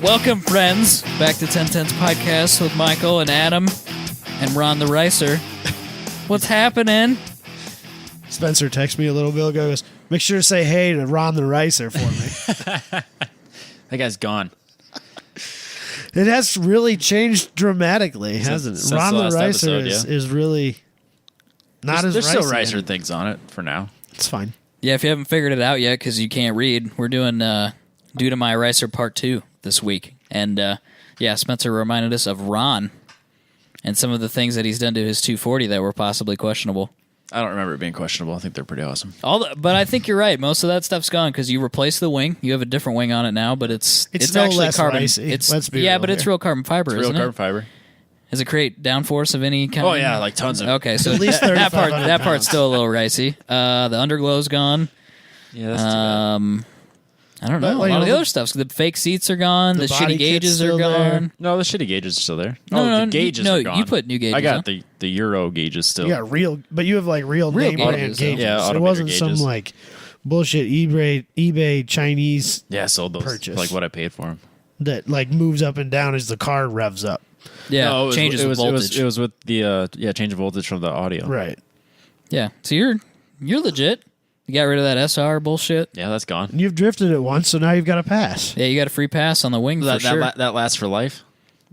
Welcome, friends, back to 1010's podcast with Michael and Adam and Ron the Ricer. What's happening? Spencer texted me a little bit ago. Goes, make sure to say hey to Ron the Ricer for me. That guy's gone. It has really changed dramatically, hasn't it? Since Ron the last Ricer episode, is really not as There's still ricey Ricer anymore. things on it for now. It's fine. Yeah, if you haven't figured it out yet because you can't read, we're doing Due to My Ricer Part 2 this week. And, Spencer reminded us of Ron and some of the things that he's done to his 240 that were possibly questionable. I don't remember it being questionable. I think they're pretty awesome. But I think you're right. Most of that stuff's gone because you replaced the wing. You have a different wing on it now, but it's no actually less carbon. ricey. Let's be real but it's here. real carbon fiber, It's real isn't carbon it? fiber. Does it create downforce of any kind? Oh, yeah, like tons of Okay, so At least that 3,500 part's pounds. still a little ricey. The underglow's gone. Yeah, that's too bad. I don't know. But, like, a lot of the the- other stuff's the fake seats are gone. The body shitty kit's gauges are still gone. there. No, the shitty gauges are still there. No, the gauges no, are gone. you put new gauges, I got huh? the Euro gauges still. You got but you have like real name gauges, brand though. gauges. Yeah, it automator wasn't some gauges. like bullshit eBay Chinese Yeah, I sold those Purchase. for like what I paid for them. that like moves up and down as the car revs up. Yeah, No, changes it the was, voltage. It was with the change of voltage from the audio. Right. Yeah, so you're legit. You got rid of that SR bullshit. Yeah, that's gone. You've drifted it once, so now you've got a pass. Yeah, you got a free pass on the wing for sure. That lasts for life.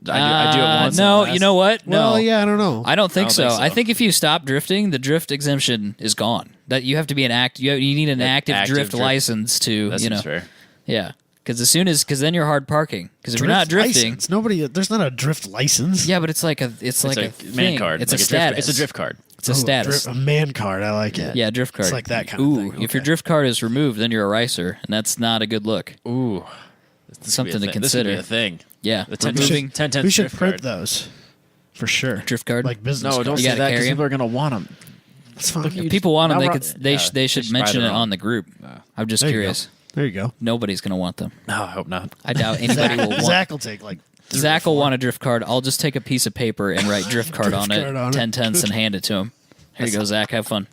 I do it once. No, and it lasts. you know what? No. Well, yeah, I don't know. I don't think I don't so. think so. I think if you stop drifting, the drift exemption is gone. That you have to be an you need an active drift license to, That seems fair. Yeah, because then you're hard parking. Because if you're not drifting, license. There's not a drift license. yeah, but it's like a It's man man card. It's like a status. It's a drift card. It's a status. A man card. I like it. Yeah, drift card. It's like that kind of Ooh, thing. if your Okay. drift card is removed, then you're a ricer, and that's not a good look. Ooh, this Something could be to a thing. consider. This could be a thing. Yeah, The 10 removing 10 We should drift print card. those for sure. drift card. Like business. No, don't cards. You say gotta that carry because 'em? people are gonna want them. It's fine. If people want them, Now they should mention it on the group. I'm just There you curious. There you go. Nobody's gonna want them. No, I hope not. I doubt anybody will want. Zach will take like. Zach will want a drift card. I'll just take a piece of paper and write drift card on Drift card on it, it. 10/10 and hand it to him. Here you go, Zach. Have fun.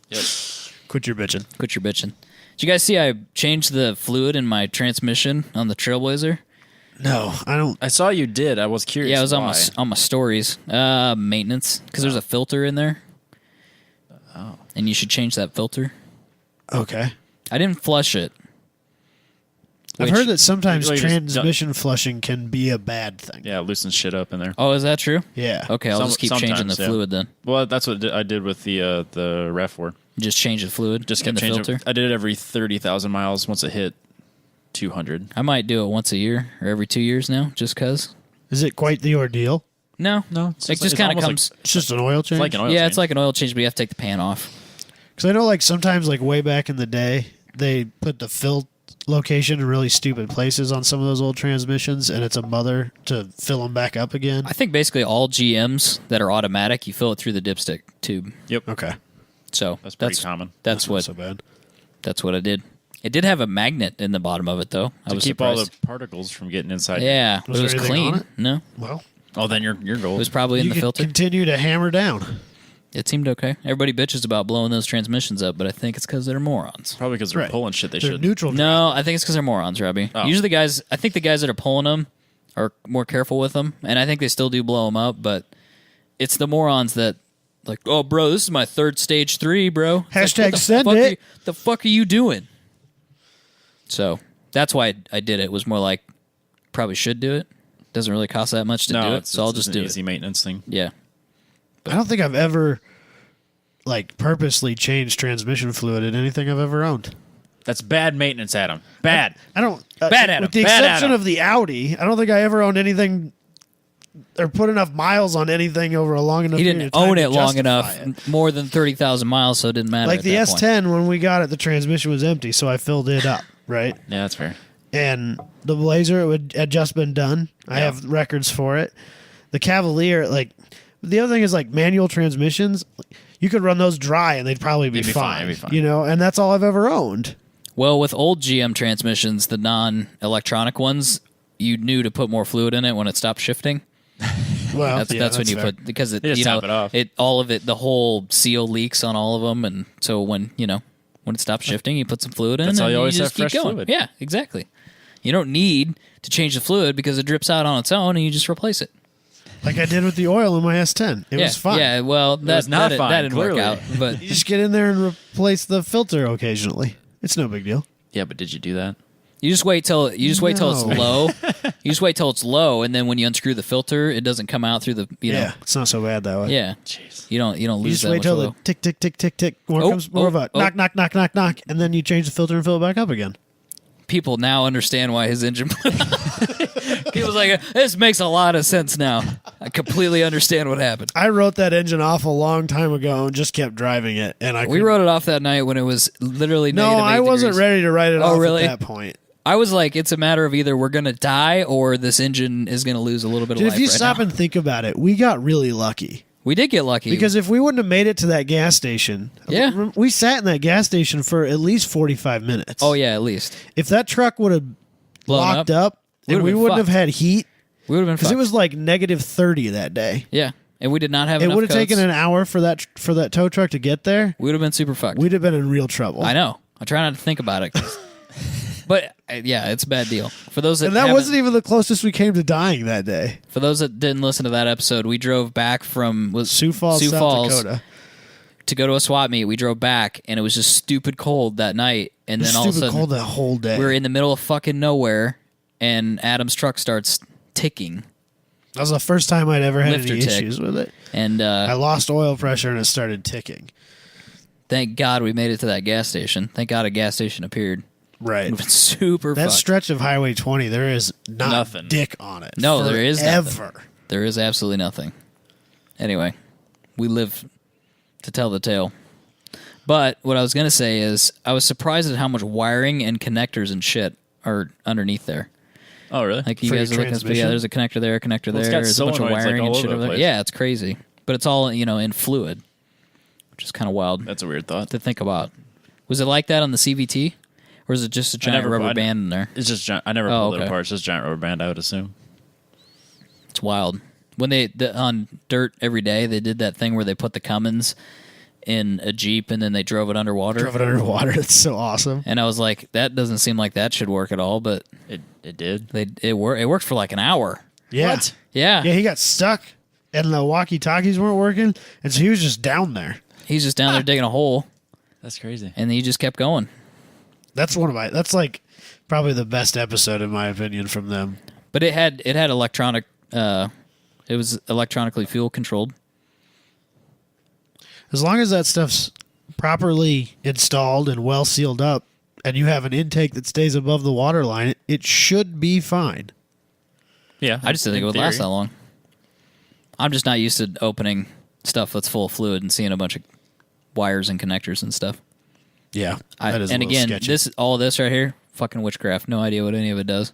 Quit your bitching. Quit your bitching. Did you guys see I changed the fluid in my transmission on the Trailblazer? No, I don't. I saw you did. I was curious. Yeah, it was why. on my stories. Maintenance, because there's a filter in there. Oh. And you should change that filter. Okay. I didn't flush it. I've heard that sometimes Like, just transmission flushing can be a bad thing. Yeah, it loosens shit up in there. Oh, is that true? Yeah. Okay, I'll just keep changing the Sometimes, yeah. fluid then. Well, that's what I did with the RAV4. Just change the fluid Just in kept the changing. filter. I did it every 30,000 miles once it hit 200. I might do it once a year or every 2 years now, just because. Is it quite the ordeal? No, it just kind of comes. It's just an oil change. It's like an oil Yeah, change. it's like an oil change, but you have to take the pan off. Because I know, like sometimes, like way back in the day, they put the fill location in really stupid places on some of those old transmissions, and it's a mother to fill them back up again. I think basically all GMs that are automatic, you fill it through the dipstick tube. Yep. Okay, So That's pretty common. That's not what so bad. that's what I did. It did have a magnet in the bottom of it, though. I To was keep surprised. all the particles from getting inside. Yeah, Was it there was anything clean. on it? No, Well, Oh, then you're it gold. was probably in you the can filter. continue to hammer down. It seemed okay. Everybody bitches about blowing those transmissions up, but I think it's because they're morons. Probably because they're Right. pulling shit they They're should. neutral. No, I think it's because they're morons, Robbie. Oh. Usually, I think the guys that are pulling them are more careful with them, and I think they still do blow them up. But it's the morons that, like, oh, bro, this is my third stage 3, bro. It's Hashtag what send fuck it. the fuck are you doing? So that's why I did it. It was more like probably should do it. Doesn't really cost that much to do it, so I'll just an do easy it. maintenance thing. Yeah. I don't think I've ever like purposely changed transmission fluid in anything I've ever owned. That's bad maintenance, Adam. Bad. I don't. Bad Adam. With the Bad exception Adam. of the Audi, I don't think I ever owned anything or put enough miles on anything over a long enough He period didn't of time own to it long justify enough, it. more than 30,000 miles, so it didn't matter. Like at the that point. S10, when we got it, the transmission was empty, so I filled it up, right? Yeah, that's fair. And the Blazer had just been done. I Yeah. have records for it. The Cavalier, like the other thing is like manual transmissions. You could run those dry and they'd probably be They'd be fine. fine, it'd be fine. You know, and that's all I've ever owned. Well, with old GM transmissions, the non-electronic ones, you knew to put more fluid in it when it stopped shifting. Well, That's when you fair. put, because it, They just you know, tap it off. all of it, the whole seal leaks on all of them, and so when it stops shifting, you put some fluid in, That's how and you always just have fresh keep going. fluid. Yeah, exactly. You don't need to change the fluid because it drips out on its own, and you just replace it. Like I did with the oil in my S10. It was fine. Yeah, well, was not fine, that didn't work clearly. out. But You just get in there and replace the filter occasionally. It's no big deal. Yeah, but did you do that? you just wait till it's No. low. You just wait till it's low, and then when you unscrew the filter, it doesn't come out through the Yeah, it's not so bad that way. yeah. Jeez. You don't You lose just that wait much till oil. the tick, tick, tick, tick, tick. More Oh, comes more of a oh. knock, knock, knock, knock, knock, and then you change the filter and fill it back up again. People now understand why his engine blew. People's like, this makes a lot of sense now. I completely understand what happened. I wrote that engine off a long time ago and just kept driving it. And We wrote it off that night when it was literally No, negative 8 I wasn't degrees. ready to write it Oh, off really? at that point. I was like, it's a matter of either we're going to die or this engine is going to lose a little bit of Dude, life if you right stop now. and think about it, we got really lucky. We did get lucky. Because if we wouldn't have made it to that gas station, Yeah. we sat in that gas station for at least 45 minutes. oh, yeah, at least. If that truck would have Blown locked up and Would've we been wouldn't fucked. have had heat, We would have been because fucked. it was like negative 30 that day. Yeah, and we did not have It enough would have coats. taken an hour for that tow truck to get there. We would have been super fucked. We'd have been in real trouble. I know. I try not to think about it. But, yeah, it's a bad deal. For those that And that haven't- wasn't even the closest we came to dying that day. For those that didn't listen to that episode, we drove back from Sioux Falls, South Dakota. to go to a swap meet. We drove back, and it was just stupid cold that night. And It then was all of a stupid sudden, cold that whole day. we were in the middle of fucking nowhere, and Adam's truck starts ticking. That was the first time I'd ever had Lifter any tick. issues with it. And I lost oil pressure and it started ticking. thank God we made it to that gas station. Thank God a gas station appeared. Right. It would have been super That fucked. stretch of Highway 20, there is not Nothing. dick on it. No, there is nothing. Ever. There is absolutely nothing. Anyway, we live to tell the tale. But what I was going to say is I was surprised at how much wiring and connectors and shit are underneath there. Oh, really? Like you For guys are your looking, yeah, transmission? there's a connector there, a connector Well, it's there. got There's a bunch of solenoids, like, wiring all and over shit the over there. place. Yeah, it's crazy. But it's all, in fluid, which is kind of wild That's a weird thought. to think about. Was it like that on the CVT? Or is it just a giant rubber band in there? It's just giant. I never Oh, pulled it okay. apart. It's just giant rubber band, I would assume. It's wild. When on Dirt Every Day, they did that thing where they put the Cummins in a Jeep and then they drove it underwater. Drove it underwater. It's so awesome. And I was like, that doesn't seem like that should work at all, but It did. it worked for like an hour. Yeah. What? Yeah. Yeah, he got stuck and the walkie-talkies weren't working. And so he was just down there. He's just down there digging a hole, That's crazy. and he just kept going. That's like probably the best episode in my opinion from them. But it had electronic. It was electronically fuel controlled. As long as that stuff's properly installed and well sealed up and you have an intake that stays above the water line, it should be fine. Yeah. I just didn't think it would last that long. I'm just not used to opening stuff that's full of fluid and seeing a bunch of wires and connectors and stuff. Yeah. That is a And little again, sketchy. all this right here, fucking witchcraft. No idea what any of it does.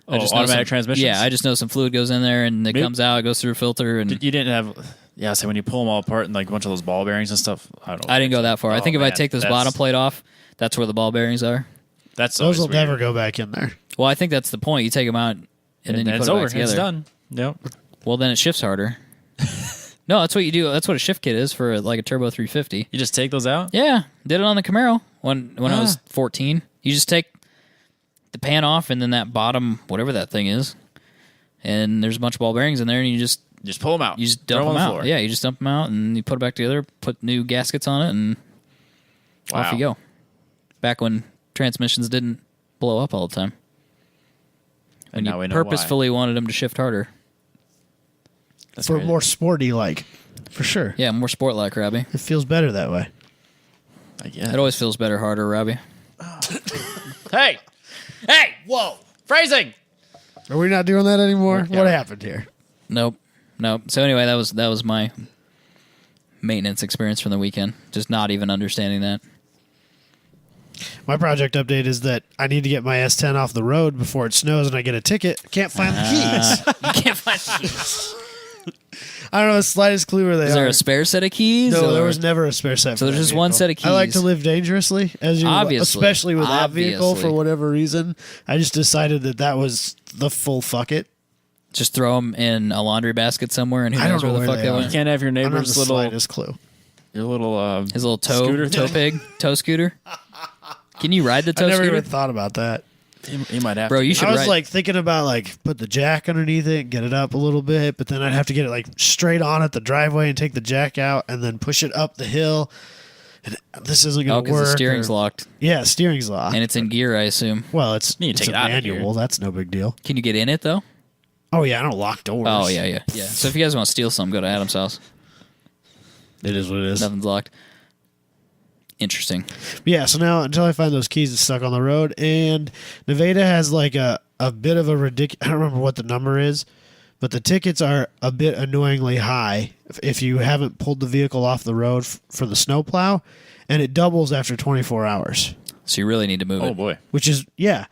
Oh, know automatic transmissions? Yeah, I just know some fluid goes in there and it Maybe- comes out, it goes through a filter, and You didn't have... Yeah, so when you pull them all apart and like a bunch of those ball bearings and stuff, I don't know. I didn't go that far. I Oh, think if I man, take this that's- bottom plate off, that's where the ball bearings are. That's Those will always weird. never go back in there. Well, I think that's the point. You take them out and then you it's put it over. back together. It's done. Yep. Well, then it shifts harder. No, that's what you do. That's what a shift kit is for like a turbo 350. You just take those out? Yeah, did it on the Camaro when I was Ah. 14. You just take the pan off and then that bottom, whatever that thing is, and there's a bunch of ball bearings in there, and you just pull them out. You just Throw dump them on the out. floor. Yeah, you just dump them out and you put it back together, put new gaskets on it, and off Wow. you go. Back when transmissions didn't blow up all the time. And now we know Purposefully wanted them to shift harder. That's For crazy. more sporty like. For sure. Yeah, more sport-like, Robbie. It feels better that way. I guess. It always feels better harder, Robbie. Hey! Hey! Whoa! Phrasing! Are we not doing that anymore? Yeah. What happened here? Nope. So anyway, that was my maintenance experience from the weekend. Just not even understanding that. My project update is that I need to get my S10 off the road before it snows and I get a ticket. Can't find the keys. You can't find the keys. I don't know the slightest clue where they Is are. there a spare set of keys? No, or- there was never a spare set. So for there's that just one vehicle. set of I like to keys. live dangerously, as you, Obviously. especially with that vehicle Obviously. for whatever reason. I just decided that was the full fuck it. Just throw them in a laundry basket somewhere, and who I knows don't where know the where fuck they they are. You went. can't have your I don't have neighbor's the little... slightest clue. Your little... His little scooter? toe pig, toe scooter. Can you ride the I toe never scooter? even thought about that. He might have Bro, to. you should I was write. like thinking about like put the jack underneath it, get it up a little bit, but then I'd have to get it like straight on at the driveway and take the jack out and then push it up the hill. And this isn't oh, going to because work. the steering's locked. Yeah, steering's locked. And it's in gear, I assume. Well, it's You can take a it out of manual. gear. That's no big deal. Can you get in it, though? Oh yeah, I don't lock doors. Oh, yeah. So if you guys want to steal something, go to Adam's house. It is what it is. Nothing's locked. Interesting. Yeah, so now until I find those keys, it's stuck on the road. And Nevada has like a bit of a ridiculous, I don't remember what the number is, but the tickets are a bit annoyingly high if you haven't pulled the vehicle off the road for the snowplow, and it doubles after 24 hours, So you really need to move Oh it. boy. which is, yeah.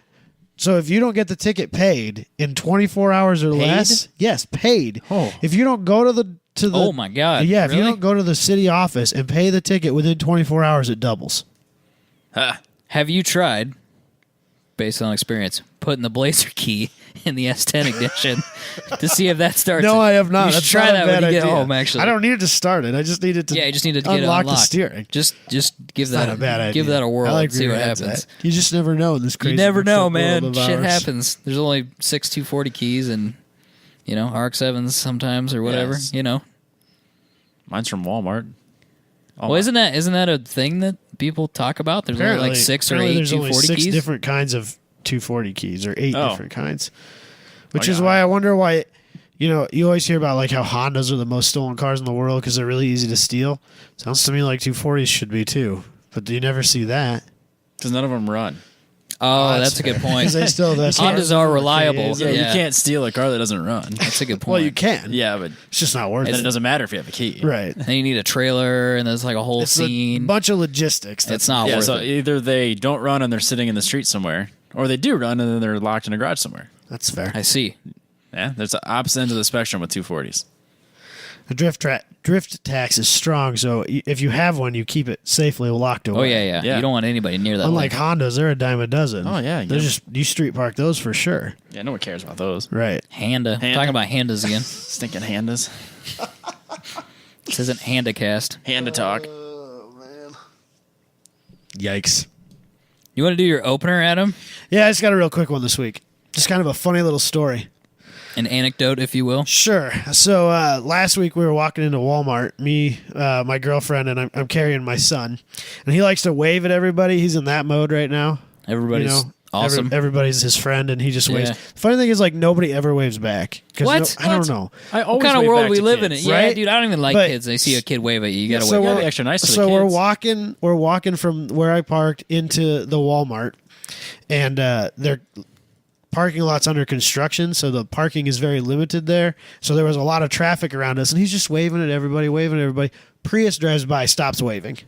So if you don't get the ticket paid in 24 hours or less, yes, paid. Oh. If you don't go to the Oh, my God. yeah, if you Really? don't go to the city office and pay the ticket within 24 hours, it doubles. Ha. Have you tried, based on experience, putting the Blazer key in the S10 ignition to see if that starts No, it? I have not. You should That's try not a that when bad you get idea. home, actually. I don't need it to start it. I just need it to. Yeah, you just need to get it unlock unlocked. the steering. Just give that Not a bad idea. Give that a whirl I like and see where what your head's happens. at. You just never know in this crazy. You never know, mixed up man. world of Shit ours. happens. There's only 6 240 keys and RX-7s sometimes or whatever. Yes. Mine's from Walmart. Oh, Well, isn't that a thing that people talk about? There's only like 6 or 8 there's only 240 6 keys. different kinds of 240 keys, or 8 Oh. different kinds. Which Oh, is yeah. why I wonder why. You always hear about like how Hondas are the most stolen cars in the world because they're really easy to steal. Sounds to me like 240s should be too, but you never see that. Because none of them run. Oh, that's a good point. Because they still have Hondas are reliable. Yeah, Yeah. you can't steal a car that doesn't run. That's a good point. Well, you can. Yeah, but It's just not worth then it it. doesn't matter if you have a key. Right. And you need a trailer, and there's like a whole It's a scene. bunch of logistics. It's not Yeah, worth so it. either they don't run and they're sitting in the street somewhere, or they do run and then they're locked in a garage somewhere. That's fair. I see. Yeah, there's the opposite end of the spectrum with 240s. The drift tax is strong, so if you have one, you keep it safely locked away. Oh yeah. Yeah. You don't want anybody near that. Unlike lane. Hondas, they're a dime a dozen. Oh, yeah, they're yeah. just you street park those for sure. Yeah, no one cares about those. Right. Handa. Handa. Talking about Handas again. Stinking Handas. This isn't Handacast. Handa talk. Yikes. You want to do your opener, Adam? Yeah, I just got a real quick one this week. Just kind of a funny little story. An anecdote, if you will. Sure. So last week we were walking into Walmart, me, my girlfriend, and I'm carrying my son, and he likes to wave at everybody. He's in that mode right now. Everybody's awesome. Everybody's his friend, and he just waves. Yeah. The funny thing is, like, nobody ever waves back. 'Cause What? I don't know. I What always kind of wave world back we to live in? kids. Yeah, right? dude, I don't even like But- kids. They see a kid wave at you. You gotta so wave. gotta we're- be extra nice to the So we're kids. walking from where I parked into the Walmart, and their parking lot's under construction, so the parking is very limited there. So there was a lot of traffic around us, and he's just waving at everybody. Prius drives by, stops waving.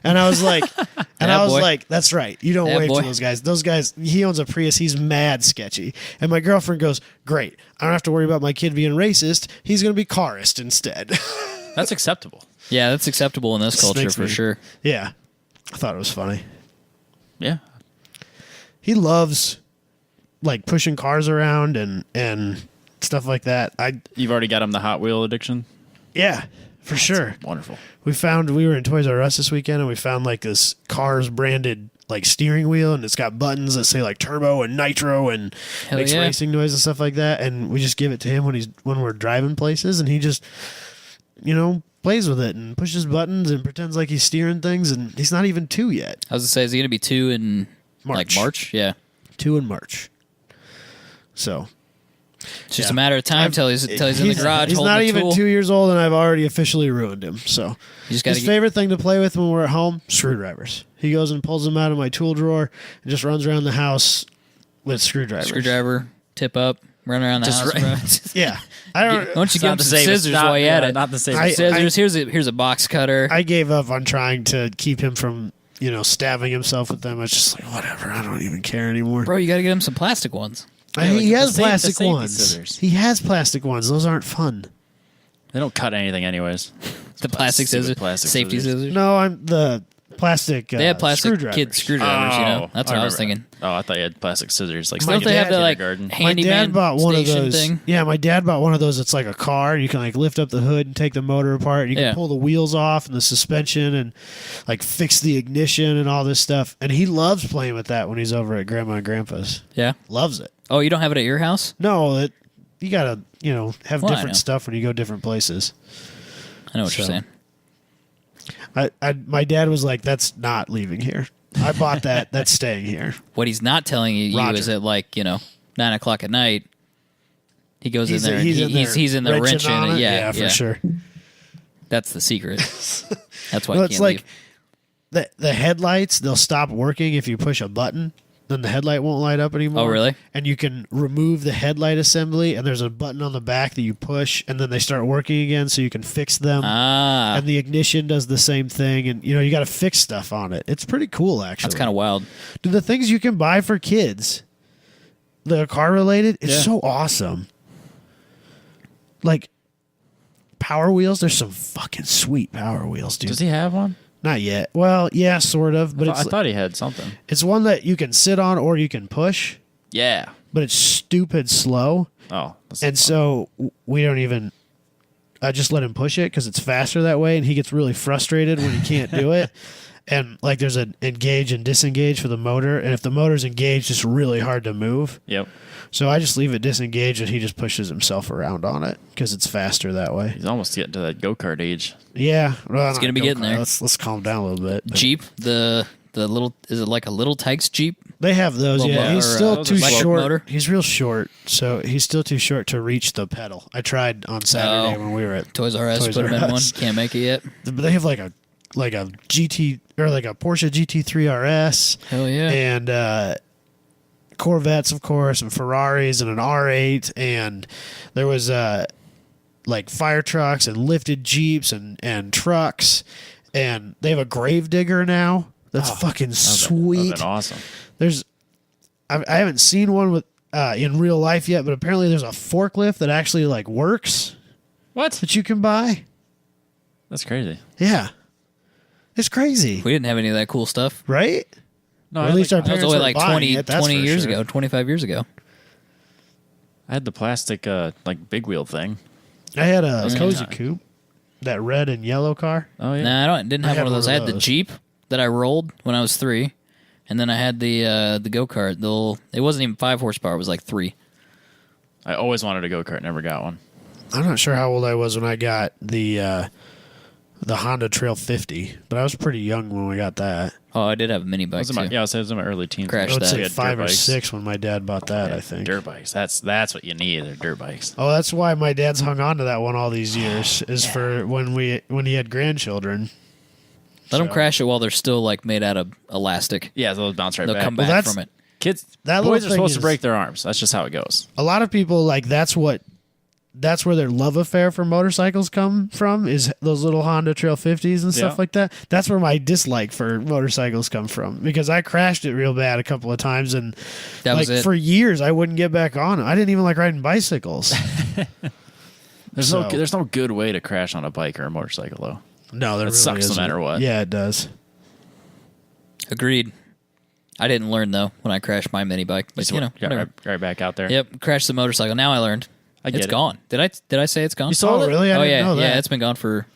And I was like, boy. that's right. You don't Yeah, wave boy. to those guys. Those guys, he owns a Prius. He's mad sketchy. And my girlfriend goes, great. I don't have to worry about my kid being racist. He's going to be carist instead. That's acceptable. Yeah, that's acceptable in this culture Makes for me- sure. Yeah. I thought it was funny. Yeah. He loves like pushing cars around and stuff like that. You've already got him the Hot Wheel addiction? Yeah, for sure. Wonderful. We were in Toys R Us this weekend, and we found like this Cars branded like steering wheel, and it's got buttons that say like turbo and nitro and Hell makes yeah. racing noise and stuff like that. And we just give it to him when we're driving places, and he just plays with it and pushes buttons and pretends like he's steering things. And he's not even 2 yet. I was gonna say, is he gonna be 2 in March. March? Yeah. 2 in March. So It's just Yeah. a matter of time till he's in the garage He's holding not the even tool. 2 years old, and I've already officially ruined him. So You just gotta his get- favorite thing to play with when we're at home, screwdrivers. He goes and pulls them out of my tool drawer and just runs around the house with screwdrivers. Screwdriver, tip up, run around the Just house. right- bro. Yeah, I Why don't. don't you give him Not the some same. scissors while you're at it? Not the same. I- Scissors. Here's a box cutter. I gave up on trying to keep him from stabbing himself with them. It's just like whatever. I don't even care anymore. Bro, you gotta get him some plastic ones. He like has the plastic safety ones. scissors. He has plastic ones. Those aren't fun. They don't cut anything anyways. The plastic stupid scissors, plastic safety scissors. scissors. No, I'm the plastic. They had plastic screwdrivers. kid screwdrivers. That's what I was thinking. Oh, I thought you had plastic scissors. Like, Don't they have the like kindergarten. My handyman dad bought one of station those. thing? Yeah, my dad bought one of those. It's like a car. You can like lift up the hood and take the motor apart. You can Yeah. pull the wheels off and the suspension and like fix the ignition and all this stuff. And he loves playing with that when he's over at Grandma and Grandpa's. Yeah. Loves it. Oh, you don't have it at your house? No, you gotta have Well, I different know. stuff when you go different places. I know what you're So. saying. My dad was like, "That's not leaving here. I bought that. That's staying here." What he's not telling you Roger. is that 9:00 at night, he goes in there and he's in there wrenching on it. it. Yeah, for sure. That's the secret. That's why Well, I it's can't like leave. the headlights. They'll stop working if you push a button. Then the headlight won't light up anymore. Oh, really? And you can remove the headlight assembly, and there's a button on the back that you push, and then they start working again, so you can fix them. Ah, And the ignition does the same thing, and you got to fix stuff on it. It's pretty cool, actually. that's kind of wild. Dude, the things you can buy for kids, the car related, it's Yeah. so awesome. Like Power Wheels, there's some fucking sweet Power Wheels, dude. Does he have one? Not yet. Well, yeah, sort of, but I thought he had something. it's one that you can sit on or you can push, Yeah. but it's stupid slow. Oh. That's And so we don't even. I just let him push it because it's faster that way, and he gets really frustrated when he can't do it. And like, there's an engage and disengage for the motor, and if the motor's engaged, it's really hard to move. Yep. So I just leave it disengaged, and he just pushes himself around on it because it's faster that way. He's almost getting to that go-kart age. Yeah, well, It's gonna be getting there. Let's calm down a little bit. but Jeep, the little, is it like a little Tykes Jeep? They have those. Well, Yeah, or, he's still those too are electric short. motor? He's real short, so he's still too short to reach the pedal. I tried on Saturday Oh. when we were at Toys R Us Toys put R him in one. Us. Can't make it yet. But they have like a GT or like a Porsche GT3 RS Hell yeah. and Corvettes, of course, and Ferraris and an R8, and there was like fire trucks and lifted Jeeps and trucks, and they have a grave digger now. That's fucking That'd sweet. been awesome. I haven't seen one with in real life yet, but apparently there's a forklift that actually like works What? that you can buy. That's crazy. Yeah, it's crazy, We didn't have any of that cool stuff. right? No, Or I at had least the, our That was parents only were like buying 20, it, that's 20 for years sure. ago, 25 years ago. I had the plastic like big wheel thing. I had a was Cozy good. Coupe, that red and yellow car. Oh yeah. Nah, didn't have I one of had those. one I of had the those. Jeep that I rolled when I was 3, and then I had the go-kart. It wasn't even 5 horsepower. It was like 3. I always wanted a go-kart, never got one. I'm not sure how old I was when I got the Honda Trail 50, but I was pretty young when we got that. Oh, I did have a mini I bike was too. in my, I was in my early teens. Crashed I would that. say We had 5 dirt or bikes. 6 when my dad bought that, I think. Dirt bikes. That's what you need. They're dirt bikes. Oh, that's why my dad's hung on to that one all these years, is for when he had grandchildren. Let them So- crash it while they're still like made out of elastic. Yeah, they'll bounce right They'll back. come Well, back that's- from it. Kids, That boys little are thing supposed to is- break their arms. That's just how it goes. A lot of people, like, that's where their love affair for motorcycles come from, is those little Honda Trail 50s and stuff Yeah. like that. That's where my dislike for motorcycles come from, because I crashed it real bad a couple of times, and That like was it. for years I wouldn't get back on it. I didn't even like riding bicycles. There's So- there's no good way to crash on a bike or a motorcycle though. No, there It really sucks no isn't. matter what. Yeah, it does. Agreed. I didn't learn though when I crashed my mini bike, but Just you know, got whatever. right back out there. Yep, crashed the motorcycle. Now I learned. I get It's it. gone. Did I say it's gone? You sold Oh, it? really? I Oh didn't yeah, know that. yeah. It's been gone for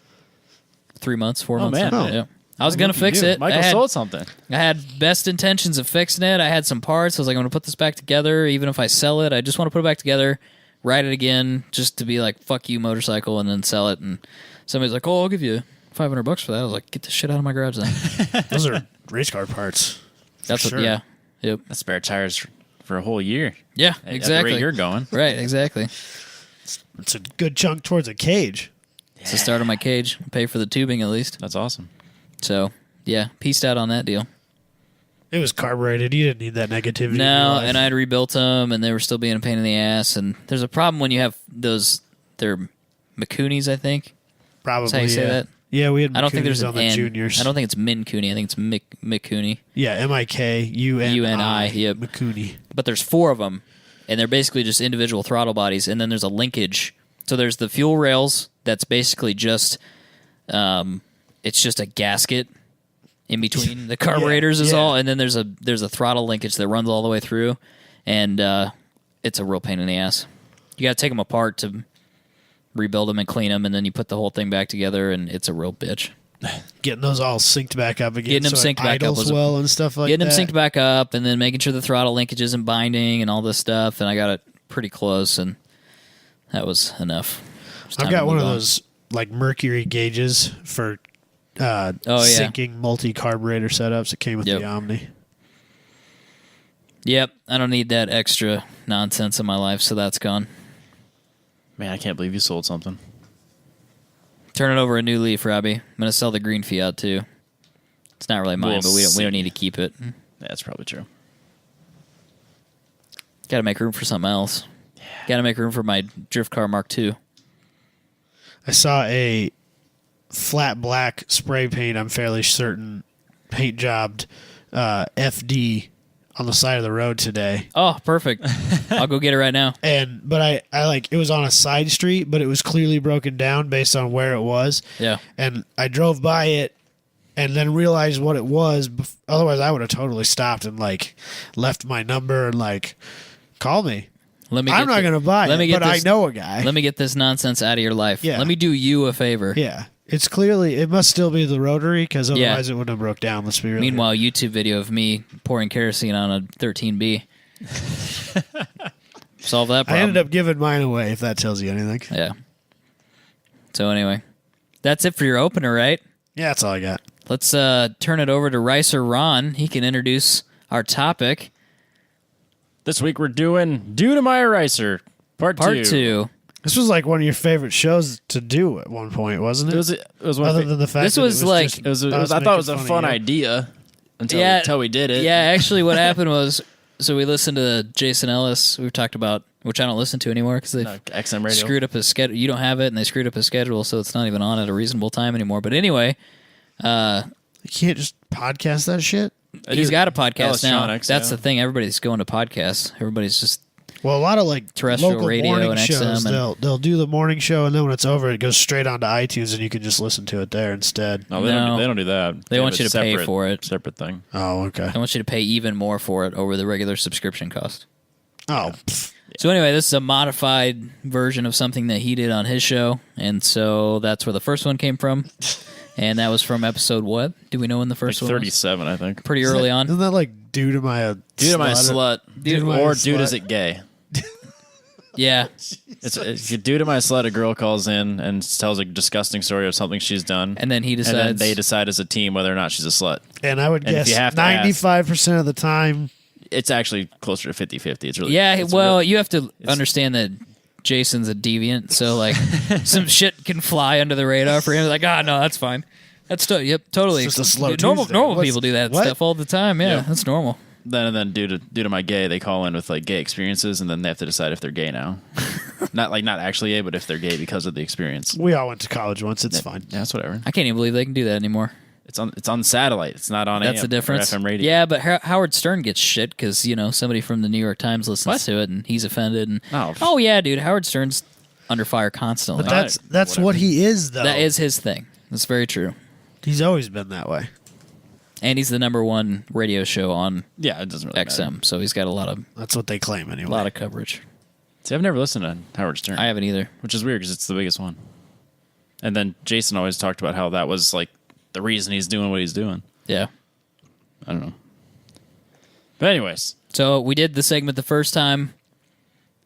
3 months, 4 months. man. now. Oh. Yeah. I was gonna fix it. Michael sold something. I had best intentions of fixing it. I had some parts. I was like, I'm going to put this back together. Even if I sell it, I just want to put it back together, ride it again, just to be like, fuck you, motorcycle, and then sell it. And somebody's like, oh, I'll give you $500 for that. I was like, get the shit out of my garage then. Those are race car parts. That's sure. what, yeah. Yep. That's spare tires for a whole year. Yeah, At exactly. the rate you're going. Right, exactly. It's a good chunk towards a cage. It's the start of my cage. Pay for the tubing at least. That's awesome. So, yeah, pieced out on that deal. It was carbureted. You didn't need that negativity. in your No, life. and I had rebuilt them, and they were still being a pain in the ass. And there's a problem when you have those, they're McCoonies, I think. probably That's how you say yeah. that? Yeah, we had. I don't think there's McCoonies an on the N. juniors. I don't think it's Min Cooney. I think it's Mick Cooney. Yeah, MIKUNI. UNI, yep. McCooney. But there's 4 of them, and they're basically just individual throttle bodies. And then there's a linkage. So there's the fuel rails. That's basically just, it's just a gasket in between the carburetors is all, and then there's a throttle linkage that runs all the way through, and it's a real pain in the ass. You got to take them apart to rebuild them and clean them, and then you put the whole thing back together, and it's a real bitch. Getting those all synced back up again. Getting them synced back up was well and stuff like getting that. them synced back up, and then making sure the throttle linkage isn't binding and all this stuff. And I got it pretty close, and that was enough. I've got one of those like mercury gauges for syncing multi-carburetor setups. It came with the Omni. Yep, I don't need that extra nonsense in my life, so that's gone. Man, I can't believe you sold something. Turn it over a new leaf, Robbie. I'm going to sell the green Fiat too. It's not really mine, but we don't need to keep it. Yeah, that's probably true. Got to make room for something else. Yeah. Got to make room for my drift car Mark II. I saw a flat black spray paint, I'm fairly certain, paint jobbed FD on the side of the road today. Oh, perfect. I'll go get it right now. But I like, it was on a side street, but it was clearly broken down based on where it was. Yeah. And I drove by it and then realized what it was. Otherwise, I would have totally stopped and like left my number and like, call me. I'm not going to buy it, but I know a guy. Let me get this nonsense out of your life. Yeah. Let me do you a favor. Yeah. It's clearly, it must still be the rotary because otherwise it wouldn't have broke down. Let's be real. Meanwhile, YouTube video of me pouring kerosene on a 13B. Solve that problem. I ended up giving mine away, if that tells you anything. Yeah. So anyway, that's it for your opener, right? Yeah, that's all I got. Let's turn it over to Ricer Ron. He can introduce our topic. This week we're doing Due to My Ricer, Part 2. This was like one of your favorite shows to do at one point, wasn't it? It was one Other than the fact this that was it like just, I thought it was a fun idea until we did it. Yeah, actually what happened was, so we listened to Jason Ellis, we've talked about, which I don't listen to anymore because they XM Radio screwed up his schedule. You don't have it, and they screwed up his schedule, so it's not even on at a reasonable time anymore. But anyway, you can't just podcast that shit. He's got a podcast now. That's the thing. Everybody's going to podcasts. Everybody's just well, a lot of like terrestrial local radio morning and shows. XM. They'll do the morning show, and then when it's over, it goes straight onto iTunes, and you can just listen to it there instead. No, they don't do that. They want you to pay for it. Separate thing. Oh, okay. They want you to pay even more for it over the regular subscription cost. Oh. So anyway, this is a modified version of something that he did on his show, and so that's where the first one came from. And that was from episode what? Do we know when the first one 37, I think. Pretty early on. Isn't that like due to my slut? Or dude, is it gay? Yeah. It's due to my slut, a girl calls in and tells a disgusting story of something she's done. And then he decides. And then they decide as a team whether or not she's a slut. And I would guess 95% of the time. It's actually closer to 50-50. It's really you have to understand that Jason's a deviant, so like some shit can fly under the radar for him. Like, no, that's fine. That's totally. It's just a slow normal people do that stuff all the time. Yeah, Yep. that's normal. Then due to my gay, they call in with like gay experiences, and then they have to decide if they're gay now. not actually gay, but if they're gay because of the experience. We all went to college once. It's fine. Yeah, that's whatever. I can't even believe they can do that anymore. It's on satellite. It's not on That's AM the difference. or FM radio. Yeah, but Howard Stern gets shit because somebody from the New York Times listens to it and he's offended. And oh yeah, dude, Howard Stern's under fire constantly. But that's what he is, though. That is his thing. That's very true. He's always been that way. And he's the #1 radio show on it doesn't really XM, matter. so he's got a lot of That's what they claim anyway. a lot of coverage. See, I've never listened to Howard Stern. I haven't either. Which is weird because it's the biggest one. And then Jason always talked about how that was like the reason he's doing what he's doing. Yeah. I don't know. But anyways. So we did the segment the first time.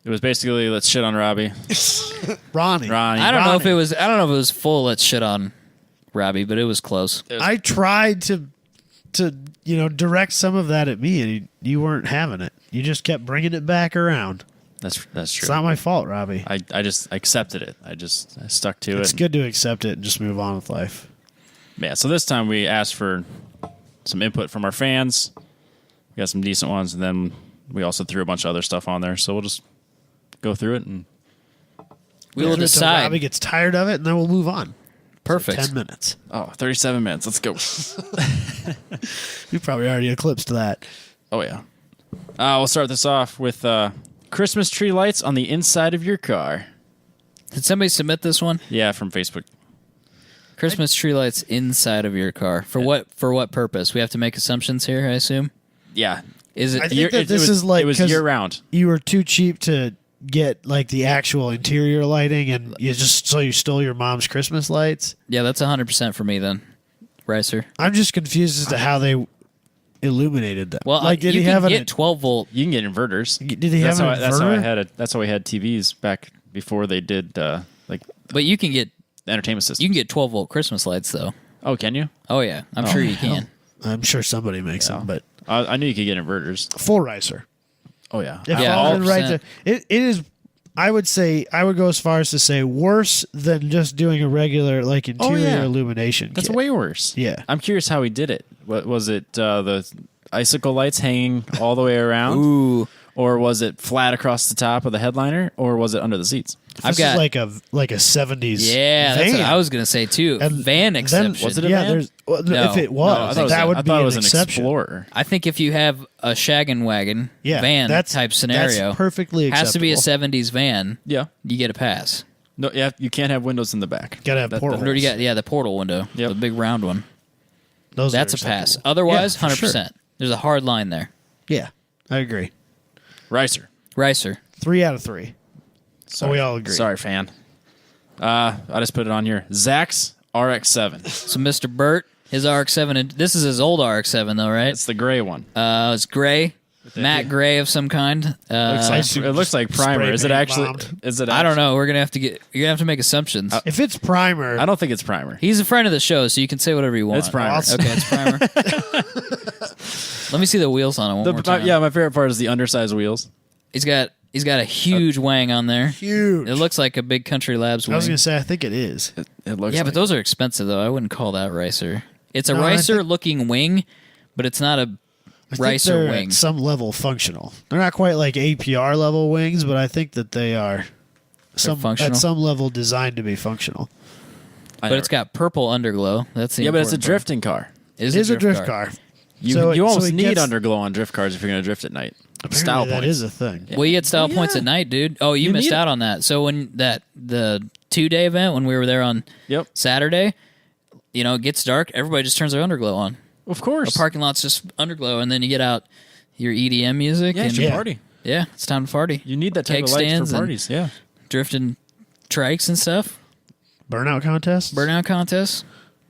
It was basically let's shit on Robbie. Ronnie. I don't know if it was full let's shit on Robbie, but it was close. I tried to direct some of that at me, and you weren't having it. You just kept bringing it back around. That's true. It's not my fault, Robbie. I just accepted it. I stuck to it. It's good to accept it and just move on with life. Yeah, so this time we asked for some input from our fans. We got some decent ones, and then we also threw a bunch of other stuff on there. So we'll just go through it, and we will decide. Robbie gets tired of it, and then we'll move on. Perfect. So 10 minutes. 37 minutes. Let's go. We probably already eclipsed that. Oh, yeah. We'll start this off with Christmas tree lights on the inside of your car. Did somebody submit this one? Yeah, from Facebook. Christmas tree lights inside of your car. For what purpose? We have to make assumptions here, I assume. Yeah. Is it I think that this is like it was 'cause year round. you were too cheap to get like the actual interior lighting, and you stole your mom's Christmas lights. Yeah, that's 100% for me then. Ricer. I'm just confused as to how they illuminated them. Well, like, did you he can have get an 12 volt. You can get inverters. Did he have an inverter? That's how we had TVs back before they did like But you can get entertainment systems. 12 volt Christmas lights though. Oh, can you? Oh yeah, I'm sure you can. I'm sure somebody makes them, but I knew you could get inverters. full ricer. Oh yeah. If Yeah, I was 100%. right, it is. I would say I would go as far as to say worse than just doing a regular like interior illumination. That's kit. way worse. Yeah. I'm curious how he did it. What was it? The icicle lights hanging all the way around, Ooh, or was it flat across the top of the headliner, or was it under the seats? I've This is got like a 70s. yeah. That's what van. I was gonna say too. And Van then- exception. Was it a yeah, van? there's No. if it No, was, that would I be thought an it was an exception. Explorer. I think if you have a shaggin' wagon Yeah, van that's type scenario, That's perfectly acceptable. has to be a 70s van. Yeah. You get a pass. No. Yeah. You can't have windows in the back. Gotta have portals. What do you got? Yeah, the portal window, Yep. the big round one. Those are That's a pass. acceptable. Otherwise, Yeah, for 100%. There's a hard line there. Yeah, I agree. Ricer. Ricer. 3 out of 3. Sorry. we all agree. Sorry, fan. I just put it on here. Zach's RX-7. So Mr. Burt, his RX-7, and this is his old RX-7 though, right? It's the gray one. It's gray, matte gray of some kind. It looks like primer. spray Is it paint actually? bombed. Is it? I don't know. You're gonna have to make assumptions. If it's primer, I don't think it's primer. He's a friend of the show, so you can say whatever you want. It's primer. Okay, it's primer. Let me see the wheels on it one more time. My favorite part is the undersized wheels. He's got a huge wang on there. huge. It looks like a big Country Labs I wing. was gonna say I think it is. It looks. Yeah, like but those are expensive though. I wouldn't call that Ricer. It's a No, I Ricer think- looking wing, but it's not a I think Ricer they're wing. at some level functional. They're not quite like APR level wings, but I think that they are functional? at some level designed to be functional. I But know. it's got purple underglow. That's the Yeah, but it's a important part. drifting car. It is a drift car. You So it- almost so it need gets- underglow on drift cars if you're going to drift at night. Apparently Style that points. is a thing. Well, you get style Yeah. points at night, dude. Oh, you missed need out on that. So when the 2-day event when we were there on Yep. Saturday, it gets dark. Everybody just turns their underglow on. Of The course. parking lot's just underglow, and then you get out your EDM music. Yeah, and it's your Yeah. party. yeah, it's time to party. You need that type Keg of lights stands for and- parties. Yeah. Drifting trikes and stuff. Burnout contest. Burnout contests.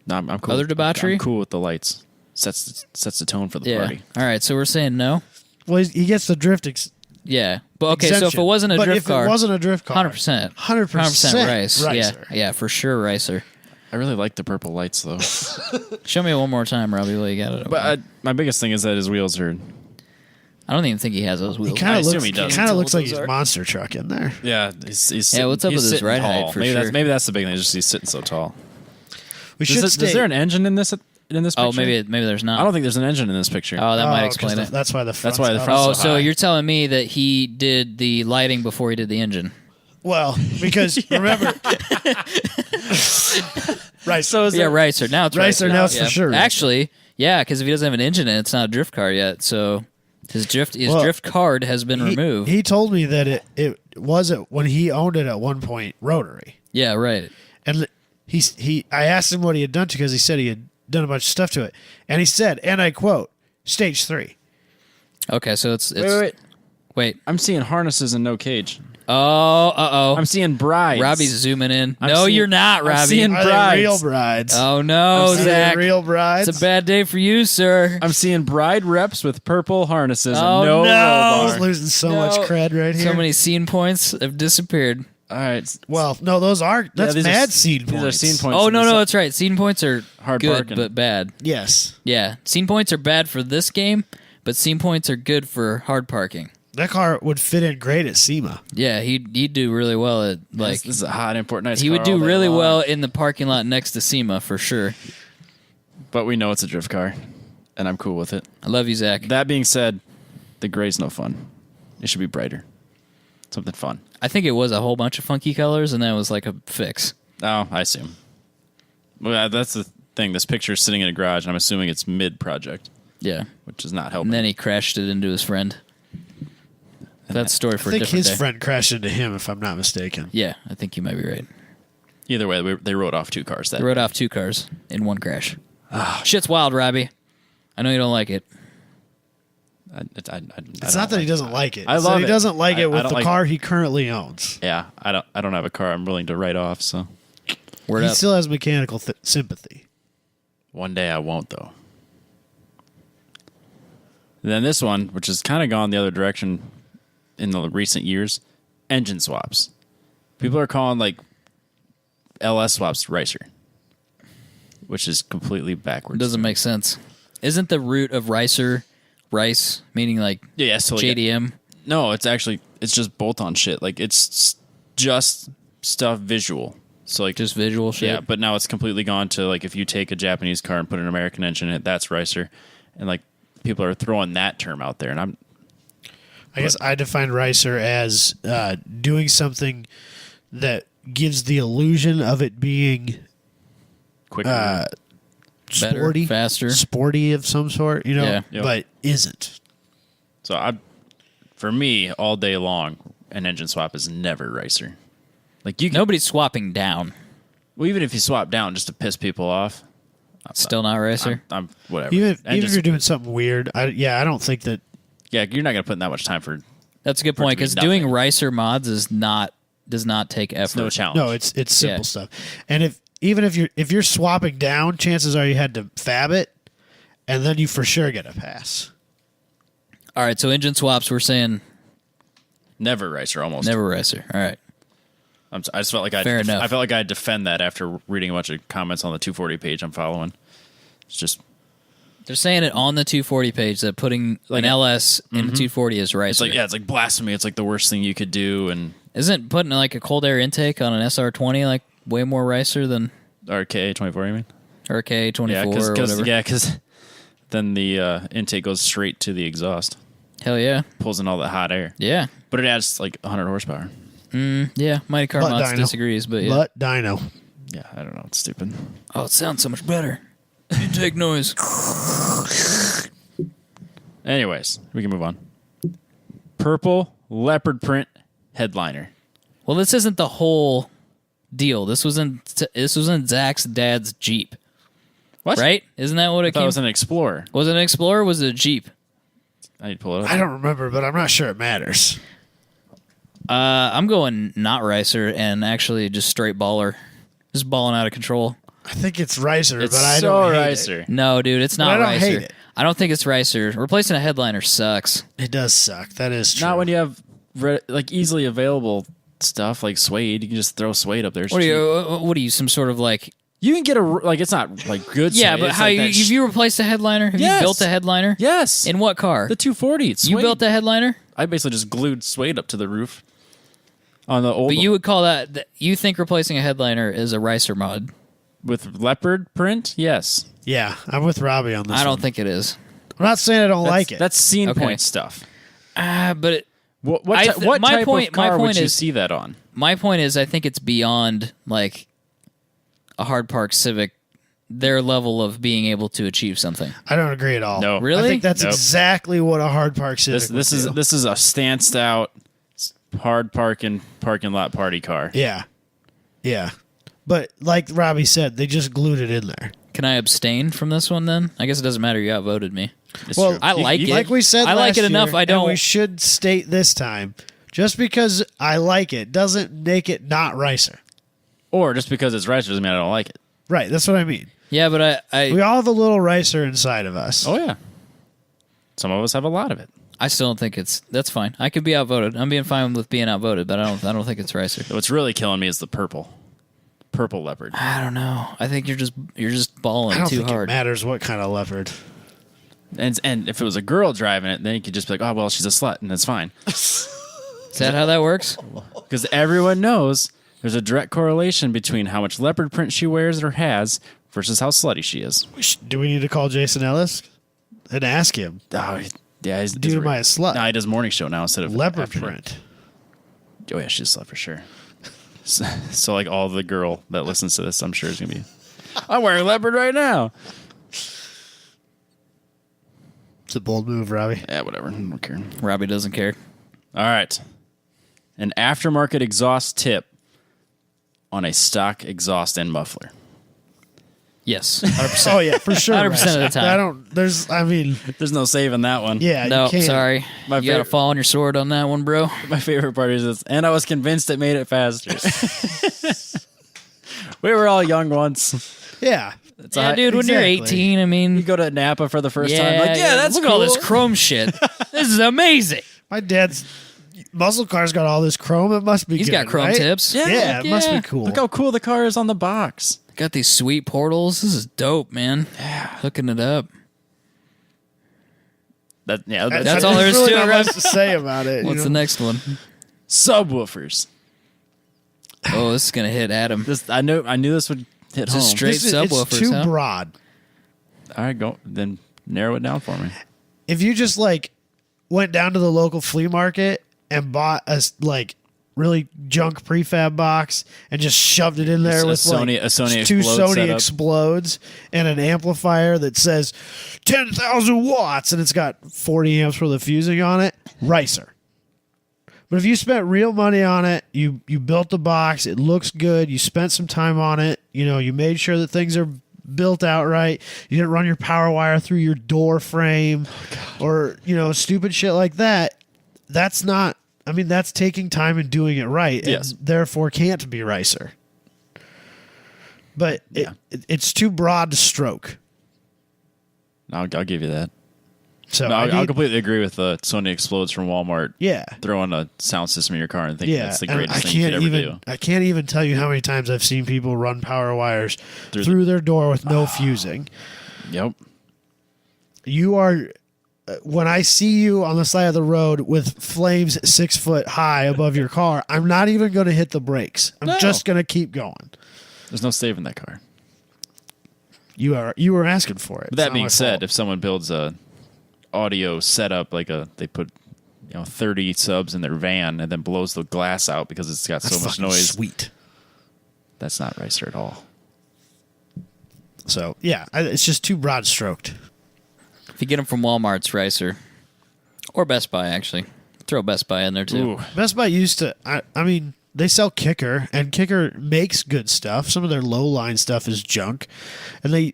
No, I'm cool. Other debauchery? I'm cool with the lights. Sets the tone for the Yeah. party. All right, so we're saying no. Well, he gets the drift. Yeah, but okay. So if exemption. it wasn't a But drift if car, it wasn't a drift car, 100%, 100% Rice. Yeah, Ricer. yeah, for sure, Ricer. I really like the purple lights though. Show me it one more time, Robbie. What you got it? But my biggest thing is that his wheels are. I don't even think he has those He wheels. kind I of assume looks. he does. Kind of Until looks like those he's are- monster truck in there. Yeah, he's Yeah, what's up he's with his sitting ride tall. height, for maybe sure. maybe that's the big thing. Just he's sitting so tall. We should Is stay. there an engine in this picture? Oh, maybe there's not. I don't think there's an engine in this picture. Oh, that might 'cause explain it. That's why the front's why the up. front's Oh, so so high. you're telling me that he did the lighting before he did the engine? Well, because remember, right? So is Yeah, Ricer. Now it's Ricer, now it's for sure Ricer. Actually, yeah, because if he doesn't have an engine in it, it's not a drift car yet. So his Well, drift card has been removed. He told me that it was when he owned it at one point rotary, yeah, right. and I asked him what he had done to because he said he had done a bunch of stuff to it, and he said, and I quote, "Stage 3." Okay, so it's wait. wait. I'm seeing harnesses and no cage. Oh. I'm seeing brides. Robbie's zooming in. I'm No, seeing- you're not, I'm Robbie. seeing- Are they Brides. real brides? Oh no, Are they Zach. real brides? It's a bad day for you, sir. I'm seeing bride reps with purple harnesses Oh, and no no. roll He's bar. losing so No. much cred right here. So many scene points have disappeared. All right. Well, no, that's these are- mad scene These points. are scene points. Oh in no, this- that's right. Scene points are Hard good parking. but bad. Yes, Yeah, scene points are bad for this game, but scene points are good for hard parking. that car would fit in great at SEMA. Yeah, he'd do really well at like This is a hot import nice he car would do all day really long. well in the parking lot next to SEMA for sure. But we know it's a drift car, and I'm cool with it. I love you, Zach. That being said, the gray's no fun. It should be brighter. Something fun. I think it was a whole bunch of funky colors, and then it was like a fix. Oh, I assume. Well, that's the thing. This picture is sitting in a garage, and I'm assuming it's mid-project, Yeah, which is not helping. and then he crashed it into his friend. That's a story for I a think different his day. friend crashed into him, if I'm not mistaken. Yeah, I think you might be right. Either way, they wrote off 2 cars. They wrote off 2 cars in one crash. Shit's wild, Robbie. I know you don't like it. It's not that he doesn't like it. I love it. He doesn't like it with don't the like car he currently owns. Yeah, I don't have a car I'm willing to write off, so. Word He up. still has mechanical sympathy. One day I won't, though. And then this one, which has kind of gone the other direction in the recent years, engine swaps. People are calling, like, LS swaps Ricer, which is completely backwards. Doesn't make sense. Isn't the root of ricer rice, meaning like Yeah, so like, JDM? no, it's just bolt-on shit. Like, it's just stuff visual. So, like, Just visual shit? yeah, but now it's completely gone to, like, if you take a Japanese car and put an American engine in it, that's Ricer. And, like, people are throwing that term out there. And I guess I define Ricer as doing something that gives the illusion of it being quicker. Better, sporty, faster. sporty of some sort, you know, Yeah. Yep. but isn't. So, for me, all day long, an engine swap is never Ricer. Like, you can, Nobody's swapping down. well, even if you swap down just to piss people off, Still not ricer. I'm whatever. Even Engine if you're doing something weird, I don't think that. yeah, you're not going to put in that much time for That's a good For it point to be because doing nothing. ricer mods does not take effort. no challenge. No, it's simple Yeah. stuff. And if you're swapping down, chances are you had to fab it, and then you for sure get a pass. All right, so engine swaps, we're saying Never Ricer, almost. never ricer. All right. I just felt like Fair enough. I felt like I'd defend that after reading a bunch of comments on the 240 page I'm following. It's just They're saying it on the 240 page that putting Like an a- LS in the 240 is ricer. it's like it's like blasphemy. It's like the worst thing you could do. And Isn't putting like a cold air intake on an SR20 like way more ricer than RK24, you mean? RK24 Yeah, or whatever? because then the intake goes straight to the exhaust, Hell yeah. pulls in all that hot air, Yeah. but it adds like 100 horsepower. Yeah. Mighty Car But Mods dyno. disagrees, but yeah. But dyno. Yeah, I don't know. It's stupid. Oh, it sounds so much better. Intake noise. Anyways, we can move on. Purple leopard print headliner. Well, this isn't the whole deal. This was in Zach's dad's Jeep, What? right? Isn't that what I it thought it came? was an Explorer. Was it an Explorer? Or was it a Jeep? I need to pull it up. I don't remember, but I'm not sure it matters. I'm going not ricer and actually just straight baller, just balling out of control. I think it's Ricer, It's but I so don't hate Ricer. No, dude, it's not I don't ricer. hate it. I don't think it's ricer. Replacing a headliner sucks. it. It does suck. That is true. Not when you have like easily available stuff like suede. You can just throw suede up there. It's What are cheap. you? What are you? Some sort of like? You can get like it's not like good. Yeah, suede. but It's how like you? that Have you replaced a headliner? Have Yes. you built a headliner? Yes. In what car? The 240. It's You suede. built a headliner, I basically just glued suede up to the roof on the old. but you would call that? You think replacing a headliner is a ricer mod? with leopard print. Yes. Yeah, I'm with Robbie on this. I don't one. think it is. I'm not saying I don't like it. That's scene Okay. point stuff. But What I what, th- what my type point- of car my would point you is- see that on? my point is, I think it's beyond like a hard park Civic. Their level of being able to achieve something. I don't agree at all. No. Really? I think that's Nope. exactly what a hard park Civic This would is do. this is a stanced out hard parking lot party car. Yeah. Yeah. But like Robbie said, they just glued it in there. Can I abstain from this one then? I guess it doesn't matter. You outvoted me. It's Well, true. I like it. Like we said, I like last it enough. year, I and don't. we should state this time, just because I like it doesn't make it not Ricer. Or just because it's Ricer doesn't mean I don't like it. Right. That's what I mean. Yeah, but We all have a little Ricer inside of us. Oh yeah. Some of us have a lot of it. I still don't think it's. That's fine. I could be outvoted. I'm being fine with being outvoted, but I don't think it's ricer. What's really killing me is the purple leopard. I don't know. I think you're just balling I don't too think hard. it matters what kind of leopard. And if it was a girl driving it, then you could just be like, oh well, she's a slut, and that's fine. Is that how that works? Because everyone knows there's a direct correlation between how much leopard print she wears or has versus how slutty she is. Do we need to call Jason Ellis and ask him? Oh, yeah, he's Dude, am I a slut? No, he does morning show now instead of Leopard afternoon. print. Oh yeah, she's a slut for sure. So like all the girl that listens to this, I'm sure is gonna be. I'm wearing leopard right now. It's a bold move, Robbie. Yeah, whatever. I don't care. Robbie doesn't care. All right, an aftermarket exhaust tip on a stock exhaust and muffler. Yes, 100%. Oh yeah, for sure. 100% of the time. I don't. There's. I mean, There's no saving that one. yeah. No, you can't. sorry. My You got to favorite- fall on your sword on that one, bro. My favorite part is this, and I was convinced it made it faster. We were all young once. Yeah. It's Yeah, a, dude, when you're exactly. 18, I mean, You go to Napa for the first time, like, that's look cool. at all this chrome shit. This is amazing. My dad's muscle car's got all this chrome. It must be. He's good, got chrome right? tips. Yeah. Yeah, it must yeah. be cool. Look how cool the car is on the box. Got these sweet portals. This is dope, man. Yeah. Hooking it up. That's all there is really to it, not right? much to say about it. What's the next one? Subwoofers. Oh, this is going to hit Adam. I knew this would hit This home. is straight subwoofers, It's too huh? broad. All right, go then. Narrow it down for me. If you just like went down to the local flea market and bought a really junk prefab box and just shoved it in there A with Sony two Explode Sony setup. Explodes and an amplifier that says 10,000 watts and it's got 40 amps worth of fusing on it, ricer. But if you spent real money on it, you built the box, it looks good, you spent some time on it, you made sure that things are built out right, you didn't run your power wire through your door frame or, stupid shit like that, that's taking time and doing it right, Yes. and therefore can't be ricer. But it's too broad to stroke. I'll give you that. So No, I I'll need- completely agree with the Sony Explodes from Walmart. yeah. Throwing a sound system in your car and thinking Yeah, that's the and greatest thing you could ever do. I can't even tell you how many times I've seen people run power wires through their door with no fusing. Yep. You are when I see you on the side of the road with flames 6 foot high above your car, I'm not even going to hit the brakes. I'm just going to keep going. There's no saving that car. You were asking for it. But that being said, if someone builds a audio setup they put 30 subs in their van and then blows the glass out because it's got so much noise, sweet. that's not ricer at all. So yeah, it's just too broad stroked. If you get them from Walmart, it's ricer. Or Best Buy, actually. Throw Best Buy in there, too. Ooh. Best Buy used to. I mean, they sell Kicker, and Kicker makes good stuff. Some of their low line stuff is junk, and I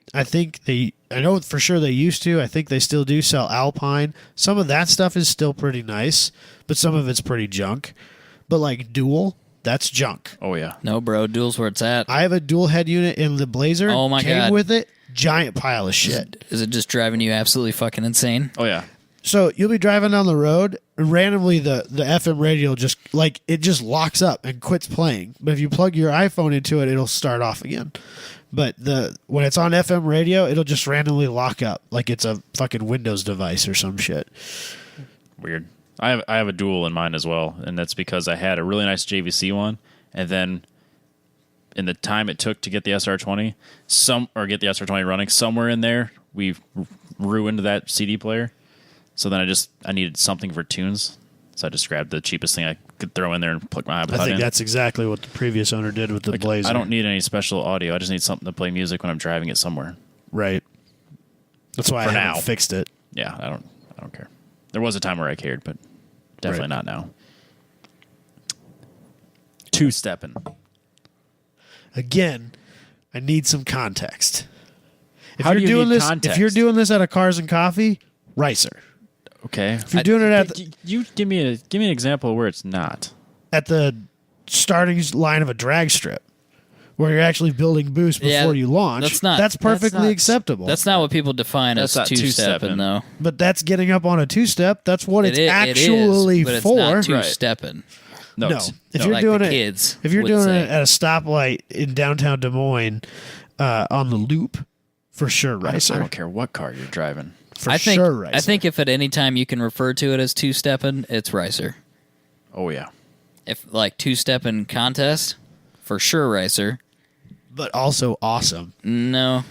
know for sure they used to. I think they still do sell Alpine. Some of that stuff is still pretty nice, but some of it's pretty junk. But like Dual, that's junk. Oh yeah. No, bro. Dual's where it's at. I have a dual head unit in the Blazer. Oh, my Came God. with it, giant pile of shit. Is it just driving you absolutely fucking insane? Oh yeah. So you'll be driving down the road, and randomly the FM radio just locks up and quits playing. But if you plug your iPhone into it, it'll start off again. But when it's on FM radio, it'll just randomly lock up like it's a fucking Windows device or some shit. Weird. I have a dual in mine as well, and that's because I had a really nice JVC one, and then in the time it took to get the SR20, get the SR20 running, somewhere in there we ruined that CD player. So then I needed something for tunes, so I just grabbed the cheapest thing I could throw in there and plug my iPod in. I think that's exactly what the previous owner did with the Blazer. I don't need any special audio. I just need something to play music when I'm driving it somewhere. Right. That's why For I haven't now. fixed it. Yeah, I don't care. There was a time where I cared, but definitely Right. not now. Two-stepping. Again, I need some context. If How do you're you doing need this, context? if you're doing this at a Cars and Coffee, Ricer. Okay. If you're doing it You give me an example where it's not. at the starting line of a drag strip, where you're actually building boost before Yeah, you launch, that's perfectly not- acceptable. That's not what people define That's as not two-stepping, two-stepping. though. But that's getting up on a two-step. That's what it's It actually is, but for. it's not two-stepping. No, it's- if no, you're like doing the it, kids if you're would doing say. it at a stoplight in downtown Des Moines, on the loop, for sure, I Ricer. don't care what car you're driving. For I think, sure, Ricer. I think if at any time you can refer to it as two-stepping, it's Ricer. Oh yeah. If like two-stepping contest, for sure Ricer. but also awesome. No.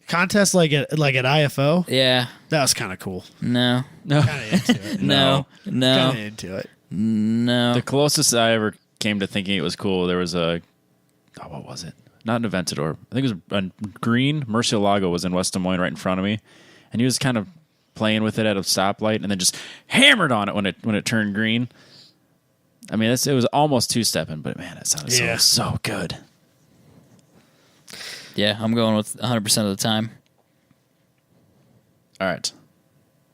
Contest like at IFO, Yeah. that was kind of cool. No. No. Kind of into it. No. No. Kind of into it. No. The closest I ever came to thinking it was cool, there was what was it? Not an Aventador. I think it was a green Murcielago was in West Des Moines right in front of me, and he was kind of playing with it at a stoplight, and then just hammered on it when it turned green. I mean, it was almost two-stepping, but man, it sounded Yeah. so good. Yeah, I'm going with 100% of the time. All right.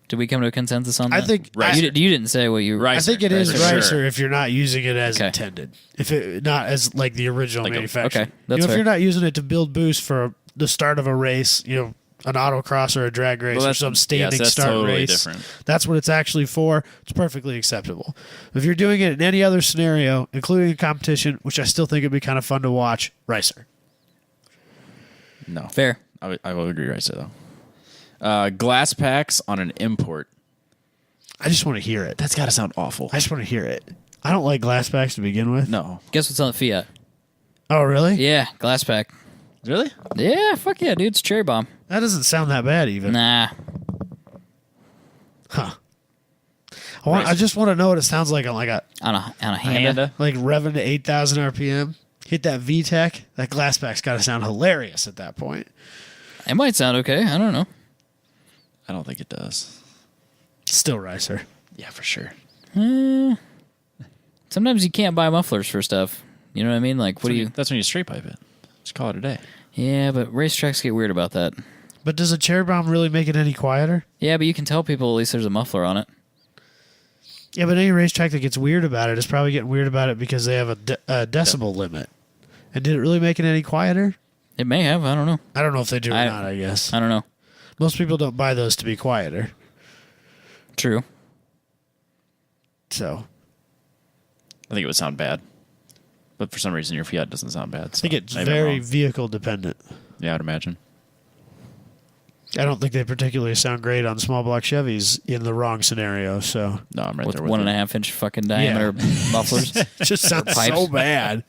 Did we come to a consensus on that? I think you didn't say what you. Ricer. I think it is Ricer. ricer if you're not using it as Okay. intended. If it not as like the original manufacturer. okay, that's if fair. you're not using it to build boost for the start of a race, an autocross or a drag race or some standing that's start totally race. different. That's what it's actually for. It's perfectly acceptable. If you're doing it in any other scenario, including a competition, which I still think it'd be kind of fun to watch, ricer. No. Fair. I will agree Ricer, though. Glass packs on an import. I just want to hear it. That's got to sound awful. I just want to hear it. I don't like glass packs to begin with. No. Guess what's on the Fiat? Oh, really? Yeah, glass pack. Really? Yeah, fuck yeah, dude. It's cherry bomb. That doesn't sound that bad even. Nah. Huh. I just want to know what it sounds like on a On a Honda. like revving to 8,000 RPM. Hit that VTEC. That glass pack's got to sound hilarious at that point. It might sound okay. I don't know. I don't think it does. Still ricer. Yeah, for sure. Sometimes you can't buy mufflers for stuff. You know what I mean? Like, what do you? That's when you straight pipe it. Just call it a day. Yeah, but racetracks get weird about that. But does a cherry bomb really make it any quieter? Yeah, but you can tell people at least there's a muffler on it. Yeah, but any racetrack that gets weird about it is probably getting weird about it because they have a decibel limit. And did it really make it any quieter? It may have. I don't know. I don't know if they do or not, I guess. I don't know. Most people don't buy those to be quieter. True. So I think it would sound bad. But for some reason, your Fiat doesn't sound bad. So I think it's maybe I'm very wrong. vehicle dependent. Yeah, I'd imagine. I don't think they particularly sound great on small block Chevys in the wrong scenario. So No, I'm right With there with 1.5 inch fucking diameter mufflers it just sounds Pipes. so bad.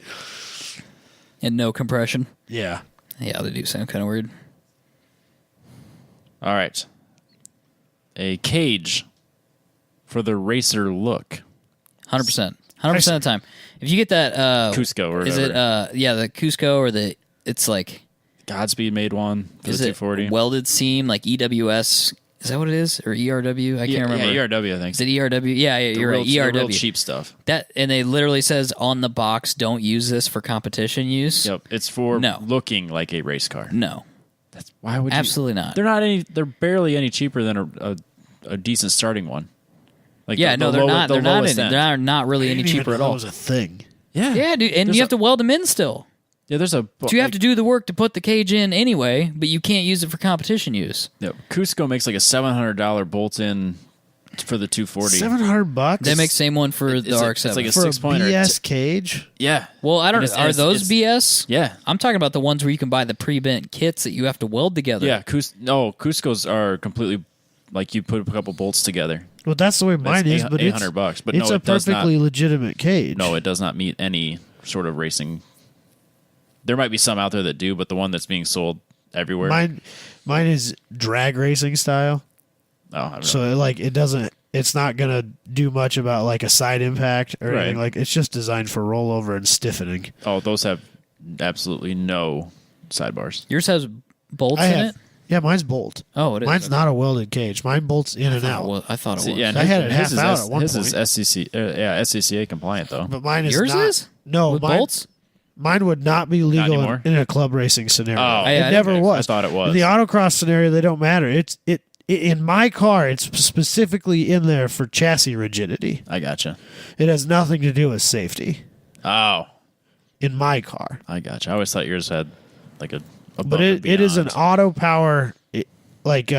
and no compression. Yeah. Yeah, they do sound kind of weird. All right. A cage for the racer look. 100%. 100% of the time. If you get that Cusco or is it whatever. the Cusco or it's like Godspeed made one for is the it 240. welded seam like EWS? Is that what it is? Or ERW? I can't remember. Yeah, ERW, I think. Is it ERW? Yeah, you're right. The real ERW. cheap stuff. That and it literally says on the box, don't use this for competition use. Yep, it's for No. looking like a race car. No. That's why would you? Absolutely not. They're not any. They're barely any cheaper than a decent starting one. Like Yeah, the no, they're low- not. the They're not. lowest end. They're not really any I didn't even cheaper know at that all. was a thing. Yeah, Yeah, dude, and There's you have to weld them in still. Yeah, there's a. So you have to do the work to put the cage in anyway, but you can't use it for competition use. Yeah, Cusco makes like a $700 bolt-in for the 240. $700. They make same one for the RX-7. it's like a for a 6-pointer. BS cage. Yeah. Well, I don't And know. it's- Are it's- those it's- BS? Yeah. I'm talking about the ones where you can buy the pre-bent kits that you have to weld together. Yeah, Cuscos are completely like you put a couple bolts together. Well, that's the way mine is, but it's $800, but it's no, a it does not. perfectly legitimate cage. No, it does not meet any sort of racing. There might be some out there that do, but the one that's being sold everywhere. Mine is drag racing style. Oh, I don't know. So it doesn't. It's not gonna do much about like a side impact or anything. Right. Like it's just designed for rollover and stiffening. Oh, those have absolutely no sidebars. Yours has bolts I in have, it? yeah, mine's bolt. Oh, it is. Mine's not a welded cage. Mine bolts in and out. Well, I thought it was. See, yeah, and I had it half is out at one his point. is SCCA compliant though. But mine is Yours not. is? No, With mine, bolts? Mine would not be legal anymore? in a club racing scenario. Oh, I it didn't never think- was. I thought it was. In the autocross scenario, they don't matter. It in my car, it's specifically in there for chassis rigidity. I gotcha. It has nothing to do with safety Oh, in my car. I gotcha. I always thought yours had like a. But it is an auto power. It's like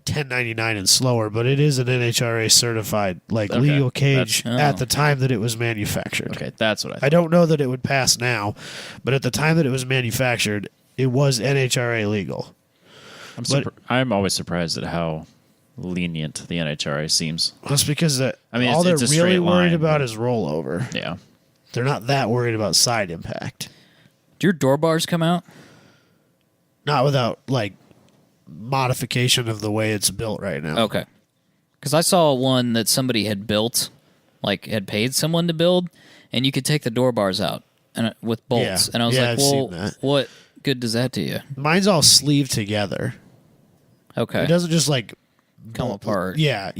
1099 and slower, but it is an NHRA certified Okay, legal cage that's- at the time that it was manufactured. Okay, that's what I. I don't know that it would pass now, but at the time that it was manufactured, it was NHRA legal. I'm always surprised at how lenient the NHRA seems. That's because I mean, all it's they're a really straight worried line, about but- is rollover. Yeah. They're not that worried about side impact. Do your door bars come out? Not without modification of the way it's built right now. Okay. Because I saw one that somebody had built, had paid someone to build, and you could take the door bars out and with bolts. Yeah. And I was Yeah, like, I've well, seen that. what good does that do you? Mine's all sleeved together. Okay. It doesn't just come apart. Yeah,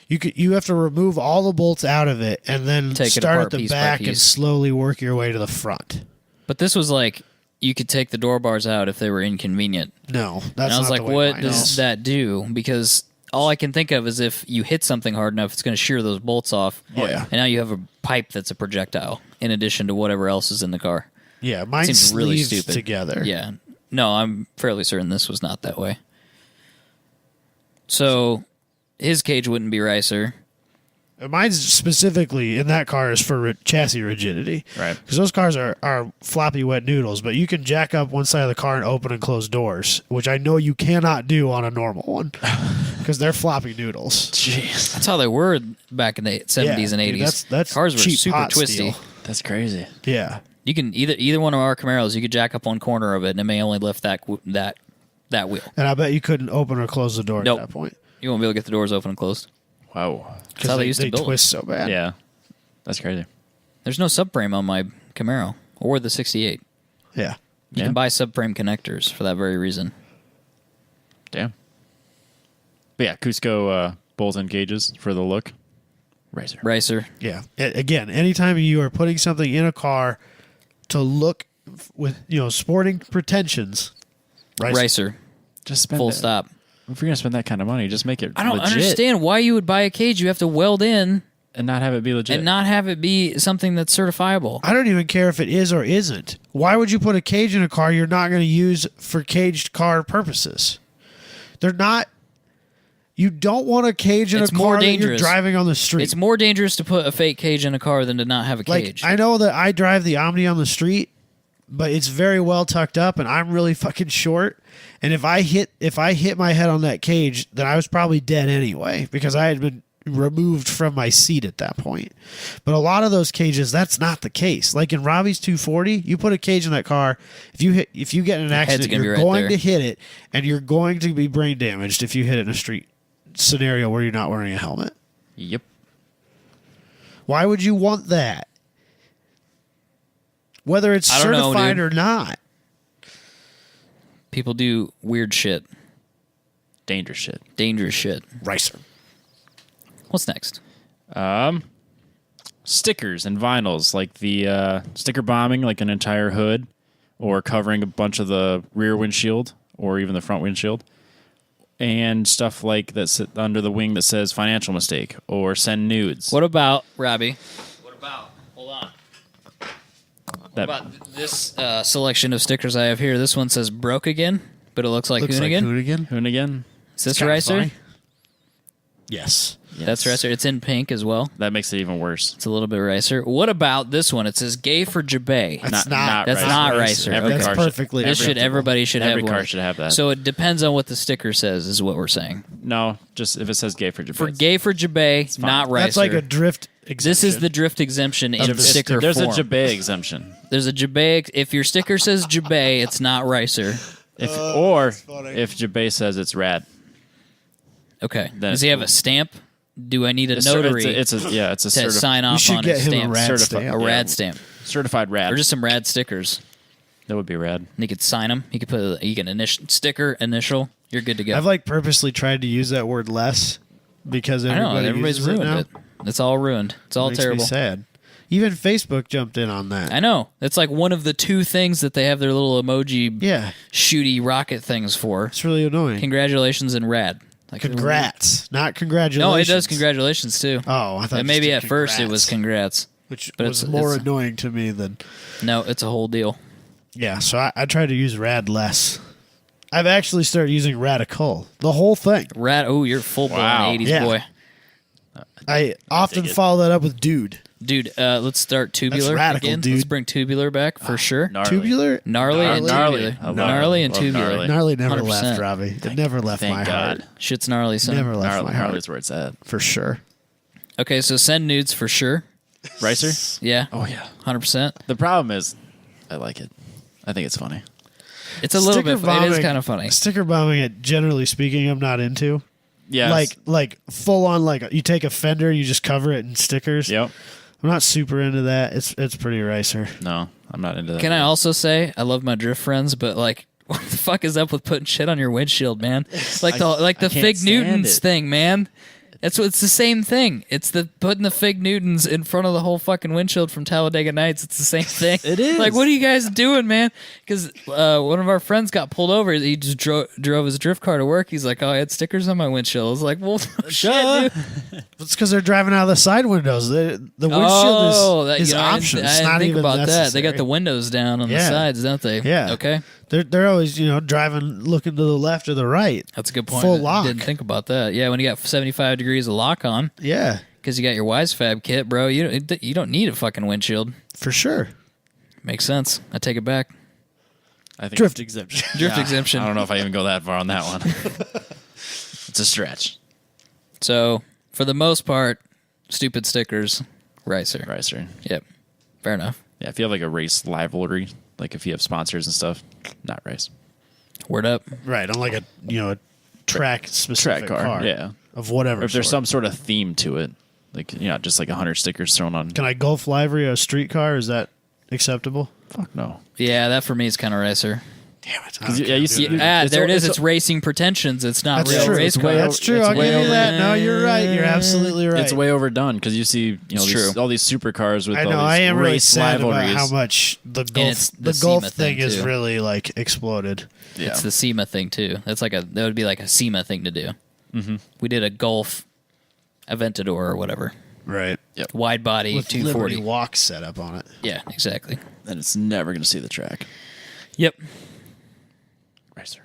You have to remove all the bolts out of it and then Take it start apart at the piece by back and piece. slowly work your way to the front. But this was like you could take the door bars out if they were inconvenient. No, that's And I was not like, the way what mine does is. that do? Because all I can think of is if you hit something hard enough, it's going to shear those bolts off. Oh, yeah. And now you have a pipe that's a projectile in addition to whatever else is in the car. Yeah, mine Seems really sleeves stupid. together. Yeah. No, I'm fairly certain this was not that way. So his cage wouldn't be ricer. Mine's specifically in that car is for chassis rigidity. Right. Because those cars are floppy wet noodles, but you can jack up one side of the car and open and close doors, which I know you cannot do on a normal one because they're floppy noodles. Jeez. That's how they were back in the 70s and 80s. dude, that's Cars were cheap super pot twisty. steel. That's crazy. Yeah. You can either one of our Camaros, you could jack up one corner of it and it may only lift that wheel. And I bet you couldn't open or close the door Nope. at that point. You won't be able to get the doors open and closed. Wow. That's how they used to build twist so bad. Yeah. That's crazy. There's no subframe on my Camaro or the 68. Yeah. You can buy subframe connectors for that very reason. Damn. But yeah, Cusco bolt-in cages for the look. Ricer. Yeah. Again, anytime you are putting something in a car to look with, sporting pretensions, Ricer. Just spend Full it. stop. If you're going to spend that kind of money, just make it I don't legit understand why you would buy a cage you have to weld in and not have it be legit. and not have it be something that's certifiable. I don't even care if it is or isn't. Why would you put a cage in a car you're not going to use for caged car purposes? They're not. You don't want a cage in It's a more car that you're dangerous. driving on the street. It's more dangerous to put a fake cage in a car than to not have a cage. I know that I drive the Omni on the street, but it's very well tucked up, and I'm really fucking short. And if I hit my head on that cage, then I was probably dead anyway because I had been removed from my seat at that point. But a lot of those cages, that's not the case. Like in Robbie's 240, you put a cage in that car. If you get in an head's accident, gonna be you're right going there. to hit it, and you're going to be brain damaged if you hit it in a street scenario where you're not wearing a helmet. Yep. Why would you want that? Whether it's I don't know, certified dude. or not. People do weird shit, Dangerous shit. dangerous shit. Ricer. What's next? Stickers and vinyls, like the sticker bombing, like an entire hood, or covering a bunch of the rear windshield, or even the front windshield, and stuff like that sit under the wing that says financial mistake, or send nudes. What about, Robbie? What about, hold on. That, What about this selection of stickers I have here? This one says broke again, but it looks like Hoonigan. Hoonigan? Is this kinda Ricer? funny. Yes. That's Ricer. It's in pink as well. That makes it even worse. It's a little bit Ricer. What about this one? It says gay for Jabay. That's not That's not Ricer. Every That's car should- perfectly. This should everybody should Every have car one. should have that. So it depends on what the sticker says, is what we're saying. No, just if it says gay for Japan. For gay for Jabay, fine. not Ricer. That's like a drift exemption. This is the drift exemption in sticker There's form. a Jabay exemption. There's a Jabay. If your sticker says Jabay, it's not Ricer. If Oh, that's funny. if Jabay says it's rad. Okay. Then Does it's he have cool. a stamp? Do I need a It's notary it's a to certified sign You off should on get his him a stamp? rad Certified- stamp. A Yeah. rad stamp. certified rad. Or just some rad stickers. That would be rad. And he could sign them. He could put sticker, initial. You're good to go. I've like purposely tried to use that word less because I know. everybody Everybody's uses ruined it now. it. It's all ruined. It's all Makes terrible. me sad. Even Facebook jumped in on that. I know. It's like one of the two things that they have their little emoji Yeah, shooty rocket things for. it's really annoying. Congratulations and rad. Like, Congrats, not congratulations. No, it does congratulations too. Oh, I thought And maybe just at did first it was congrats, congrats. which but was it's- more it's- annoying to me than. No, it's a whole deal. Yeah, so I tried to use rad less. I've actually started using radical, the whole thing. Rad. Oh, you're full blown Wow. 80s Yeah. boy. I often dig it. follow that up with dude. Dude, let's start tubular radical, again. dude. Let's bring tubular back for sure. Gnarly. Tubular? Gnarly and Gnarly. tubular. I love Gnarly it. and Love tubular. gnarly. Gnarly never 100%. left, Robbie. It never left Thank my God. heart. Shit's gnarly, son. Never left my heart. Gnarly's where it's at. For sure. Okay, so send nudes for sure. Ricer? Yeah, Oh yeah. 100%. The problem is, I like it. I think it's funny. It's a little Sticker bit. It is bombing- kind of funny. Sticker bombing, generally speaking, I'm not into. Yeah. Like full on, like you take a fender, you just cover it in stickers. Yep. I'm not super into that. It's pretty Ricer. No, I'm not into that. Can I also say I love my drift friends, but like, what the fuck is up with putting shit on your windshield, man? Like the can't Fig stand Newtons it. thing, man. It's the same thing. It's the putting the Fig Newtons in front of the whole fucking windshield from Talladega Nights. It's the same thing. It is. Like, what are you guys doing, man? Because one of our friends got pulled over. He just drove his drift car to work. He's like, oh, I had stickers on my windshield. I was like, well, shit, dude. It's because they're driving out of the side windows. The windshield is optional. It's I not didn't think even about necessary. that. They got the windows down on the sides, don't they? Yeah. Okay. They're always, driving, looking to the left or the right. That's a good point. Full I lock. didn't think about that. Yeah, when you got 75 degrees of lock on, Yeah, because you got your WiseFab kit, bro, you don't need a fucking windshield. for sure. Makes sense. I take it back. I think Drift exemption. Drift exemption. I don't know if I even go that far on that one. It's a stretch. So, for the most part, stupid stickers, Ricer. Ricer. Yep. Fair enough. Yeah, if you have like a race rivalry, like if you have sponsors and stuff, not race. Word up. Right, on like a track specific car. Yeah. Of whatever. Or if there's sort. some sort of theme to it, like just like 100 stickers thrown on. Can I Gulf livery a street car? Is that acceptable? Fuck no. Yeah, that for me is kind of Ricer. Damn it. 'Cause you see- It's there it is. it's- It's racing pretensions. It's not That's real true. race It's car. That's true. it's I'll give way you over- that. No, you're right. You're absolutely right. It's way overdone because you see, It's all these supercars with I all know. these I am really race sad rivalries. about how much the it's Gulf the Gulf SEMA thing thing, is too. really like exploded. Yeah. It's the SEMA thing too. That would be like a SEMA thing to do. Mm-hmm. We did a Gulf Aventador or whatever, Right. Yep. wide body With 240. Liberty Walk set up on it. Yeah, exactly. And it's never going to see the track. Yep. Racer.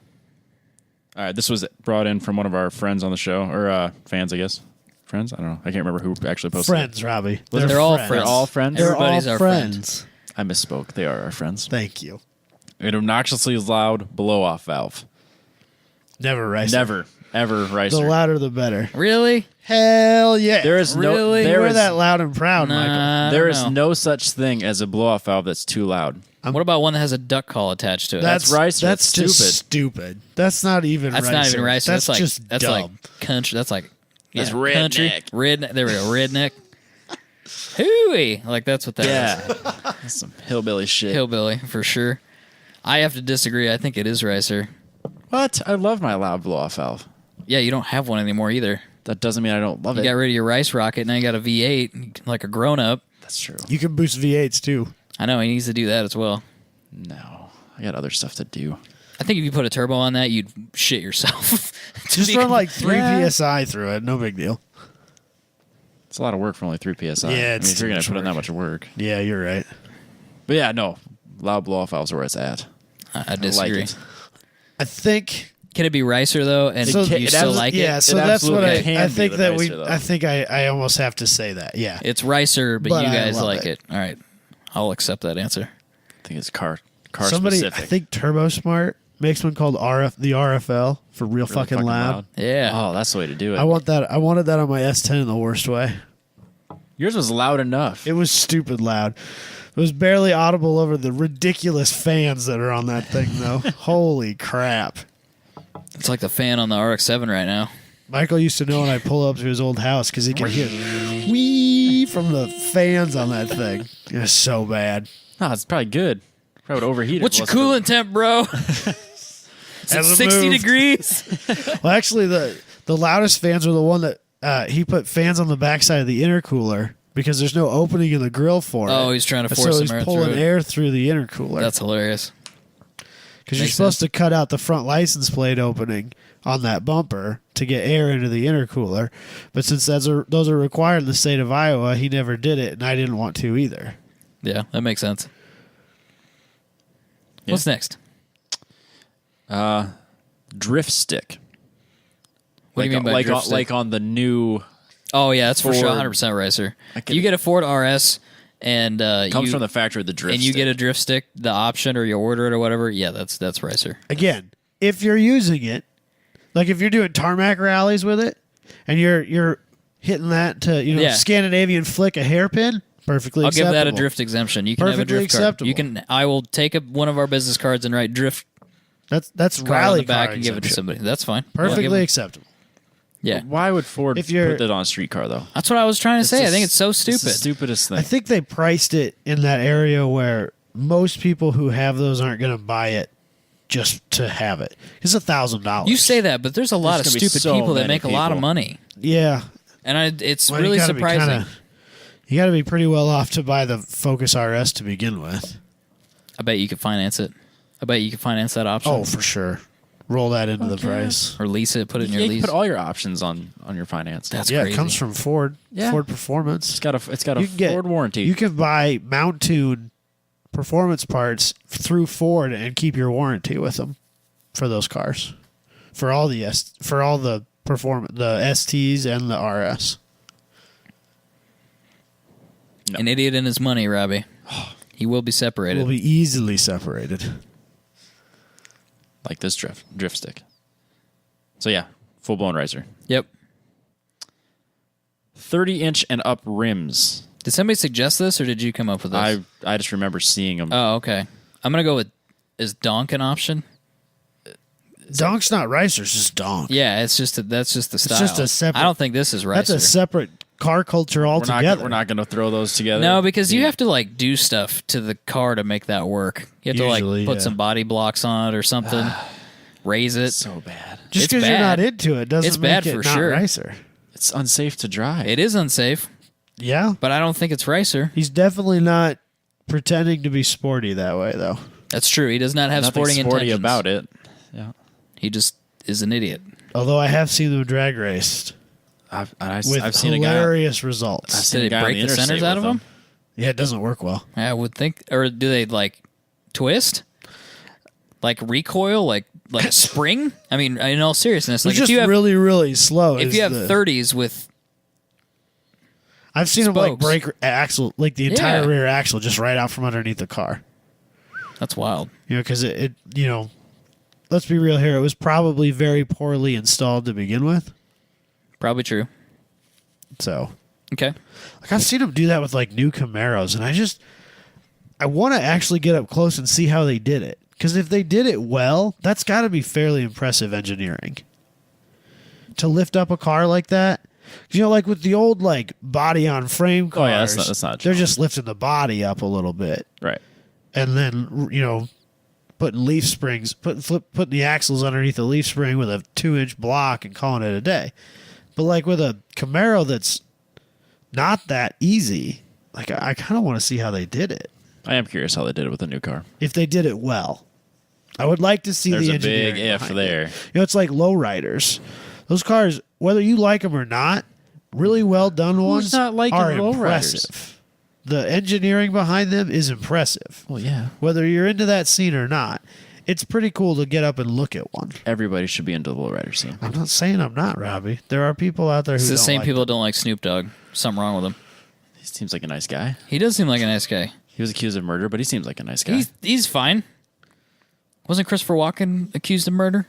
All right, this was brought in from one of our friends on the show, or fans, I guess. Friends? I don't know. I can't remember who actually posted it. Friends, Robbie. They're all friends. They're all friends? They're Everybody's all our friend. friends. I misspoke. They are our friends. Thank you. An obnoxiously loud blow-off valve. Never rice. Never, ever The Ricer. louder the better. Really? Hell yeah. There is no Really? You there wear is, that loud and proud, Michael. Nah, I there don't is know. no such thing as a blow-off valve that's too loud. What about one that has a duck call attached to it? That's Ricer. That's That's just stupid. That's not even That's ricer. not even Ricer. That's like just that's dumb. like country. That's like That's country. redneck. Redneck. There we go. Redneck. Hooey. Like that's what that is. Yeah. That's some hillbilly shit. Hillbilly for sure. I have to disagree. I think it is Ricer. What? I love my loud blow-off valve. Yeah, you don't have one anymore either. That doesn't mean I don't love You it. got rid of your Rice Rocket. Now you got a V8 like a grown up. That's true. You can boost V8s too. I know he needs to do that as well. No. I got other stuff to do. I think if you put a turbo on that, you'd shit yourself. Just run like 3 PSI through it. No big deal. It's a lot of work for only 3 PSI. Yeah, it's if you're too going much to put in that work. much work. Yeah, you're right. But yeah, no. Loud blow-off valves are where it's at. I disagree. I like it. I think Can it be Ricer though? And So- you it still abs- like yeah, it? so It that's what absolutely can I be think with that Ricer, though. I think I almost have to say that. Yeah. It's Ricer, but But you I guys love like it. it. All right, I'll accept that answer. I think it's car Somebody specific. I think Turbo Smart makes one called the RFL for real Really fucking loud. Yeah. Oh, that's the way to do it. I wanted that on my S10 in the worst way. Yours was loud enough. It was stupid loud. It was barely audible over the ridiculous fans that are on that thing, though. Holy crap. It's like the fan on the RX-7 right now. Michael used to know when I pull up to his old house because he could hear wee from the fans on that thing. It was so bad. No, it's probably good. Probably would overheat it. What's your if it wasn't coolant temp, bro? It's at Hasn't 60 moved. degrees. Well, actually, the loudest fans were the one that he put fans on the backside of the intercooler because there's no opening in the grill for it. Oh, he's trying to And force so some he's air pulling through it. air through the intercooler. That's hilarious. Because you're Makes supposed to cut out the front license plate opening on that bumper to get air into the intercooler. But since those are required in the state of Iowa, he never did it, and I didn't want to either. Yeah, that makes sense. Yeah. What's next? drift stick. What do you mean by like drift on, stick? like on the new Oh, yeah, that's for sure Ford. 100% Ricer. I can- You get a Ford RS and comes you, from the factory of the drift and you stick. get a drift stick, the option, or you order it or whatever. Yeah, that's Ricer. Again, if you're using it, like if you're doing tarmac rallies with it, and you're hitting that to Yeah. Scandinavian flick a hairpin, perfectly I'll give acceptable. that a drift exemption. You can have a Perfectly drift card. acceptable. You can. I will take one of our business cards and write drift That's card on rally the back car and give it to exemption. somebody. That's fine. Perfectly Yeah, give 'em- acceptable. yeah. Why would Ford If you're- put that on a street car, though? That's what I was trying to say. I just- think it's so It's stupid. the stupidest thing. I think they priced it in that area where most people who have those aren't going to buy it just to have it. It's $1,000. You say that, but there's a lot of There's gonna be stupid so people that many make a lot of people. money. Yeah. And it's Well, really surprising. You got to be pretty well off to buy the Focus RS to begin with. I bet you could finance it. I bet you could finance that option. Oh, for sure. Roll that into the price. Or lease it, put it in Yeah, your you lease. can put all your options on your finance. That's Yeah, crazy. it comes from Ford. Yeah. Ford Performance. It's got a You can get- Ford warranty. You can buy Mount Tune performance parts through Ford and keep your warranty with them for those cars. For all the the STs and the RS. No. An idiot in his money, Robbie. He will be separated. Will be easily separated. Like this drift stick. So yeah, full blown riser. Yep. 30-inch and up rims. Did somebody suggest this, or did you come up with this? I just remember seeing them. Oh, okay. I'm gonna go with is donk an option? Donk's not Ricer, it's just Donk. Yeah, that's just the style. just a separate- I don't think this is ricer. That's a separate car culture altogether. We're not going to throw those together. No, because you have to like do stuff to the car to make that work. You have to Usually, like put yeah. some body blocks on it or something. Raise it. so bad. Just It's because you're not bad. into it doesn't It's make bad it for not sure. Ricer. It's unsafe to drive. It is unsafe, Yeah. but I don't think it's ricer. He's definitely not pretending to be sporty that way, though. That's true. He does not have Nothing sporting sporty intentions about it. Yeah. He just is an idiot. Although I have seen them drag raced I've with seen a guy. hilarious results. I've seen Did a it guy on break the the centers interstate out of with him? Yeah, it doesn't work well. I would think, or do they like twist, like recoil, like a spring? I mean, in all seriousness, like It's just if you have really, really slow. if is you have the- 30s with I've seen them like spokes. break axle, like the entire Yeah. rear axle, just right out from underneath the car. that's wild. You know, because let's be real here. It was probably very poorly installed to begin with. Probably true. So, Okay. like, I've seen them do that with like new Camaros, and I want to actually get up close and see how they did it. Because if they did it well, that's got to be fairly impressive engineering. To lift up a car like that, like with the old like body on frame cars, Oh, yeah, that's not they're just lifting the body up a little bit, Right. and then putting leaf springs, putting the axles underneath the leaf spring with a 2-inch block and calling it a day. But like with a Camaro that's not that easy, like I kind of want to see how they did it. I am curious how they did it with a new car. If they did it well, I would like to see There's the a engineering big if behind there. it. It's like lowriders. Those cars, whether you like them or not, really well done ones not liking are lowriders? impressive. The engineering behind them is impressive. Well, yeah. Whether you're into that scene or not, it's pretty cool to get up and look at one. Everybody should be into the lowrider scene. I'm not saying I'm not, Robbie. There are people out there who It's the don't same like people them. that don't like Snoop Dogg. Something wrong with him. He seems like a nice guy. He does seem like a nice guy. He was accused of murder, but he seems like a nice guy. He's fine. Wasn't Christopher Walken accused of murder?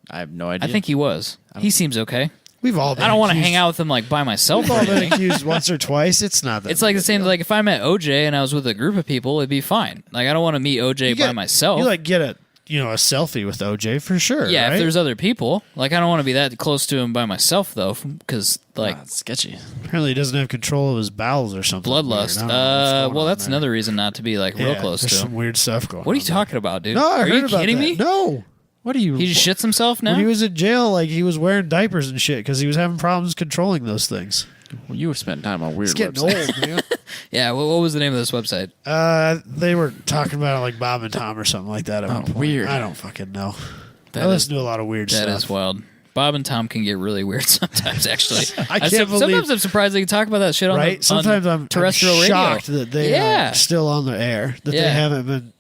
I have no idea. I think he was. He seems okay. We've all been I don't want to accused- hang out with him like by myself. We've all been accused once or twice. It's not that It's like big the a same. deal. Like if I met OJ and I was with a group of people, it'd be fine. Like I don't want to meet OJ You by get- myself. You like get a selfie with OJ for sure. yeah, right? if there's other people, like I don't want to be that close to him by myself though, because like It's sketchy. Apparently he doesn't have control of his bowels or something. bloodlust. weird. I don't know what's going Well, on that's there. another reason not to be like real Yeah, close there's to some him. weird stuff going on. What are you there. talking about, dude? No, I are heard you about kidding that. me? No. What are you? He just shits himself now. When he was in jail, like he was wearing diapers and shit because he was having problems controlling those things. Well, you spent time on weird He's getting websites. old, man. Yeah. What was the name of this website? They were talking about it like Bob and Tom or something like that. At one point. weird. I don't fucking know. That I is- listen to a lot of weird That stuff. is wild. Bob and Tom can get really weird sometimes. Actually, I can't Sometimes believe- I'm surprised they can talk about that shit on Right? the, Sometimes on I'm terrestrial shocked radio. that they Yeah. are still on the air, that they Yeah. haven't been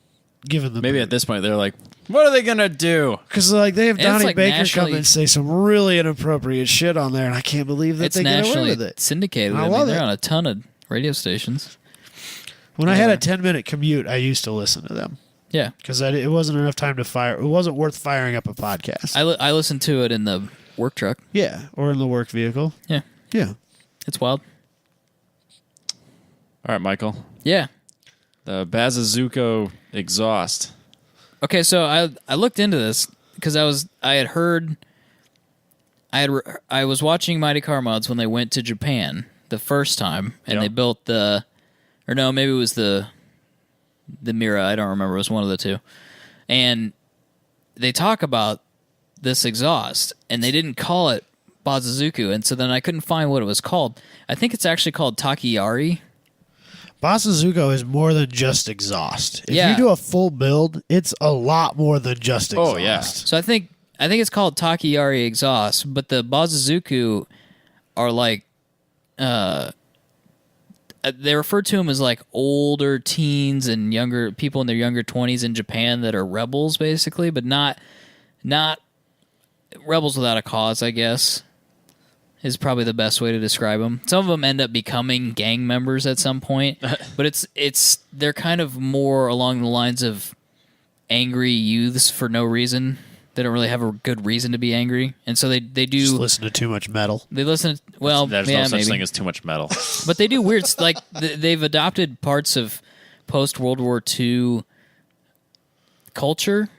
given the Maybe at this point they're like, "What are they gonna do?" because like they have And it's, Donnie like, Baker come nationally- and say some really inappropriate shit on there, and I can't believe that It's they get away nationally with it. syndicated. I I, love mean, they're it. on a ton of radio stations. When I had Yeah. a 10-minute commute, I used to listen to them Yeah, because it wasn't enough time to fire. It wasn't worth firing up a podcast. I listen to it in the work truck. Yeah, or in the work vehicle. Yeah, Yeah. it's wild. All right, Michael. Yeah. The Bazza Zucco exhaust. Okay, so I looked into this because I was watching Mighty Car Mods when they went to Japan the first time, and Yep. they built maybe it was the Mira. I don't remember. It was one of the two, and they talk about this exhaust, and they didn't call it Bazza Zucco, and so then I couldn't find what it was called. I think it's actually called Takiyari. Bazza Zucco is more than just exhaust. If Yeah. you do a full build, it's a lot more than just exhaust. Oh, yeah. So I think it's called Takiyari exhaust, but the Bazza Zucco are like they refer to them as like older teens and younger people in their younger 20s in Japan that are rebels basically, but not rebels without a cause, I guess. Is probably the best way to describe them. Some of them end up becoming gang members at some point, but they're kind of more along the lines of angry youths for no reason. They don't really have a good reason to be angry, and so they do Just listen to too much metal. They listen. Well, There's yeah, no such maybe. thing as too much metal. But they do weird. Like they've adopted parts of post World War II culture.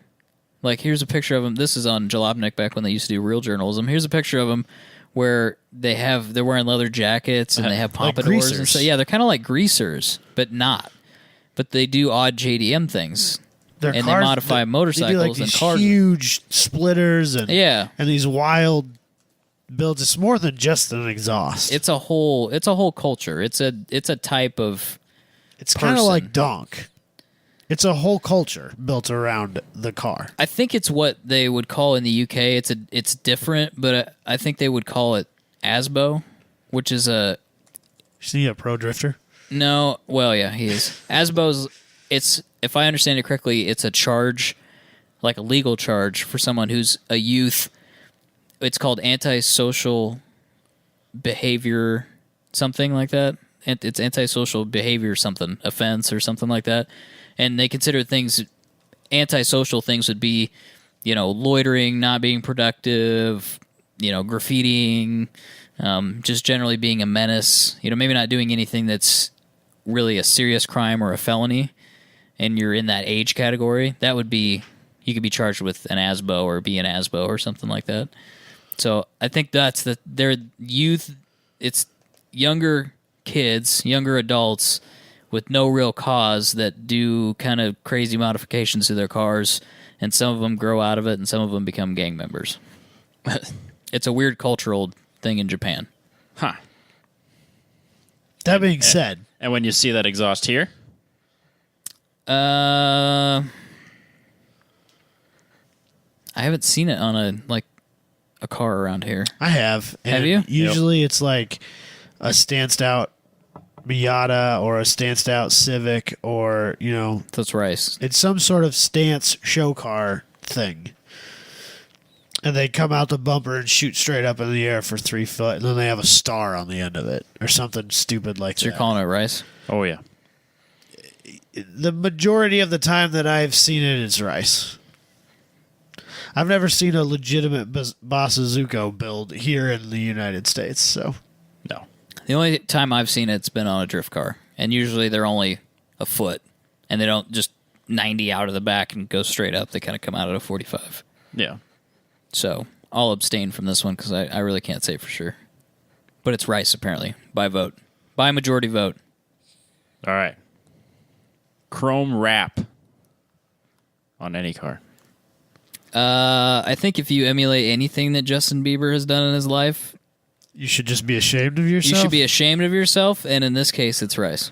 Like here's a picture of them. This is on Jalopnik back when they used to do real journalism. Here's a picture of them where they're wearing leather jackets and they have Like pompadours and greasers. so yeah, they're kind of like greasers, but not. But they do odd JDM things. Their And they cars, modify they do motorcycles like and these cars. huge splitters and Yeah. and these wild builds. It's more than just an exhaust. It's a whole culture. It's a type of It's kind of person. like donk. It's a whole culture built around the car. I think it's what they would call in the UK. It's different, but I think they would call it ASBO, which is See a pro drifter? no. Well, yeah, he is. ASBO's. It's, if I understand it correctly, it's a charge, like a legal charge for someone who's a youth. It's called antisocial behavior, something like that. It's antisocial behavior something, offense or something like that. And they consider things, antisocial things would be, loitering, not being productive, graffitiing, just generally being a menace, maybe not doing anything that's really a serious crime or a felony, and you're in that age category. That would be, you could be charged with an ASBO or be an ASBO or something like that. So I think that's their youth. It's younger kids, younger adults with no real cause that do kind of crazy modifications to their cars, and some of them grow out of it and some of them become gang members. It's a weird cultural thing in Japan. Huh. That being said, And when you see that exhaust here, I haven't seen it on a car around here. I have. Have And you? Usually it's like a stanced out Miata or a stanced out Civic or, That's rice. it's some sort of stance show car thing. And they come out the bumper and shoot straight up in the air for 3 foot, and then they have a star on the end of it or something stupid like So that. you're calling it rice? oh yeah, The majority of the time that I've seen it is rice. I've never seen a legitimate Bazza Zucco build here in the United States, so no. The only time I've seen it's been on a drift car, and usually they're only a foot, and they don't just 90 out of the back and go straight up. They kind of come out at a 45. Yeah. So I'll abstain from this one because I really can't say for sure. But it's rice, apparently, by vote. By majority vote. All right. Chrome wrap on any car. I think if you emulate anything that Justin Bieber has done in his life, you should just be ashamed of yourself. you should be ashamed of yourself, and in this case, it's rice.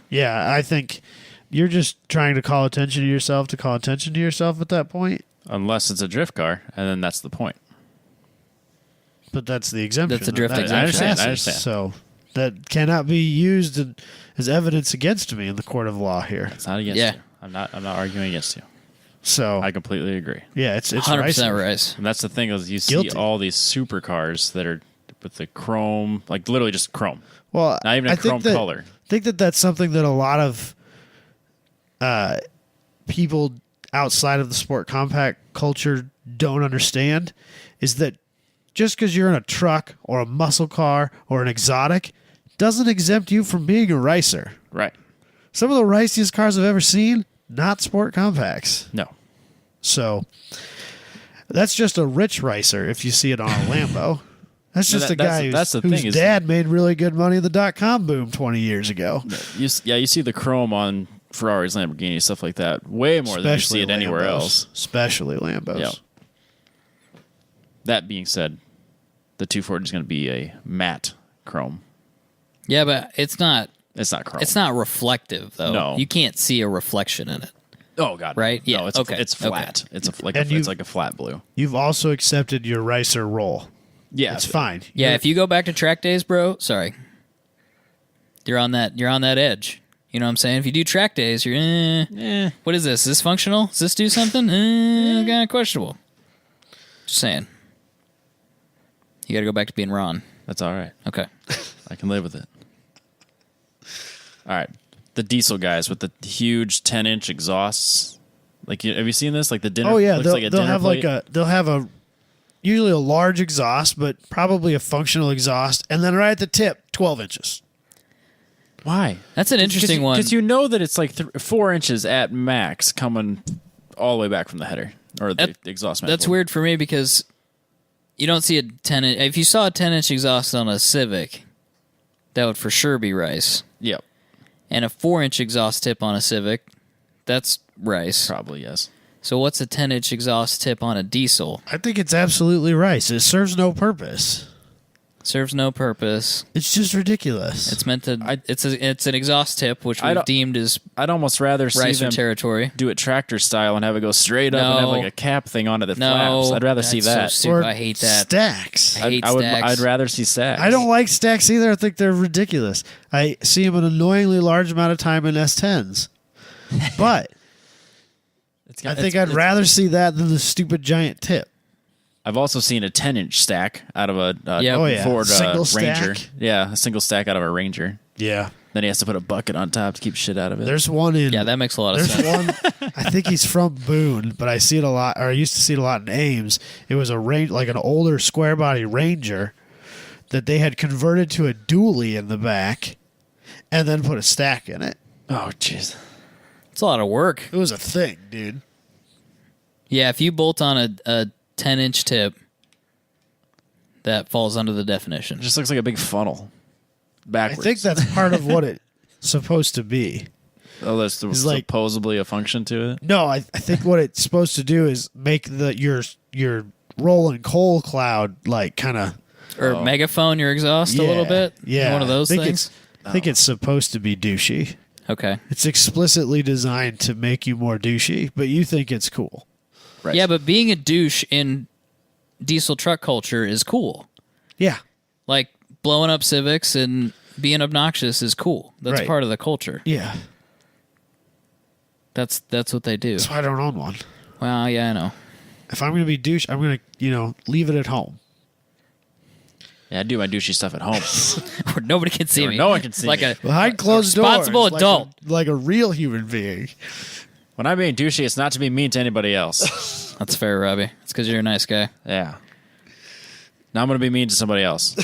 Yeah, I think you're just trying to call attention to yourself at that point. Unless it's a drift car, and then that's the point. But that's the exemption. That's a drift that exemption. I passes. understand. So that cannot be used as evidence against me in the court of law here. It's not against Yeah. you. I'm not arguing against you. So I completely agree. yeah, it's 100% rice. rice. And that's the thing is you Guilty. see all these supercars that are with the chrome, like literally just chrome. Well, Not even a I think chrome that- color. I think that's something that a lot of people outside of the sport compact culture don't understand is that just because you're in a truck or a muscle car or an exotic doesn't exempt you from being a racer. Right. Some of the riciest cars I've ever seen, not sport compacts. No. So that's just a rich racer if you see it on a Lambo. That's No, just a that's- guy that's the whose thing is- dad made really good money in the dot-com boom 20 years ago. You see the chrome on Ferraris, Lamborghini, stuff like that way more than you see it anywhere Lambos. else. Especially Lambos. Yeah. That being said, The 240 is going to be a matte chrome. Yeah, but it's not. It's not chrome. It's not reflective though. No. You can't see a reflection in it. Oh God, right? Yeah. No, it's okay. It's flat. Okay. It's like a flat blue. You've also accepted your ricer roll. Yeah, It's fine. Yeah, You're- if you go back to track days, bro, sorry. You're on that edge. You know what I'm saying? If you do track days, you're what is this? Is this functional? Does this do something? Kind of questionable. Just saying. You got to go back to being Ron. That's all right. Okay. I can live with it. All right. The diesel guys with the huge 10-inch exhausts. Like, have you seen this? Like the dinner. Oh yeah, looks they'll, like a they'll dinner have plate. they'll have a usually a large exhaust, but probably a functional exhaust, and then right at the tip, 12 inches. Why? That's an interesting one. Because you know that it's like 4 inches at max coming all the way back from the header or the exhaust manifold. That's weird for me because you don't see a 10 inch. If you saw a 10-inch exhaust on a Civic, that would for sure be rice. Yep. And a 4-inch exhaust tip on a Civic, that's rice. Probably, yes. So what's a 10-inch exhaust tip on a diesel? I think it's absolutely rice. It serves no purpose. Serves no purpose. It's just ridiculous. It's meant to. It's an exhaust tip, which we've deemed as I'd almost rather see ricer them territory. do it tractor style and have it go straight up and have like a cap thing on it that No, flaps. I'd rather see that's that. so stupid. I hate that. Stacks. I hate stacks. I'd rather see stacks. I don't like stacks either. I think they're ridiculous. I see them an annoyingly large amount of time in S10s. But I think I'd rather see that than the stupid giant tip. I've also seen a 10-inch stack out of a Yep. Oh, yeah. Ford Single Ranger. stack? Yeah, a single stack out of a Ranger. Yeah. Then he has to put a bucket on top to keep shit out of it. There's one in. Yeah, that makes a lot of There's sense. one. I think he's from Boone, but I see it a lot, or I used to see it a lot in Ames. It was like an older square body Ranger that they had converted to a dually in the back, and then put a stack in it. Oh, jeez. It's a lot of work. It was a thing, dude. Yeah, if you bolt on a 10-inch tip, that falls under the definition. It just looks like a big funnel. I Backwards. think that's part of what it's supposed to be. Oh, there's supposedly a function to it? No, I think what it's supposed to do is make your rolling coal cloud like kind of Or megaphone your exhaust a little bit. Yeah, One of those I think things. I think it's supposed to be douchey. Okay. It's explicitly designed to make you more douchey, but you think it's cool. Right. Yeah, but being a douche in diesel truck culture is cool. Yeah. Like blowing up Civics and being obnoxious is cool. That's Right. part of the culture. Yeah. That's what they do. That's why I don't own one. Well, yeah, I know. If I'm going to be douche, I'm going to, leave it at home. Yeah, I do my douchey stuff at home. Where nobody can see Where me. no one can see like me. a Behind closed doors. responsible like adult. like a real human being. When I'm being douchey, it's not to be mean to anybody else. That's fair, Robbie. It's because you're a nice guy. Yeah. Now I'm going to be mean to somebody else.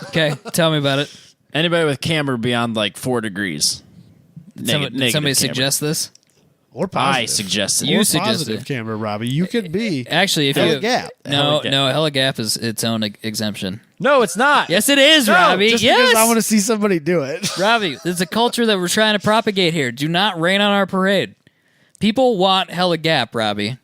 Okay, tell me about it. Anybody with camber beyond like 4 degrees. Did Negative somebody camber. suggest this? Or positive. I suggested You Or it. suggested positive it. camera, Robbie. You could be. Actually, if Hella you gap. no, Hella no, Hella Gap is its own exemption. No, it's not. Yes, it is, No, Robbie. just yes, because I want to see somebody do it. Robbie. It's a culture that we're trying to propagate here. Do not rain on our parade. People want Hella Gap, Robbie.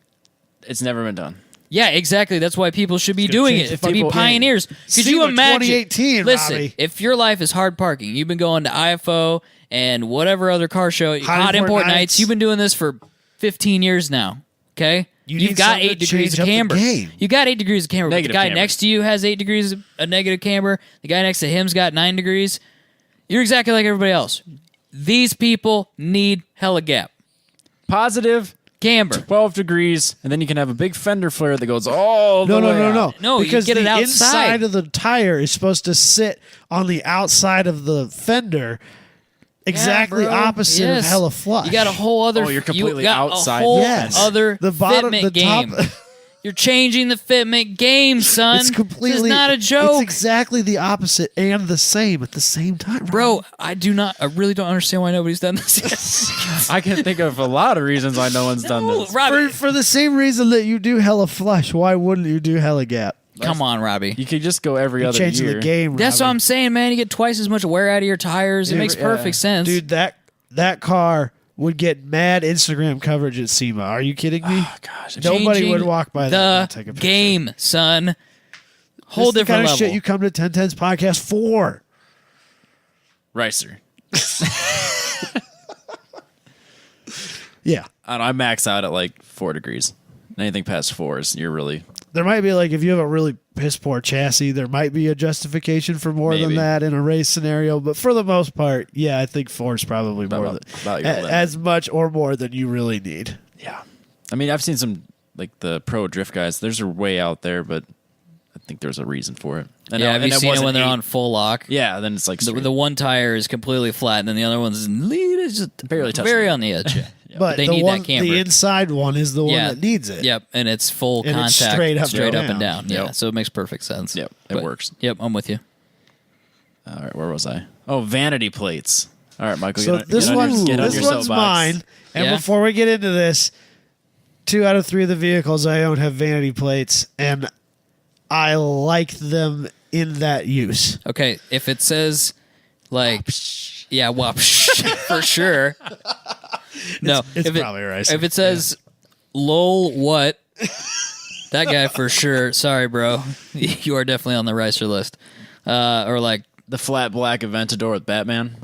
It's never been done. Yeah, exactly. That's why people should be gonna doing change it, the to be fucking pioneers. Could SEMA you imagine? 2018, Listen, Robbie. if your life is hard parking, you've been going to IFO and whatever other car show, hot Import import nights. Nights. You've been doing this for 15 years now. Okay, You you've need got something 8 to degrees change of up the camber. game. You got 8 degrees of camber. But the Negative guy camber. next to you has 8 degrees of negative camber. The guy next to him's got 9 degrees. You're exactly like everybody else. These people need Hella Gap Positive camber. 12 degrees, and then you can have a big fender flare that goes all the way out. No, you because get it the outside. inside of the tire is supposed to sit on the outside of the fender, exactly Yeah, bro. opposite Yes. of hella flush. You got a whole other. Oh, you're completely you got outside A the whole Yes. other The bottom- fitment the top- game. You're changing the fitment game, son. It's completely. This is not a joke, It's exactly the opposite and the same at the same time, bro. I really don't understand why nobody's done this yet. I can think of a lot of reasons why no one's done this. Robbie, For the same reason that you do hella flush, why wouldn't you do hella gap? come on, Robbie. You could just go every other Changing year. the game. That's what Robbie. I'm saying, man. You get twice as much wear out of your tires. It makes perfect sense, Dude, that car would get mad Instagram coverage at SEMA. Are you kidding me? Oh, gosh. Nobody Changing would walk by that and the take a picture. game, son. Whole This is the different kind of level. shit you come to 1010's podcast for. Ricer. Yeah. I don't know, I max out at like 4 degrees. Anything past 4 is you're really There might be like if you have a really piss poor chassis, there might be a justification for more than Maybe. that in a race scenario. But for the most part, yeah, I think 4 is probably more About than your limit. as much or more than you really need. yeah. I mean, I've seen some like the pro drift guys. Theirs are way out there, but I think there's a reason for it. And Yeah, have you and seen it wasn't when they're 8. on full lock? Yeah, then it's like The one tire is completely flat, and then the other one's just Barely touching very it. on the edge. But they the need one, that camber. the inside one is the one Yeah. that needs it. Yep, and it's full And it's contact, straight up straight and up and down. down. Yeah, Yep. so it makes perfect sense. Yep, it works. Yep, I'm with you. All right, where was I? Oh, vanity plates. All right, Michael. So this one's soapbox. mine. And Yeah. before we get into this, 2 out of 3 of the vehicles I own have vanity plates, and I like them in that use. Okay, if it says like, yeah, well, for sure. No, It's if it, probably right. If it says, "lol," what? That guy for sure. Sorry, bro. You are definitely on the Ricer list. Or like, The flat black Aventador with Batman.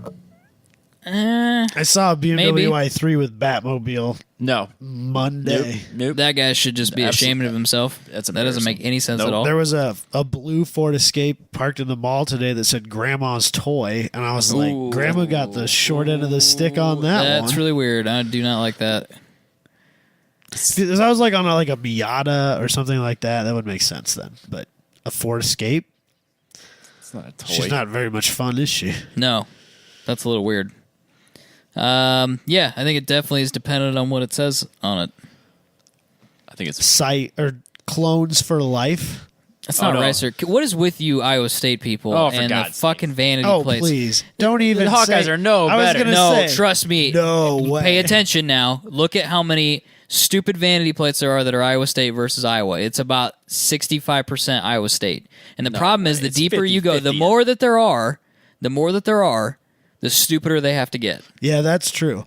I saw a BMW Maybe. i3 with Batmobile No, Monday. nope. that guy should just be ashamed of himself. That's That doesn't make any sense Nope. at all. There was a blue Ford Escape parked in the mall today that said Grandma's Toy, and I was Ooh. like, Grandma got the short end of the stick on that That's one. really weird. I do not like that. If I was like on a Miata or something like that, that would make sense then. But a Ford Escape, It's not a toy. she's not very much fun, is she? No, that's a little weird. Yeah, I think it definitely is dependent on what it says on it. I think it's Site or clones for life. It's Oh, not no. Ricer. What is with you, Iowa State people, Oh, for and the God's fucking vanity Oh, plates? please. Don't even The Hawkeyes say, are no I was better. gonna No, say, trust me. No way. Pay attention now. Look at how many stupid vanity plates there are that are Iowa State versus Iowa. It's about 65% Iowa State. And the problem is, the it's deeper you go, the 50-50. more that there are, the stupider they have to get. Yeah, that's true.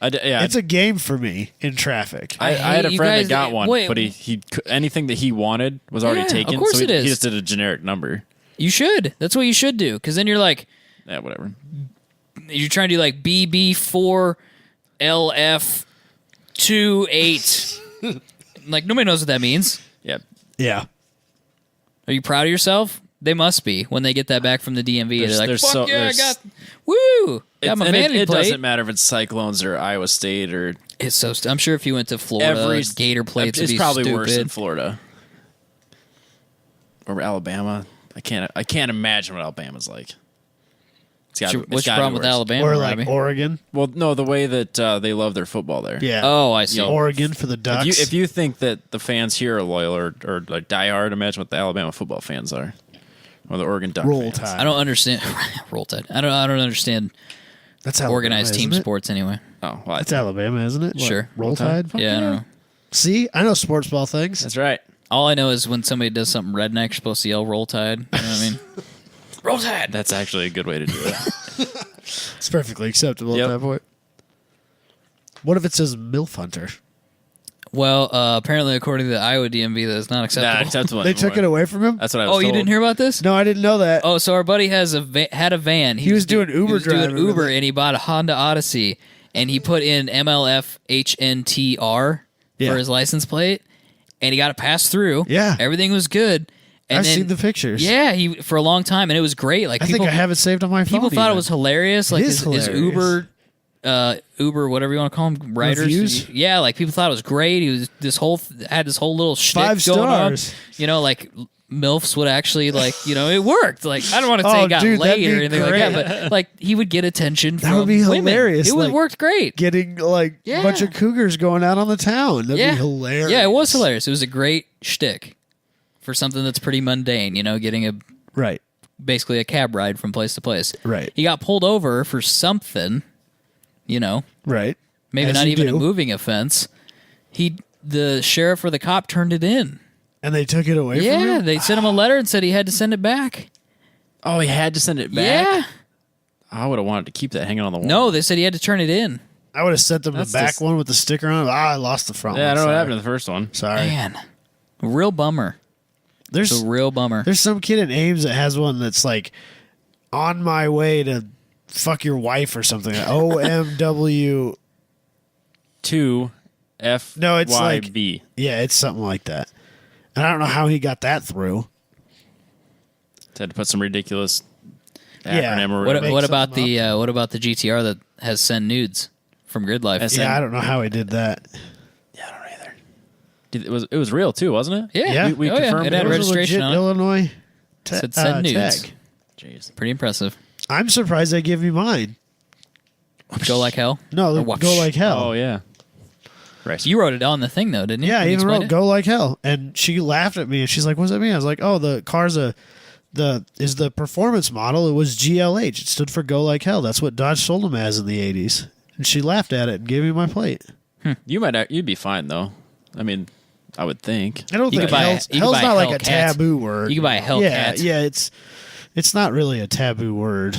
yeah. It's a game for me in traffic. I I had a hate you friend guys- that got one, wait. but he anything that he wanted was already Yeah, taken. of course so it he is. just did a generic number. You should. That's what you should do. Because then you're like, Yeah, whatever. you're trying to do like BB4LF28. Like, nobody knows what that means. Yeah, Yeah. Are you proud of yourself? They must be when they get that back from the DMV. They're like, there's fuck so- yeah, I there's- got, woo, got my and vanity it plate. doesn't matter if it's Cyclones or Iowa State or It's so. I'm sure if you went to Florida, Gator plates would It's be probably stupid. worse in Florida or Alabama. I can't imagine what Alabama's like. What's your problem with Alabama, Or like Robbie? Oregon. Well, no, the way that they love their football there. Yeah. Oh, I see. Oregon for the Ducks. If you think that the fans here are loyal or like diehard, imagine what the Alabama football fans are, or the Oregon Duck Roll fans. Tide. I don't understand. Roll Tide. I don't understand That's Alabama, organized team isn't it? sports anyway. Oh, well, That's Alabama, isn't it? Sure. Roll Tide? Yeah, I don't know. See? I know sports ball things. that's right. All I know is when somebody does something redneck, you're supposed to yell "Roll Tide." You know what I mean? Roll Tide. That's actually a good way to do it. It's perfectly acceptable Yep. at that point. What if it says MILF Hunter? Well, apparently, according to the Iowa DMV, that is not Nah, acceptable. acceptable They took it anymore. away from him? That's what I was Oh, you told. didn't hear about this? No, I didn't know that. Oh, so our buddy had a van. He was doing Uber he was doing driving Uber, with it. and he bought a Honda Odyssey, and he put in MLF HNTR Yeah. for his license plate, and he got it passed through. Yeah. Everything was good. And I've then, seen the pictures. Yeah, he for a long time, and it was great. Like I people, think I have it saved on my phone. people thought it even. was hilarious. Like It is his hilarious. Uber, whatever you want to call them, writers. Reviews? Yeah, like people thought it was great. He was had this whole little shtick 5 going stars. on. You know, like MILFs would actually it worked. Like I don't want to say Oh, it got dude, that'd laid or be anything like great. that, but like he would get attention That from would be women. hilarious, It would like, worked great. Getting like Yeah. a bunch of cougars going out on the town. That'd Yeah, be hilarious. Yeah, it was hilarious. It was a great shtick for something that's pretty mundane. You know, getting Right. basically a cab ride from place to place. Right. He got pulled over for something. You know, Right. maybe As not you even a do. moving offense. The sheriff or the cop turned it in. And they took it away from Yeah, him? they sent him a letter and said he had to send it back. Oh, he had to send it back. Yeah. I would have wanted to keep that hanging on the wall. No, they said he had to turn it in. I would have sent them That's the back just- one with the sticker on it. I lost the front Yeah, one. I don't know what Sorry. happened to the first one. Sorry. Man, real bummer. There's It's a real bummer. There's some kid in Ames that has one that's like on my way to fuck your wife or something. OMW. 2FYB. No, it's like yeah, it's something like that. And I don't know how he got that through. Had to put some ridiculous Yeah. acronym or What, whatever. what about the GTR that has send nudes from Grid Life? Yeah, I don't know how he did that. Yeah, I don't know either. It was real too, wasn't it? Yeah, Yeah. We oh, yeah. confirmed It it had was a registration legit on it. Illinois Said send nudes. tag. Jeez. Pretty impressive. I'm surprised they give me mine. Go like hell. No, Or go like hell. Oh yeah. Right. You wrote it on the thing though, didn't you? Yeah, I Can you even explain wrote it? "go like hell," and she laughed at me, and she's like, "What's that mean?" I was like, "Oh, the car's is the performance model. It was GLH. It stood for go like hell. That's what Dodge sold them as in the '80s." And she laughed at it and gave me my plate. You'd be fine though. I mean, I would think. I don't You think could buy- hell's, you could hell's buy not like a Hellcat. taboo word. You could buy a Hellcat. Yeah, it's not really a taboo word.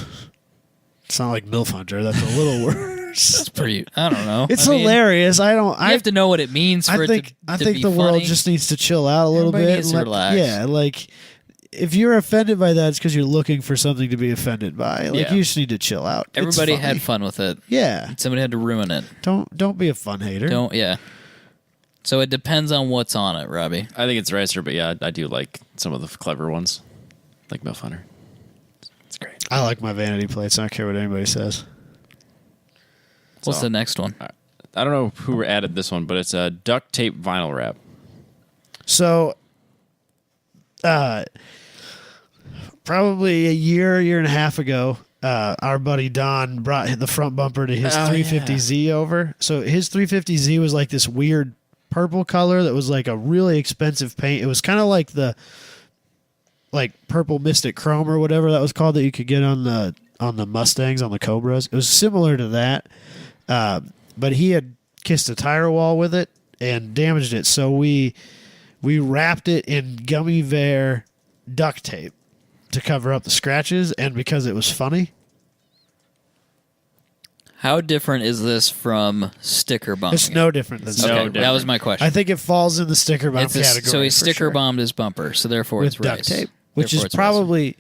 It's not like MILF Hunter. That's a little worse. It's pretty. I don't know. It's I mean, hilarious. I You have to know what it means for I it to think be the world funny. just needs to chill out a little Everybody bit. needs and to relax. Yeah, like if you're offended by that, it's because you're looking for something to be offended by. Like Yeah. you just need to chill out. It's Everybody funny. had fun with it. Yeah, Somebody had to ruin it. don't be a fun hater. Don't. Yeah. So it depends on what's on it, Robbie. I think it's Ricer, but yeah, I do like some of the clever ones, like MILF Hunter. It's great. I like my vanity plates. I don't care what anybody says. What's So- the next one? I don't know who added this one, but it's a duct tape vinyl wrap. So, probably a year and a half ago, our buddy Don brought the front bumper to his 350Z over. So his 350Z was like this weird purple color that was like a really expensive paint. It was kind of like the purple Mystic Chrome or whatever that was called that you could get on the Mustangs, on the Cobras. It was similar to that, but he had kissed a tire wall with it and damaged it. So we wrapped it in gummy bear duct tape to cover up the scratches, and because it was funny. How different is this from sticker bombing? It's no different than No sticker Okay, bomb. that was my question. I think it falls in the sticker bomb It's a- category. so he for sticker sure. bombed his bumper, so therefore with it's duct race. tape, which Therefore is it's probably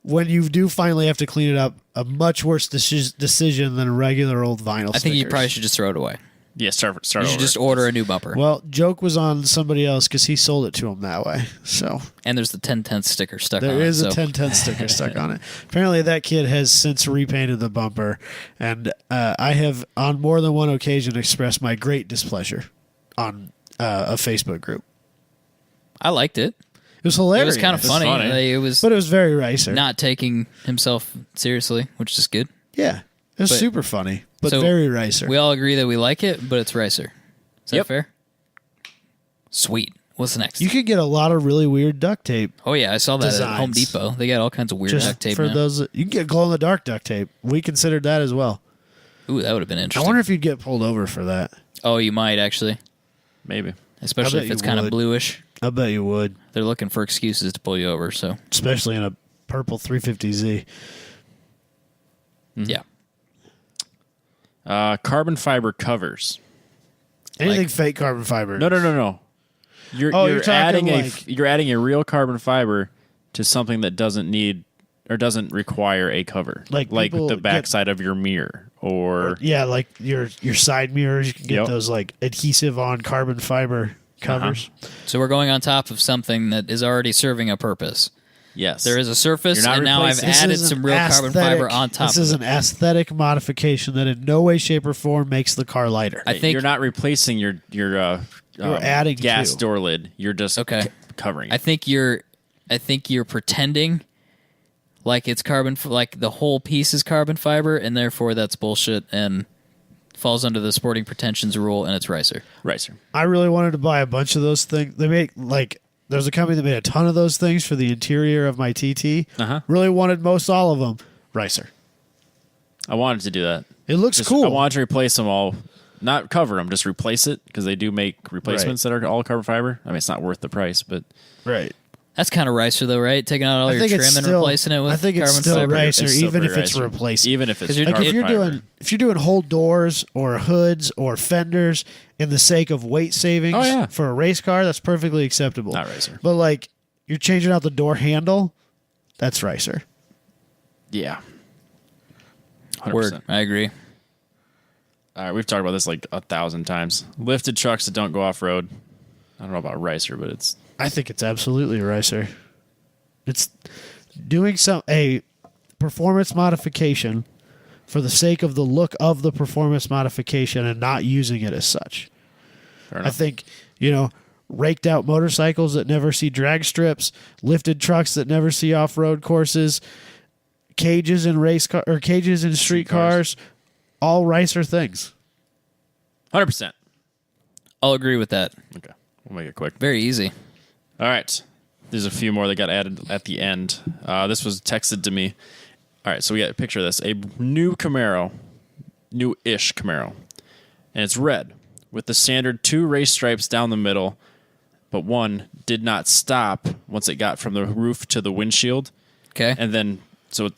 when you do finally have to clean it up, a much worse decision than regular old vinyl. I think you stickers. probably should just throw it away. Yeah, start You over. should just order a new bumper. Well, joke was on somebody else because he sold it to him that way. So And there's the 10/10 sticker stuck on there it. is a so 1010 sticker stuck on it. Apparently, that kid has since repainted the bumper, and I have on more than one occasion expressed my great displeasure on a Facebook group. I liked it. It was It hilarious. was kind of funny. funny. Like, it was but it was very Ricer. not taking himself seriously, which is good. Yeah, it was But- super funny, but So, very Ricer. We all agree that we like it, but it's Ricer. Is that Yep. fair? Sweet. What's next? You could get a lot of really weird duct tape. Oh yeah, I saw that at Home Designs. Depot. They got all kinds of weird Just duct tape for now. those, you can get glow in the dark duct tape. We considered that as well. Ooh, that would have been I interesting. wonder if you'd get pulled over for that. Oh, you might actually, Maybe. especially bet if it's you kind of would. bluish. I bet you would, They're looking for excuses to pull you over. So especially in a purple 350Z. yeah, Carbon fiber covers. Anything Like- fake carbon fiber. No. You're You're talking adding like- you're adding a real carbon fiber to something that doesn't need or doesn't require a cover, Like people the get- backside of your mirror or Yeah, like your side mirrors. You can get Yep. those like adhesive on carbon fiber covers. so we're going on top of something that is already serving a purpose. yes, There is a surface, You're not and now I've replacing- This added is some an real carbon fiber aesthetic- on top This of is it. an aesthetic modification that in no way, shape, or form makes the car lighter. I think you're not replacing your adding gas to. door lid. You're just Okay. covering. I think you're pretending like it's like the whole piece is carbon fiber, and therefore that's bullshit and falls under the sporting pretensions rule, and it's Ricer. right, sir. I really wanted to buy a bunch of those things. They make there's a company that made a ton of those things for the interior of my TT. Uh-huh. Really wanted most all of them. Ricer. I wanted to do that. It looks Just- cool. I wanted to replace them all, not cover them, just replace it because they do make replacements that are all carbon fiber. I mean, it's not worth the price, but right. That's kind of Ricer, though, right? Taking out all your trim and replacing it with I think it's carbon still fiber. Ricer, It's still even if pretty it's Ricer. replacing. even if it's 'Cause you're- Like carbon if you're fiber. doing whole doors or hoods or fenders in the sake of weight savings Oh, yeah. for a race car, that's perfectly acceptable. Not Ricer. But like you're changing out the door handle, that's Ricer. Yeah. 100%. Word. I agree. All right, we've talked about this like 1,000 times. Lifted trucks that don't go off road. I don't know about Ricer, but it's. I think it's absolutely Ricer. It's doing a performance modification for the sake of the look of the performance modification and not using it as such. Fair enough. I think, raked out motorcycles that never see drag strips, lifted trucks that never see off-road courses, cages in cages in street cars, all Ricer things. 100%. I'll agree with that. Okay, we'll make it quick. Very easy. All right. There's a few more that got added at the end. This was texted to me. All right, so we got a picture of this. A new Camaro, new-ish Camaro. And it's red with the standard 2 race stripes down the middle, but one did not stop once it got from the roof to the windshield. Okay. And then, so you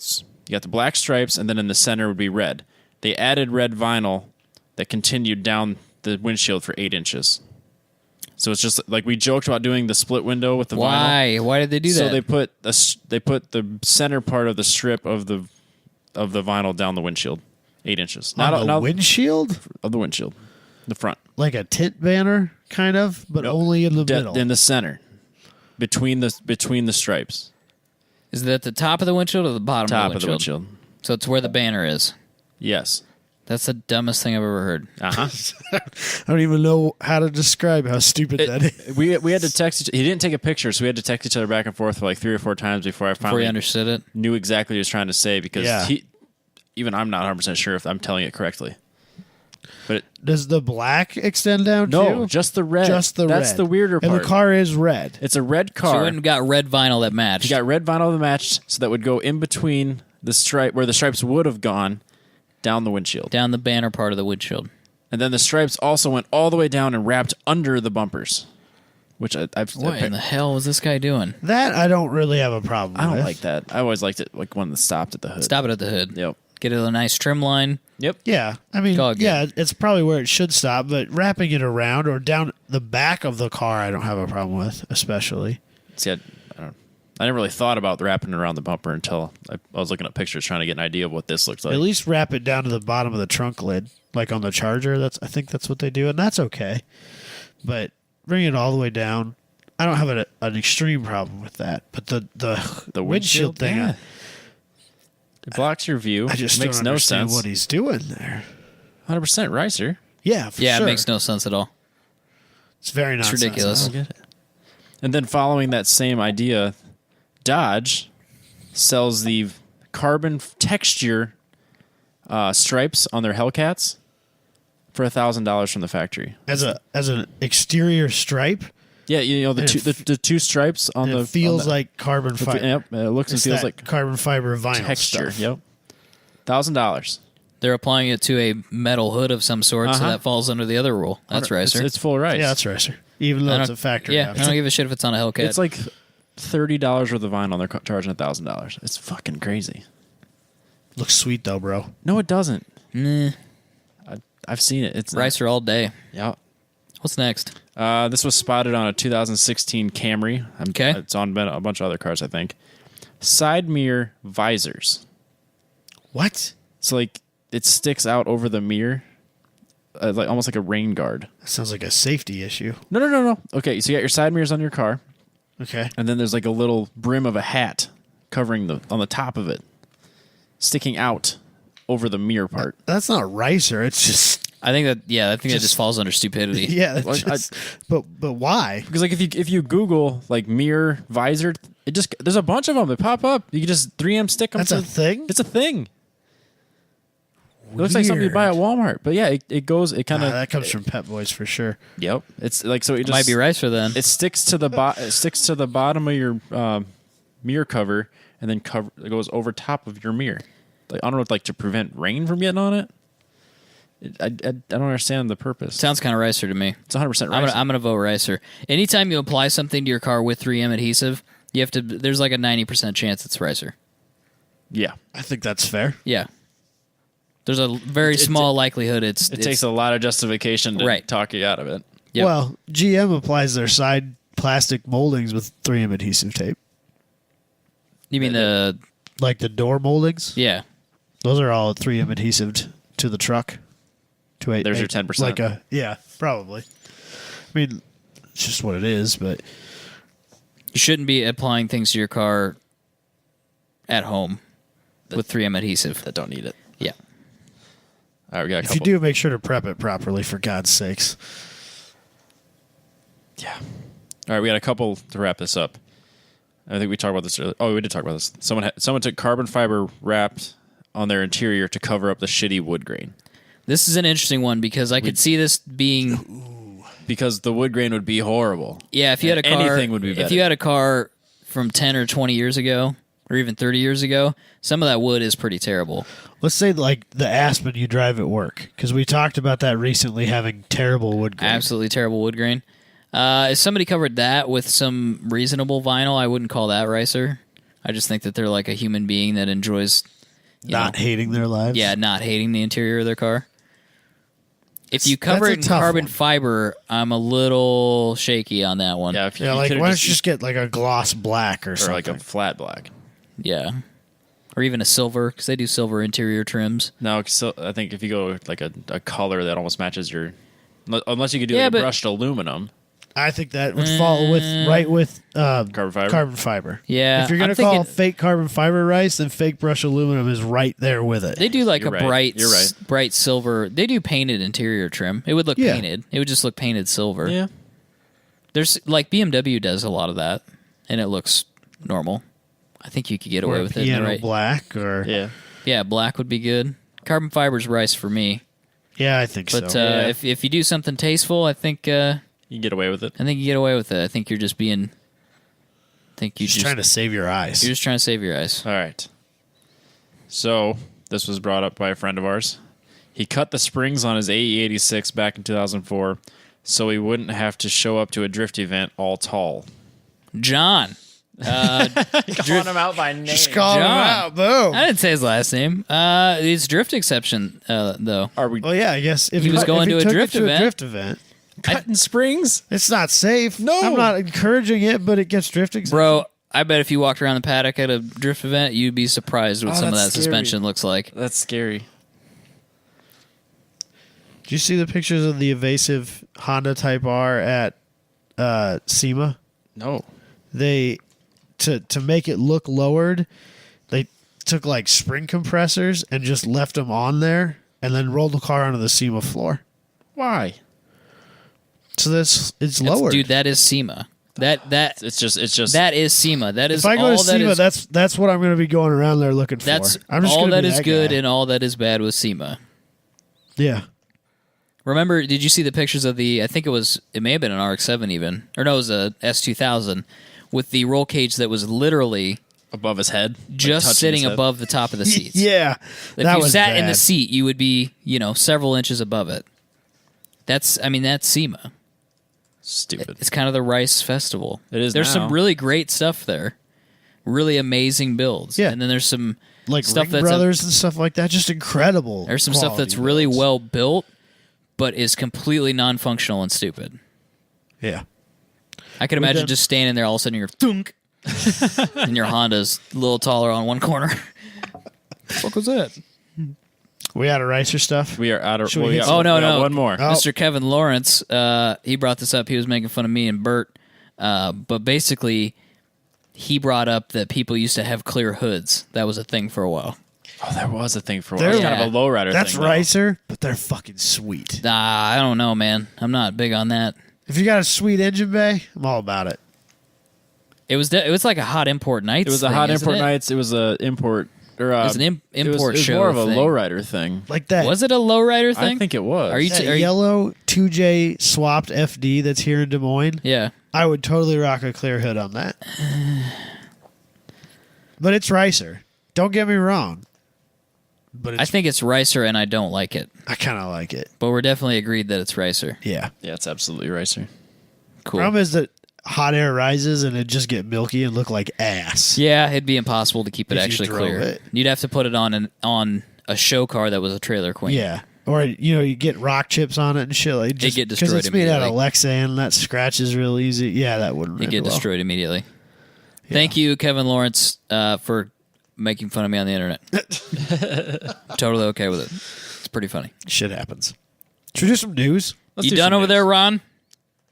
got the black stripes, and then in the center would be red. They added red vinyl that continued down the windshield for 8 inches. So it's just like we joked about doing the split window with the vinyl. Why did they do that? So they put the center part of the strip of the vinyl down the windshield, 8 inches. On the windshield? Of the windshield, the front, Like a tint banner, kind of, but only in the middle. in the center, between the stripes. Is that the top of the windshield or the bottom Top of the windshield? So it's where the banner is. Yes. That's the dumbest thing I've ever heard. Uh-huh. I don't even know how to describe how stupid that is. We had to text he didn't take a picture, so we had to text each other back and forth for like 3 or 4 times before I finally you understood it? knew exactly what he was trying to say, because Yeah. even I'm not 100% sure if I'm telling it correctly. But Does the black extend down too? no, just the red. Just the red. That's the weirder part. And the car is red. It's a red So car. you went and got red vinyl that matched. You got red vinyl that matched, so that would go in between the stripe where the stripes would have gone down the windshield. down the banner part of the windshield. And then the stripes also went all the way down and wrapped under the bumpers, which What in the hell was this guy doing? That I don't really have a problem I don't with. like that. I always liked it like when it stopped at the hood. Stop it at the hood. Yep. Get it a nice trim line. Yep. Yeah, I mean, Go again. yeah, it's probably where it should stop, but wrapping it around or down the back of the car, I don't have a problem with, especially. See, I never really thought about wrapping it around the bumper until I was looking at pictures trying to get an idea of what this looks like. At least wrap it down to the bottom of the trunk lid, like on the Charger. I think that's what they do, and that's okay. But bring it all the way down. I don't have an extreme problem with that. But the windshield thing, yeah. It blocks your view. I just makes don't no understand sense. what he's doing there. 100% Ricer. Yeah, for Yeah, sure. it makes no sense at all. It's very It's nonsensical. ridiculous. Get it. And then following that same idea, Dodge sells the carbon texture stripes on their Hellcats for $1,000 from the factory. As an exterior stripe, Yeah, the two stripes on and the it feels on the- like carbon fiber. Yep, it looks and It's feels that like carbon fiber vinyl texture. stuff. Yep, $1,000. They're applying it to a metal hood of some sort, so Uh-huh. that falls under the other rule. That's Ricer. It's full rice. Yeah, that's Ricer. Even though I it's a don't- factory. Yeah, I option. don't give a shit if it's on a Hellcat. It's like $30 worth of vinyl. They're charging $1,000. It's fucking crazy. Looks sweet though, bro. No, it doesn't. Nah, I've seen it. It's Ricer all day. Yeah. What's next? This was spotted on a 2016 Camry. Okay. It's on a bunch of other cars, I think. Side mirror visors. What? So like it sticks out over the mirror, like almost like a rain guard. That sounds like a safety issue. No. Okay, so you got your side mirrors on your car, Okay. and then there's like a little brim of a hat covering on the top of it, sticking out over the mirror part. That's not Ricer. It's just I think that just falls under stupidity. yeah. That's Like, just, but why? Because like if you Google like mirror visor, there's a bunch of them that pop up. You can just 3M stick them. That's a thing? It's a thing. It looks like something you buy at Walmart, but yeah, it goes. It kind of That comes from Pet Boys for sure. Yep. It's like so. It just Might be Ricer then. It sticks to the bottom of your mirror cover, and then it goes over top of your mirror. Like I don't know, like to prevent rain from getting on it. I don't understand the purpose. Sounds kind of Ricer to me. It's 100% I'm gonna vote Ricer. Anytime you apply something to your car with 3M adhesive, you have to. There's like a 90% chance it's Ricer. Yeah. I think that's fair. Yeah. There's a very small likelihood it It takes a lot of justification to Right. talk you out of it. Yep. Well, GM applies their side plastic moldings with 3M adhesive tape. You mean the... Like the door moldings? Yeah. Those are all 3M adhesive to the truck. There's your 10%. Yeah, probably. I mean, it's just what it is, but... You shouldn't be applying things to your car at home with 3M adhesive. That don't need it. Yeah. All right, we got a if couple. you do, make sure to prep it properly, for God's sakes. Yeah. All right, we got a couple to wrap this up. I think we talked about this earlier. Oh, we did talk about this. Someone took carbon fiber wrapped on their interior to cover up the shitty wood grain. This is an interesting one because I could see this being... Because the wood grain would be horrible. Yeah, if you had a car... Anything would be better. If you had a car from 10 or 20 years ago, or even 30 years ago, some of that wood is pretty terrible. Let's say like the Aspen you drive at work, because we talked about that recently, having terrible wood grain. Absolutely terrible wood grain. If somebody covered that with some reasonable vinyl, I wouldn't call that ricer. I just think that they're like a human being that enjoys... Not hating their lives? Yeah, not hating the interior of their car. If you cover it in carbon fiber, I'm a little shaky on that one. Yeah, like why don't you just get like a gloss black or something? Or like a flat black. Yeah. Or even a silver, because they do silver interior trims. No, so I think if you go like a color that almost matches your... Unless you could do like a brushed aluminum. I think that would fall with carbon fiber. Yeah. If you're going to call fake carbon fiber rice, then fake brushed aluminum is right there with it. They do like You're a right. bright silver. They do painted interior trim. It would look painted. It would just look painted silver. Yeah. There's like BMW does a lot of that, and it looks normal. I think you could get away with it. Piano black or yeah, black would be good. Carbon fiber's rice for me. Yeah, I think but, so. But if you do something tasteful, I think you can get away with it. I think you get away with it. I think you're just being. Just trying to save your eyes. You're just trying to save your eyes. All right. So this was brought up by a friend of ours. He cut the springs on his AE86 back in 2004, so he wouldn't have to show up to a drift event all tall. John. Calling him out by name. Just calling him out. Boom. I didn't say his last name. It's drift exception, though. Are we? Well, yeah, I guess if he was going to a drift event. Cutting springs? It's not safe. No. I'm not encouraging it, but it gets drift exemption. Bro, I bet if you walked around the paddock at a drift event, you'd be surprised what some of that suspension looks like. That's scary. Did you see the pictures of the evasive Honda Type R at SEMA? No. They, to make it look lowered, they took like spring compressors and just left them on there and then rolled the car onto the SEMA floor. Why? So it's lowered. Dude, that is SEMA. It's just that is SEMA. That is if I go all to SEMA, that's what I'm going to be going around there looking for. That's I'm just all that be is good guy. And all that is bad with SEMA. Yeah. Remember, did you see the pictures of I think it may have been an RX-7 even, or no, it was a S2000 with the roll cage that was literally above his head, just sitting above the top of the seats. Yeah, if you sat in the seat, you would be several inches above it. That's SEMA. Stupid. It's kind of the Rice Festival. It is. There's some really great stuff there, really amazing builds. Yeah, and then there's some like stuff Ring Brothers and stuff like that. Just incredible. There's some stuff that's really well built, but is completely non-functional and stupid. Yeah, I could imagine just standing there, all of a sudden you're thunk, and your Honda's a little taller on one corner. What the fuck was that? We out of Ricer stuff? We are out of... no. One more. Mr. Kevin Lawrence, he brought this up. He was making fun of me and Bert. But basically, he brought up that people used to have clear hoods. That was a thing for a while. Oh, there was a thing for a while. It's kind of a lowrider thing. That's Ricer, but they're fucking sweet. I don't know, man. I'm not big on that. If you got a sweet engine bay, I'm all about it. It was like a hot import nights. It was a hot import nights. It was a import... it was an import show. It was more of a lowrider thing. Like that. Was it a lowrider thing? I think it was. Are you yellow 2J swapped FD that's here in Des Moines? Yeah. I would totally rock a clear hood on that. But it's Ricer. Don't get me wrong. But I think it's Ricer, and I don't like it. I kind of like it. But we're definitely agreed that it's Ricer. Yeah. Yeah, it's absolutely Ricer. Cool. Problem is that hot air rises and it just get milky and look like ass. Yeah, it'd be impossible to keep it If you actually drove clear. it. You'd have to put it on a show car that was a trailer queen. Yeah. Or you get rock chips on it and shit. Like just get because destroyed it's made out of immediately. Lexan, that scratches real easy. Yeah, that wouldn't. It end get well. destroyed immediately. Yeah. Thank you, Kevin Lawrence, for making fun of me on the internet. Totally okay with it. It's pretty funny. Shit happens. Should we do some news? Let's You do done some over news. there, Ron?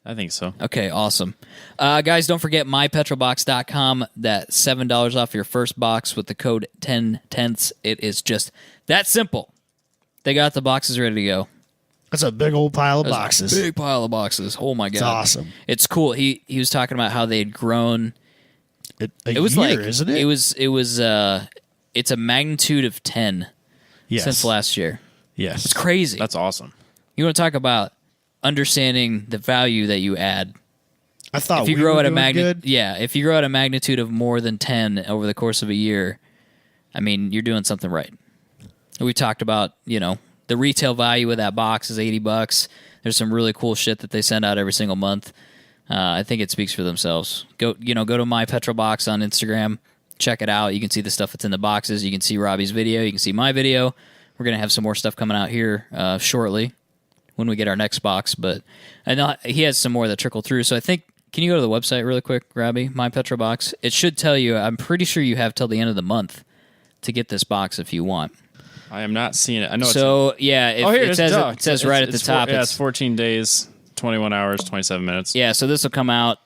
I think so. Okay, awesome. Guys, don't forget mypetrolbox.com. That $7 off your first box with the code 10tenths. It is just that simple. They got the boxes ready to go. That's a big old pile of That's boxes. a big pile of boxes. Oh my god, It's awesome. It's cool. He was talking about how they'd grown. It was It was year, isn't it? It's a magnitude of 10 yes. since last year. Yes. It's crazy. That's awesome. You want to talk about understanding the value that you add. I thought If you we grow were at a doing good. if you grow at a magnitude of more than 10 over the course of a year, I mean, you're doing something right. We talked about, the retail value of that box is $80. There's some really cool shit that they send out every single month. I think it speaks for themselves. Go to My Petrol Box on Instagram. Check it out. You can see the stuff that's in the boxes. You can see Robbie's video. You can see my video. We're going to have some more stuff coming out here shortly when we get our next box. But I know he has some more that trickle through. So I think, can you go to the website really quick, Robbie? My Petrol Box. It should tell you, I'm pretty sure you have till the end of the month to get this box if you want. I am not seeing it. I know So, yeah, it says right at the top. It's 14 days, 21 hours, 27 minutes. Yeah, so this will come out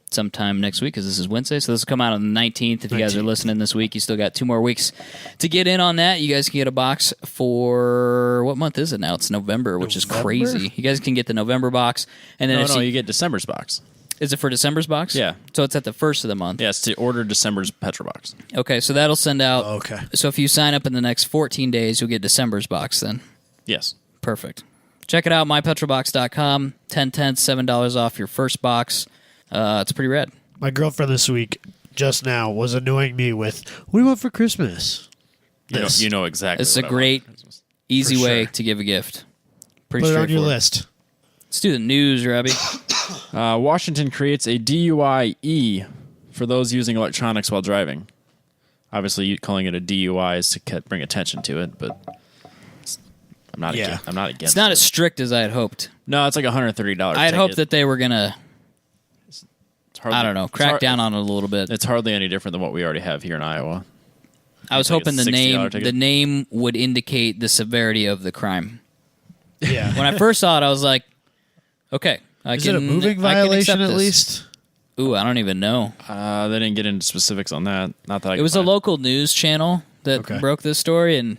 sometime next week because this is Wednesday. So this will come out on the 19th. If you guys are 19th. listening this week, you still got 2 more weeks to get in on that. You guys can get a box for, what month is it now? It's November, which is November? crazy. You guys can get the November box. And then No, you get December's box. is it for December's box? Yeah. So it's at the first of the month. Yeah, it's to order December's Petrol Box. Okay, so that'll send out. Okay. So if you sign up in the next 14 days, you'll get December's box then. Yes. Perfect. Check it out, mypetrolbox.com. 10 tenths, $7 off your first box. It's pretty rad. My girlfriend this week, just now, was annoying me with, "What do you want for Christmas?" This. You know exactly. It's a what I want great, for Christmas. easy For way sure. to give a gift. Pretty Put it on your straightforward. list. Let's do the news, Robbie. Washington creates a DUI-E for those using electronics while driving. Obviously, calling it a DUI is to bring attention to it, but I'm not. Yeah. I'm not against. It's not it. as strict as I had hoped. No, it's like $130. I had hoped that they were going to, It's hardly, I don't know, crack down on it a little bit. It's hardly any different than what we already have here in Iowa. I was like a hoping the $60 ticket. name would indicate the severity of the crime. Yeah. When I first saw it, I was like, okay. Is it a moving violation at least? Ooh, I don't even know. They didn't get into specifics on that. Not that I. It was a local news channel that Okay. broke this story, and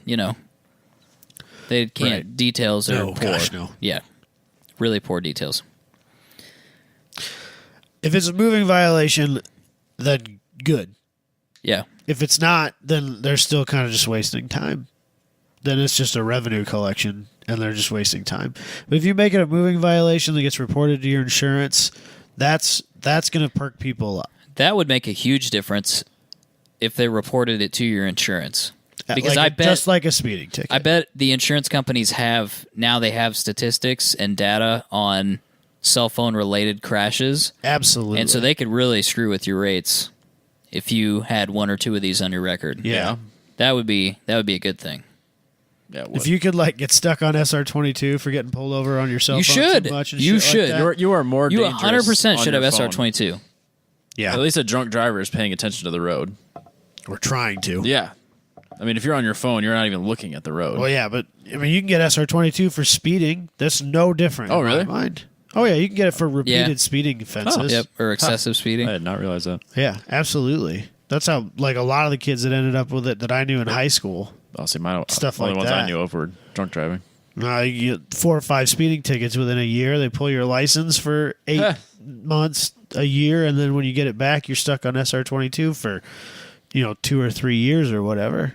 they can't. Right. Details are No, poor. gosh, no. Yeah, really poor details. If it's a moving violation, then good. Yeah, If it's not, then they're still kind of just wasting time. Then it's just a revenue collection, and they're just wasting time. But if you make it a moving violation that gets reported to your insurance, that's going to perk people up. that would make a huge difference if they reported it to your insurance. Because Like I bet, just like a speeding ticket. I bet the insurance companies have statistics and data on cell phone related crashes, Absolutely. and so they could really screw with your rates if you had 1 or 2 of these on your record. yeah. That would be a good thing. Yeah, If you could get stuck on SR22 for getting pulled over on your cell You phone should. too much and You shit like should. that. you are more. You dangerous 100% on should have your phone. SR22. Yeah. At least a drunk driver is paying attention to the road. We're trying to. Yeah. I mean, if you're on your phone, you're not even looking at the road. Well, yeah, but I mean, you can get SR22 for speeding. That's no different. Oh, in really? my mind. Oh, yeah, you can get it for repeated Yeah. speeding offenses. Yep, or excessive speeding. I did not realize that. Yeah, absolutely. That's how a lot of the kids that ended up with it that I knew in high school. I'll see my Stuff only like ones that. I knew of were drunk driving. You get 4 or 5 speeding tickets within a year. They pull your license for 8 months, a year, and then when you get it back, you're stuck on SR22 for 2 or 3 years or whatever.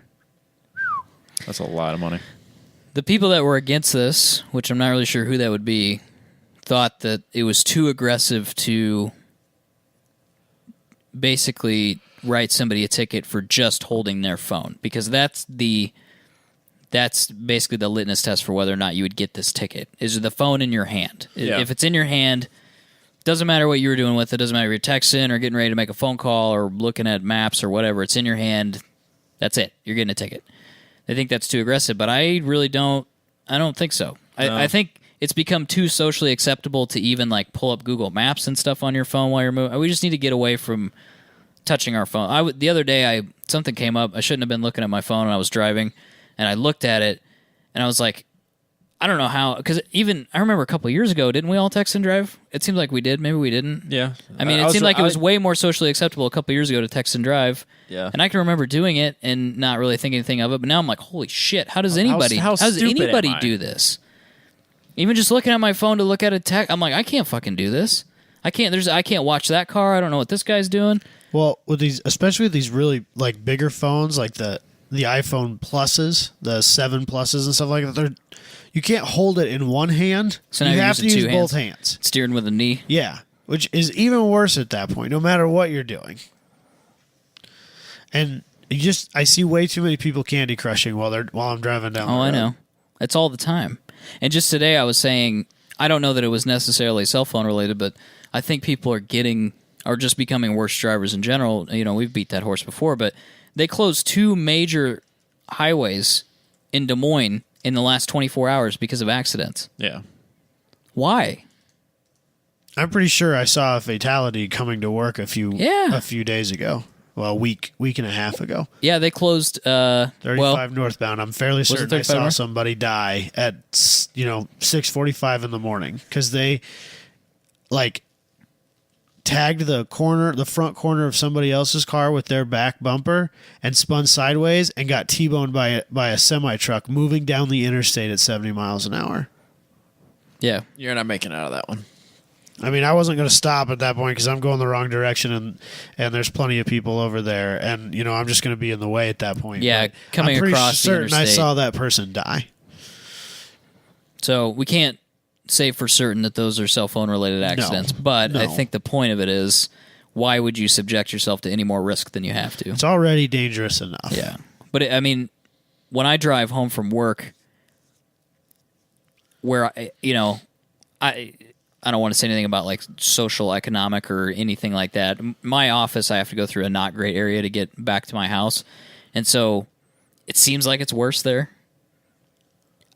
That's a lot of money. The people that were against this, which I'm not really sure who that would be, thought that it was too aggressive to basically write somebody a ticket for just holding their phone, because that's basically the litmus test for whether or not you would get this ticket. Is the phone in your hand? Yeah. If it's in your hand, doesn't matter what you were doing with it. Doesn't matter if you're texting or getting ready to make a phone call or looking at maps or whatever. It's in your hand. That's it. You're getting a ticket. They think that's too aggressive, but I really don't I don't think so. No. I think it's become too socially acceptable to even like pull up Google Maps and stuff on your phone while you're moving. We just need to get away from touching our phone. The other day, something came up. I shouldn't have been looking at my phone when I was driving, and I looked at it, and I was like, I don't know how, because even I remember a couple of years ago, didn't we all text and drive? It seemed like we did. Maybe we didn't. Yeah. I mean, it seemed like it was way more socially acceptable a couple of years ago to text and drive. Yeah. And I can remember doing it and not really thinking anything of it. But now I'm like, holy shit! How does anybody? how How does stupid anybody am I? do this? Even just looking at my phone to look at a text, I'm like, I can't fucking do this. I can't. I can't watch that car. I don't know what this guy's doing. Well, with these, especially with these really like bigger phones, like the iPhone Pluses, the 7 Pluses and stuff like that, you can't hold it in one hand. So now you you're have to using use two both hands. hands. Steering with a knee. Yeah, which is even worse at that point, no matter what you're doing. And I see way too many people candy crushing while I'm driving down the road. I know. It's all the time. And just today I was saying, I don't know that it was necessarily cell phone related, but I think people are just becoming worse drivers in general. You know, we've beat that horse before, but they closed 2 major highways in Des Moines in the last 24 hours because of accidents. Yeah. Why? I'm pretty sure I saw a fatality coming to work a few days ago. Well, a week and a half ago. Yeah, they closed 35 northbound. I'm fairly certain I 35 saw north? somebody die at 6:45 in the morning because they tagged the front corner of somebody else's car with their back bumper and spun sideways and got T-boned by a semi truck moving down the interstate at 70 miles an hour. Yeah. You're not making it out of that one. I mean, I wasn't going to stop at that point because I'm going the wrong direction, and there's plenty of people over there, and I'm just going to be in the way at that point. Yeah, But coming I'm pretty across the certain I interstate. saw that person die. So we can't say for certain that those are cell phone related accidents, but I no. think the point of it is, why would you subject yourself to any more risk than you have to? It's already dangerous enough. Yeah. But I mean, when I drive home from work, where I don't want to say anything about like social, economic, or anything like that. My office, I have to go through a not great area to get back to my house, and so it seems like it's worse there.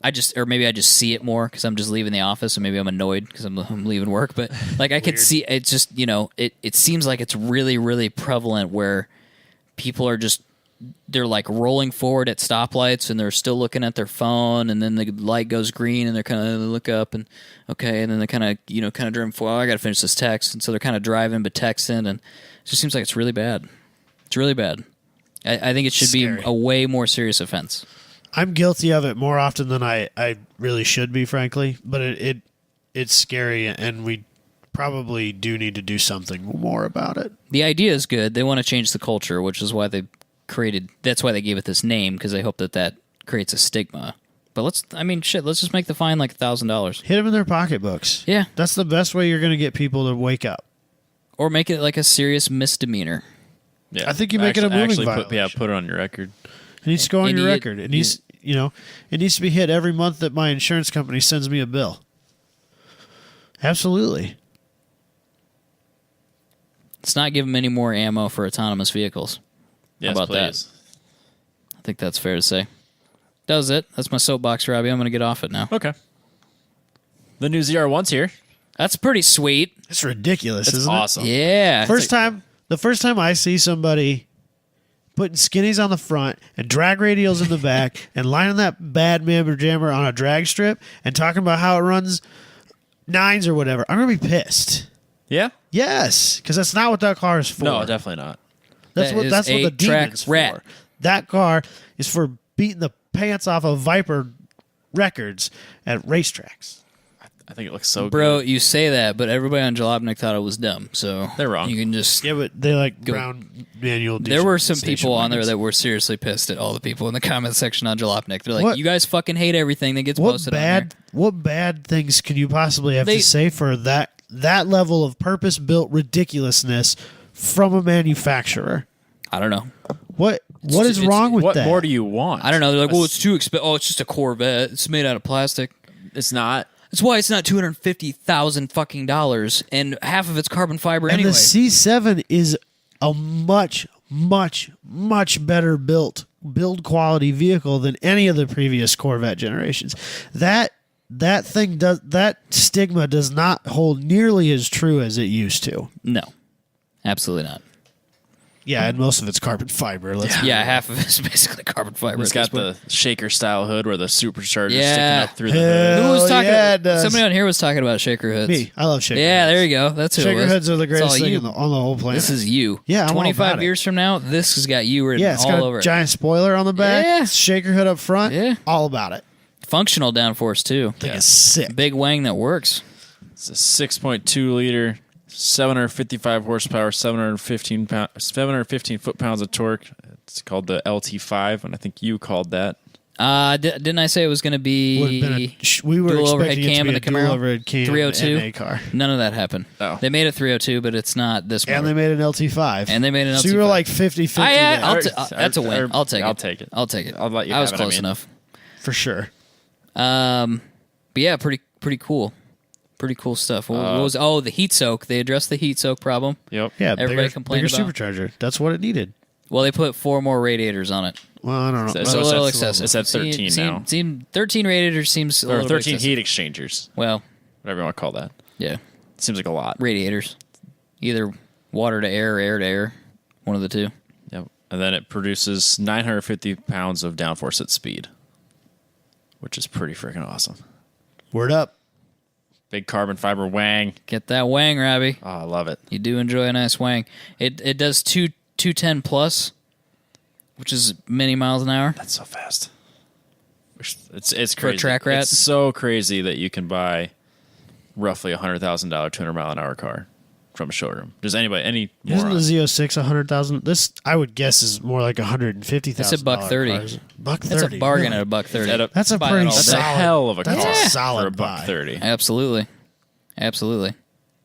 Maybe I just see it more because I'm just leaving the office, and maybe I'm annoyed because I'm leaving work. But like I could see it, just it seems like it's really, really prevalent where people are they're like rolling forward at stoplights and they're still looking at their phone, and then the light goes green and they're kind of look up and okay, and then they kind of driving forward. Oh, I got to finish this text, and so they're kind of driving but texting, and it just seems like it's really bad. It's really bad. I think it should be a way more serious offense. I'm guilty of it more often than I really should be, frankly. But it's scary, and we probably do need to do something more about it. The idea is good. They want to change the culture, which is why that's why they gave it this name, because they hope that creates a stigma. But let's just make the fine like $1,000. Hit them in their pocketbooks. Yeah. That's the best way you're going to get people to wake up. Or make it like a serious misdemeanor. Yeah. I think you make it a moving violation. Put it on your record. It needs to go on your Idiot. record. It needs, it needs to be hit every month that my insurance company sends me a bill. Absolutely. Let's not give them any more ammo for autonomous vehicles. Yes, How about please. that? I think that's fair to say. That was it. That's my soapbox, Robbie. I'm going to get off it now. Okay. The new ZR1's here. That's pretty sweet. It's ridiculous, It's isn't awesome. Yeah. The first time I see somebody putting skinnies on the front and drag radials in the back and lining that bad mammer jammer on a drag strip and talking about how it runs 9s or whatever, I'm going to be pissed. Yeah? Yes, because that's not what that car is for. No, definitely not. That's That what is the a track demon's rat. for. That car is for beating the pants off of Viper records at racetracks. I think it looks so Bro, good. you say that, but everybody on Jalopnik thought it was dumb. So They're wrong. You can just... Yeah, but they like brown manual. There were some station people on there wagons. that were seriously pissed at all the people in the comment section on Jalopnik. They're like, What- you guys fucking hate everything that gets What posted on there. bad things can you possibly have They- to say for that level of purpose-built ridiculousness from a manufacturer? I don't know. What is wrong with What that? more do you want? I don't know. They're like, well, it's too expensive. Oh, it's just a Corvette. It's made out of plastic. It's not. That's why it's not $250,000 fucking dollars, and half of it's carbon fiber And anyway. the C7 is a much, much, much better built build quality vehicle than any of the previous Corvette generations. That stigma does not hold nearly as true as it used to. No, absolutely not. Yeah, and most of it's carbon fiber. Yeah, half of it's basically carbon fiber. It's got the shaker style hood where the supercharger Yeah. sticking up through the hood. Who was talking? yeah, it does. Somebody on here was talking about shaker hoods. Me, I love shaker Yeah, hoods. there you go. That's who it Shaker was. hoods are the It's greatest all thing you. on the whole planet. This is you. Yeah, I'm all 25 about it. years from now, this has got you written Yeah, it's all got over a it. giant spoiler on the back. Yeah. Shaker hood up front. Yeah. All about it. Functional downforce too. I think it's sick. Big wang that works. It's a 6.2 liter, 755 horsepower, 715 foot-pounds of torque. It's called the LT5, and I think you called that. Didn't I say it was going to Would've been be we were dual overhead expecting it to cam be in a the dual Camaro? overhead cam 302? NA car. None of that happened. Oh. They made a 302, but it's not this And one. they made an LT5. And they made an So you were LT5. like 50-50 there. That's a win. I'll take it. I'll take it. I'll take it. I'll let you I was have it, close I mean. enough. For sure. But yeah, pretty cool. Pretty cool stuff. What was the heat soak? They addressed the heat soak problem. Yep. Yeah, Everybody complained bigger about. supercharger. That's what it needed. Well, they put 4 more radiators on it. Well, I don't know. So It's it's a little at- excessive. it's at 13 now. 13 radiators seems a Or little bit 13 excessive. heat exchangers, Well, whatever you want to call that. yeah, Seems like a lot. radiators, either water to air or air to air, one of the two. Yep. And then it produces 950 pounds of downforce at speed, which is pretty freaking awesome. Word up. Big carbon fiber wang. Get that wang, Robbie. Oh, I love it. You do enjoy a nice wang. It does 210 plus, which is many miles an hour. That's so fast. It's crazy. For a track rat? It's so crazy that you can buy roughly $100,000 200-mile-an-hour car from a showroom. Does anybody Isn't moron? the Z06 100,000? This I would guess is more like 150,000. It's a $130. $130. That's a bargain really? at $130. At a- That's a Buy pretty it all That's day. a solid. hell of a That's car a solid for a buy. $130. Absolutely.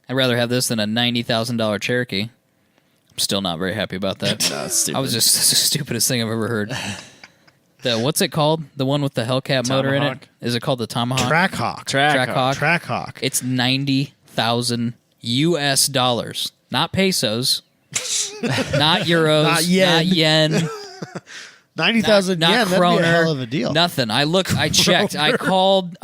I'd rather have this than a $90,000 Cherokee. I'm still not very happy about that. No, it's stupid. I was just that's the stupidest thing I've ever heard. What's it called? The one with the Hellcat motor in it? Tomahawk? Is it called the Tomahawk? Trackhawk. Trackhawk. Trackhawk. It's $90,000 US dollars, not pesos, not euros, Not yen. not yen, 90,000 not yen. That'd kroner. be a hell of a deal. Nothing. I checked. I called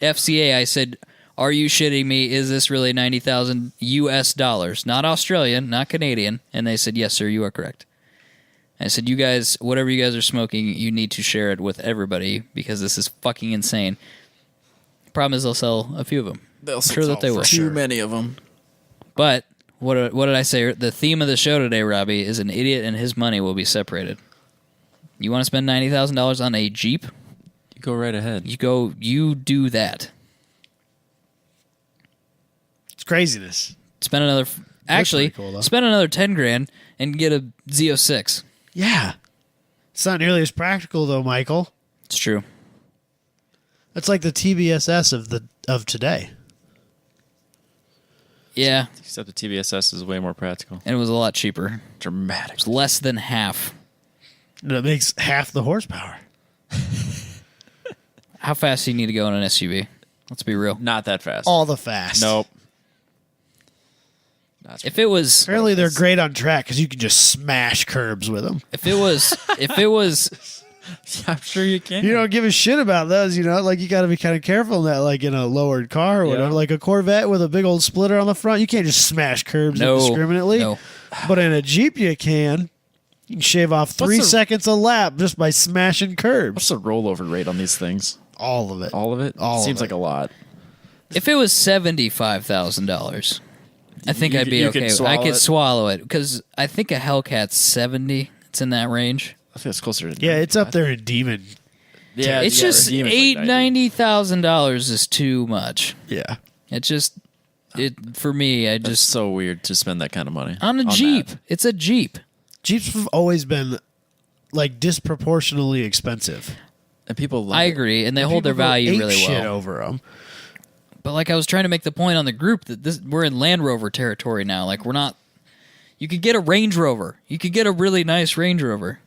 FCA. I said, "Are you shitting me? Is this really 90,000 US dollars? Not Australian, not Canadian?" And they said, "Yes, sir. You are correct." I said, "You guys, whatever you guys are smoking, you need to share it with everybody because this is fucking insane." Problem is, they'll sell a few of them. They'll sure that they will. Too many of them. But what did I say? The theme of the show today, Robbie, is an idiot and his money will be separated. You want to spend $90,000 on a Jeep? You go right ahead. You do that. It's craziness. Spend another pretty cool, though. spend another 10 grand and get a Z06. Yeah. It's not nearly as practical though, Michael. It's true. That's like the TBSS of today. Yeah, Except the TBSS is way more practical. and it was a lot cheaper. Dramatic. It's less than half. And it makes half the horsepower. How fast do you need to go in an SUV? Let's be real. Not that fast. All the fast. Nope. If it was Apparently they're great on track because you can just smash curbs with them. if it was I'm sure you can. You don't give a shit about those, like you got to be kind of careful in that, like in a lowered car or whatever. Yeah. Like a Corvette with a big old splitter on the front, you can't just smash curbs indiscriminately. No. But in a Jeep, you can. You can shave off 3 the- seconds a lap just by smashing curbs. What's the rollover rate on these things? All of it. All of it? All of Seems it. like a lot. If it was $75,000, I think You I'd could- be you okay. could I swallow could it? swallow it because I think a Hellcat's 70. It's in that range. I think it's closer to Yeah, it's up there in demon. Yeah, It's yeah, just Redeem is like $90,000 is too much. Yeah. It for me. I It's just so weird to spend that kind of money on a Jeep. that. It's a Jeep. Jeeps have always been like disproportionately expensive. And people love I it. agree, and they hold their value really shit well. over them. But like I was trying to make the point on the group that we're in Land Rover territory now. Like we're not. You could get a Range Rover. You could get a really nice Range Rover.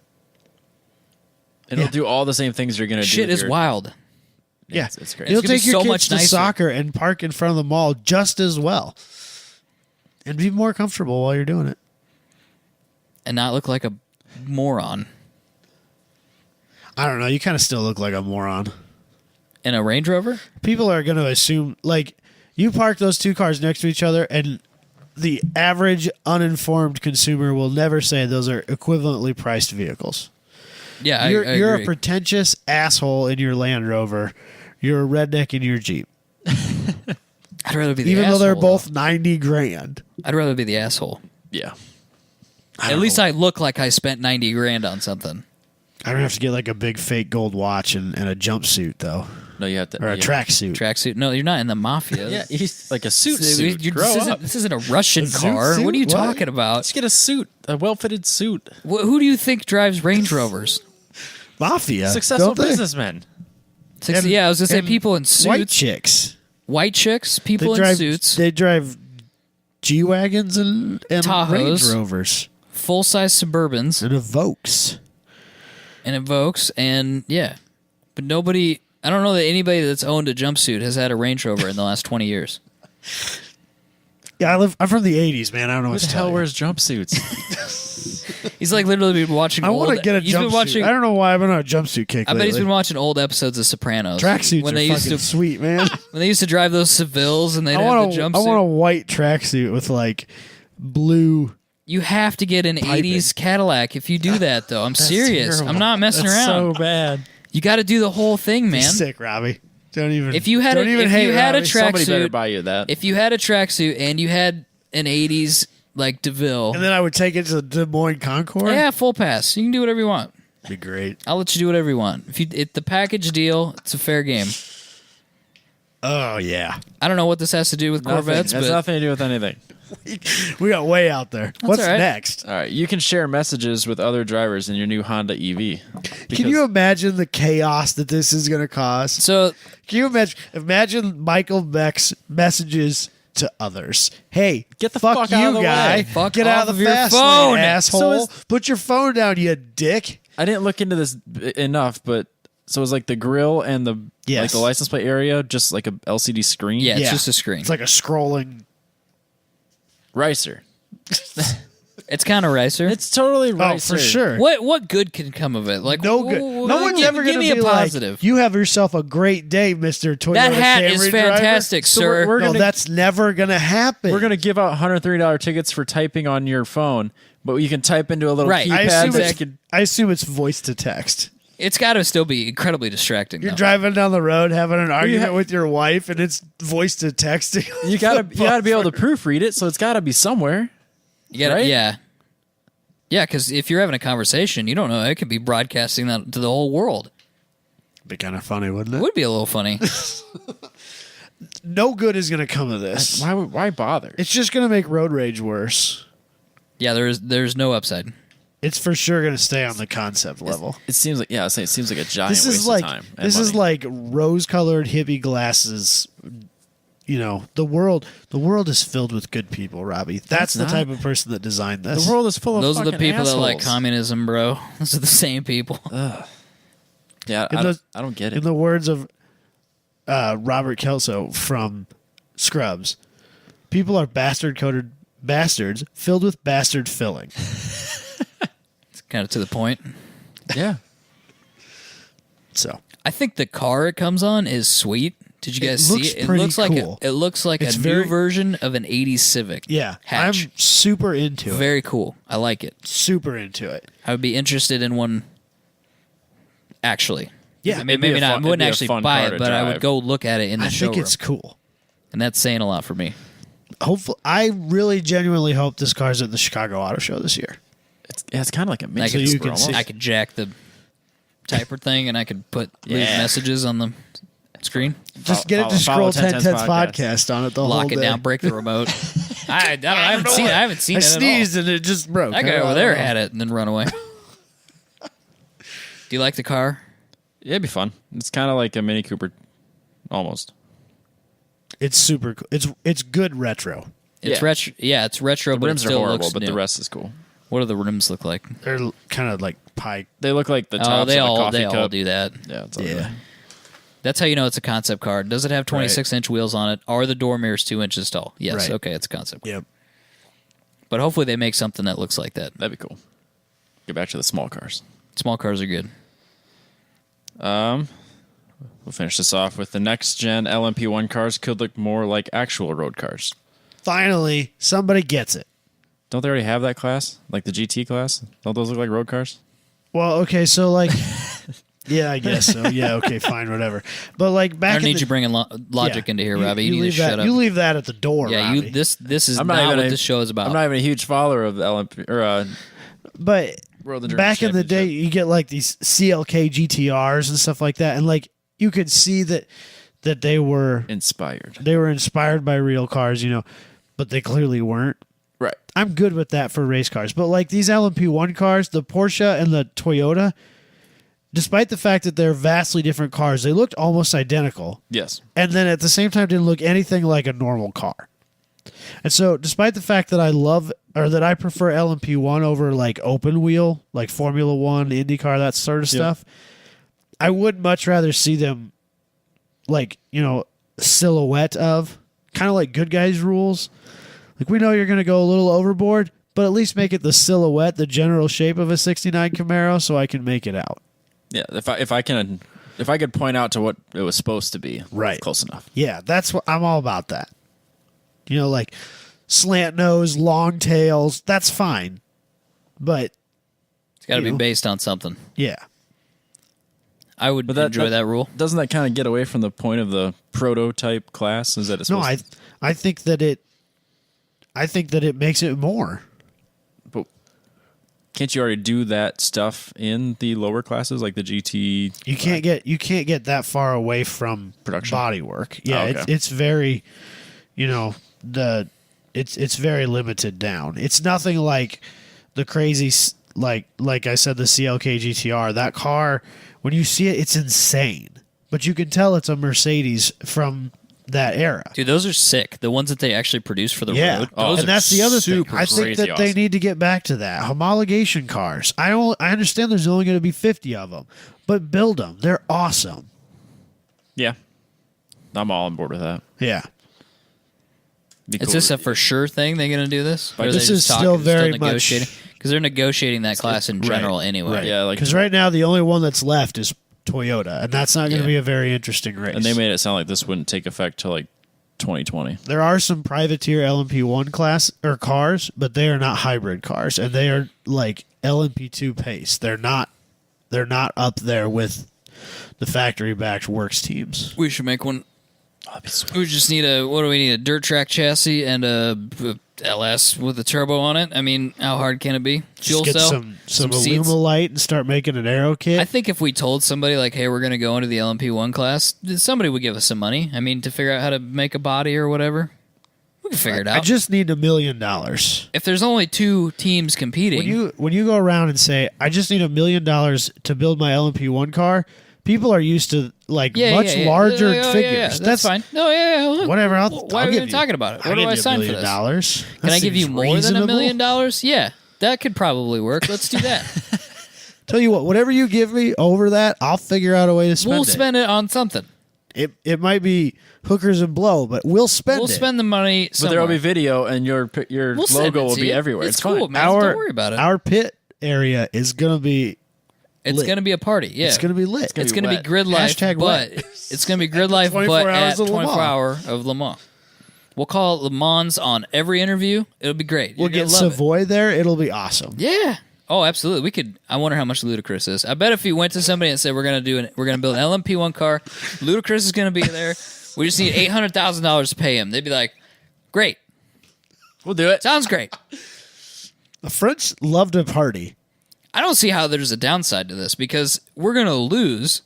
It'll Yeah. do all the same things you're going to do. Shit if is you're- wild. Yeah, It's great. You'll It's gonna take be your so kids much to nicer. soccer and park in front of the mall just as well, and be more comfortable while you're doing it. And not look like a moron. I don't know. You kind of still look like a moron. In a Range Rover? People are going to assume, like, you park those two cars next to each other, and the average uninformed consumer will never say those are equivalently priced vehicles. Yeah, I You're agree. a pretentious asshole in your Land Rover. You're a redneck in your Jeep. I'd rather be the Even asshole. though they're both $90,000. I'd rather be the asshole. Yeah. At least I look like I spent $90,000 on something. I don't have to get like a big fake gold watch and a jumpsuit, though. No, you have to. Or a tracksuit. Tracksuit. No, you're not in the mafia. Yeah, he's like a suit. This isn't a Russian zoot car. suit? What are you What? talking about? Let's get a suit, a well-fitted suit. Who do you think drives Range Rovers? Mafia. Successful don't they? businessmen. And- Yeah, I was gonna say and people in suits. White chicks. White chicks, people They drive, in suits, They drive G-Wagons and Tahoes. Range Rovers. full-size Suburbans, And Evokes. and Evokes, and yeah. But nobody, I don't know that anybody that's owned a jumpsuit has had a Range Rover in the last 20 years. Yeah, I'm from the 80s, man. I don't know Who what the to hell tell you. wears jumpsuits? He's like literally been watching I want to get a he's been jumpsuit. watching, I don't know why I've been on a jumpsuit kick I bet he's lately. been watching old episodes of Sopranos. Tracksuits when are they used fucking to sweet, man. when they used to drive those Sevilles and they'd have the jumpsuit. I want a white tracksuit with like blue. You have to get an Piping. 80s Cadillac if you do that, though. I'm serious. terrible. I'm not messing That's around. so bad. You got to do the whole thing, man. Sick, Robbie. Don't even. If you had don't a- even if hate you had a Robbie. Somebody better Tracksuit. buy you that. If you had a tracksuit and you had an 80s like DeVille, and then I would take it to the Des Moines Concours. yeah, full pass. You can do whatever you want. Be great. I'll let you do whatever you want. If the package deal, it's a fair game. Oh yeah, I don't know what this has to do with Nothing. Corvettes, Has but nothing to do with anything. we got way out there. What's all right. next? All right, you can share messages with other drivers in your new Honda EV. Can you imagine the chaos that this is going to cause? so Can you imagine Michael Beck's messages to others? Hey, Get the fuck fuck you, out of the guy. way. Fuck Get off out of of the your fast phone. lane, asshole. So is- Put your phone down, you dick. I didn't look into this enough, but so it was like the grill and the Yes. like the license plate area, just like a LCD screen. yeah, it's Yeah. just a screen. It's like a scrolling. Ricer. It's kind of ricer. It's totally Oh, Ricer. for sure. What good can come of it? Like No good. No one's ever going give to me be a like, positive. you have yourself a great day, Mr. Toyota That hat Camry is driver." fantastic, So sir. we're No, gonna- that's never going to happen. We're gonna give out $130 tickets for typing on your phone, but you can type into a little Right. I keypad assume, that it's, you could. I assume it's voice to text. It's got to still be incredibly distracting. You're though. driving down the road having an argument ha- with your wife, and it's voice to texting. You gotta be able to proofread it, so it's gotta be somewhere. You gotta, right? yeah. Yeah, because if you're having a conversation, you don't know. It could be broadcasting that to the whole world. Be kind of funny, wouldn't It it? would be a little funny. No good is going to come of this. Why bother? It's just going to make road rage worse. Yeah, there's no upside. It's for sure going to stay on the concept level. It seems like it seems like a giant This waste is like of time. and this is money. like rose-colored hippie glasses. You know, the world is filled with good people, Robbie. That's the not. type of person that designed this. the world is full of. Those are the fucking people that like assholes. communism, bro. Those are the same people. Yeah, In I the- don't get In it. the words of Robert Kelso from Scrubs, people are bastard-coded bastards filled with bastard filling. It's kind of to the point. Yeah, So I think the car it comes on is sweet. Did you guys see looks it? It pretty looks like cool. it looks like It's a very- new version of an '80s Civic. yeah, hatch. I'm super into it. Very cool. I like it. Super into it. I would be interested in one. Actually, Yeah, I mean, maybe not. I wouldn't it'd be a actually fun buy car it, to but I would drive. go look at it in the I showroom, think it's cool. and that's saying a lot for me. Hopefully, I really genuinely hope this car's at the Chicago Auto Show this year. it's kind of like a mini I could, you Cooper can almost. see. I could jack the typer thing, and I could leave Yeah. messages on the screen, Just get it to follow Scroll 10 1010's podcast on it the whole lock day. it down, break the remote. I don't know. I haven't seen it. I haven't seen I it at all. sneezed and it just broke. That guy over there had it and then run away. Do you like the car? Yeah, it'd be fun. It's kind of like a Mini Cooper, almost. It's super cool. It's good retro. It's Yeah. retro. Yeah, it's retro, The but it rims are still horrible, looks but new. the rest is cool. What do the rims look like? They're kind of like pie. They look like the tops Oh, they of a all coffee they cup. all do that. Yeah, it's Yeah. ugly. That's how you know it's a concept car. Does it have 26-inch wheels on it? Are the door mirrors 2 inches tall? Yes. Right. Okay, it's a concept. Yep. But hopefully they make something that looks like that. That'd be cool. Get back to the small cars. Small cars are good. We'll finish this off with the next gen LMP1 cars could look more like actual road cars. Finally, somebody gets it. Don't they already have that class? Like the GT class? Don't those look like road cars? Well, okay, so like, yeah, I guess so. Yeah, okay, fine, whatever. But like back, I don't need you bringing logic into here, Robbie. You need to shut up. You leave that at the door. Yeah, Robbie. this is not what this show is about. I'm not even a huge follower of the LMP or But World Endurance back in the day, Championship. you get like these CLK GTRs and stuff like that, and like you could see that they were inspired. by real cars, but they clearly weren't. Right. I'm good with that for race cars, but like these LMP1 cars, the Porsche and the Toyota, despite the fact that they're vastly different cars, they looked almost identical. Yes. And then at the same time didn't look anything like a normal car. And so despite the fact that I prefer LMP1 over like open wheel, like Formula 1, IndyCar, that sort of stuff, I would much rather see them like, silhouette of kind of like Good Guys Rules. Like, we know you're going to go a little overboard, but at least make it the silhouette, the general shape of a 69 Camaro so I can make it out. Yeah, if I could point out to what it was supposed to be, Right. close enough. Yeah, that's what I'm all about that. Like slant nose, long tails, that's fine. But It's got to be based on something. yeah. I would enjoy that rule. Doesn't that kind of get away from the point of the prototype class? Is that it's No, supposed I think that it makes it more. But can't you already do that stuff in the lower classes, like the GT? You can't get that far away from Production? body work. Yeah, Oh, okay. it's very, it's very limited down. It's nothing like the crazy like I said, the CLK GTR. That car, when you see it, it's insane. But you can tell it's a Mercedes from that era. Dude, those are sick. The ones that they actually produce for the Yeah, road. Oh, Those and are that's the other thing. super I think crazy that they awesome. need to get back to that. Homologation cars. I understand there's only going to be 50 of them, but build them. They're awesome. Yeah, I'm all on board with that. Yeah. Be Is cool. this a for sure thing they're going to do this? Or are This they is just still talking, very much- negotiating? Because they're negotiating that class in general anyway. Right. Yeah, like- because right now the only one that's left is Toyota, and that's not going to be a very interesting race. And they made it sound like this wouldn't take effect till like 2020. There are some privateer LMP1 class or cars, but they are not hybrid cars, and they are like LMP2 pace. They're not up there with the factory-backed works teams. We should make one. Oh, that'd be sweet. We just need what do we need? A dirt track chassis and a LS with a turbo on it. I mean, how hard can it be? Fuel Just get cell, some seats. Alumilite and start making an aero kit. I think if we told somebody like, "Hey, we're going to go into the LMP1 class," somebody would give us some money. I mean, to figure out how to make a body or whatever, we can figure it out. I just need $1 million. If there's only 2 teams competing, When you go around and say, "I just need $1 million to build my LMP1 car," people are used to much larger figures. That's fine. No, yeah. Whatever. Why I'll are we give even you- talking about it? I'll What do give I you sign $1 for million. this? That Can I give you seems more than $1 reasonable. million? Yeah, that could probably work. Let's do that. Tell you what, whatever you give me over that, I'll figure out a way to spend We'll it. spend it on something. It might be hookers and blow, but we'll spend We'll it. spend the money But somewhere. there will be video, and your We'll send logo it will to be you. everywhere. It's fine. cool, man. Don't worry about it. Our pit area is gonna be It's lit. going to be a party. Yeah, It's gonna be lit. It's going to be be wet. grid life, Hashtag but wet. it's going to be grid life, 24 but hours at of Le 24 Mans. hour of Le Mans. We'll call it Le Mans on every interview. It'll be great. We'll You're get gonna love it. Savoy there. It'll be awesome. Yeah. Oh, absolutely. We could. I wonder how much Ludacris is. I bet if you went to somebody and said we're going to build an LMP1 car, Ludacris is going to be there. We just need $800,000 to pay him. They'd be like, "Great, We'll do it. sounds great." The French love to party. I don't see how there's a downside to this because we're going to lose.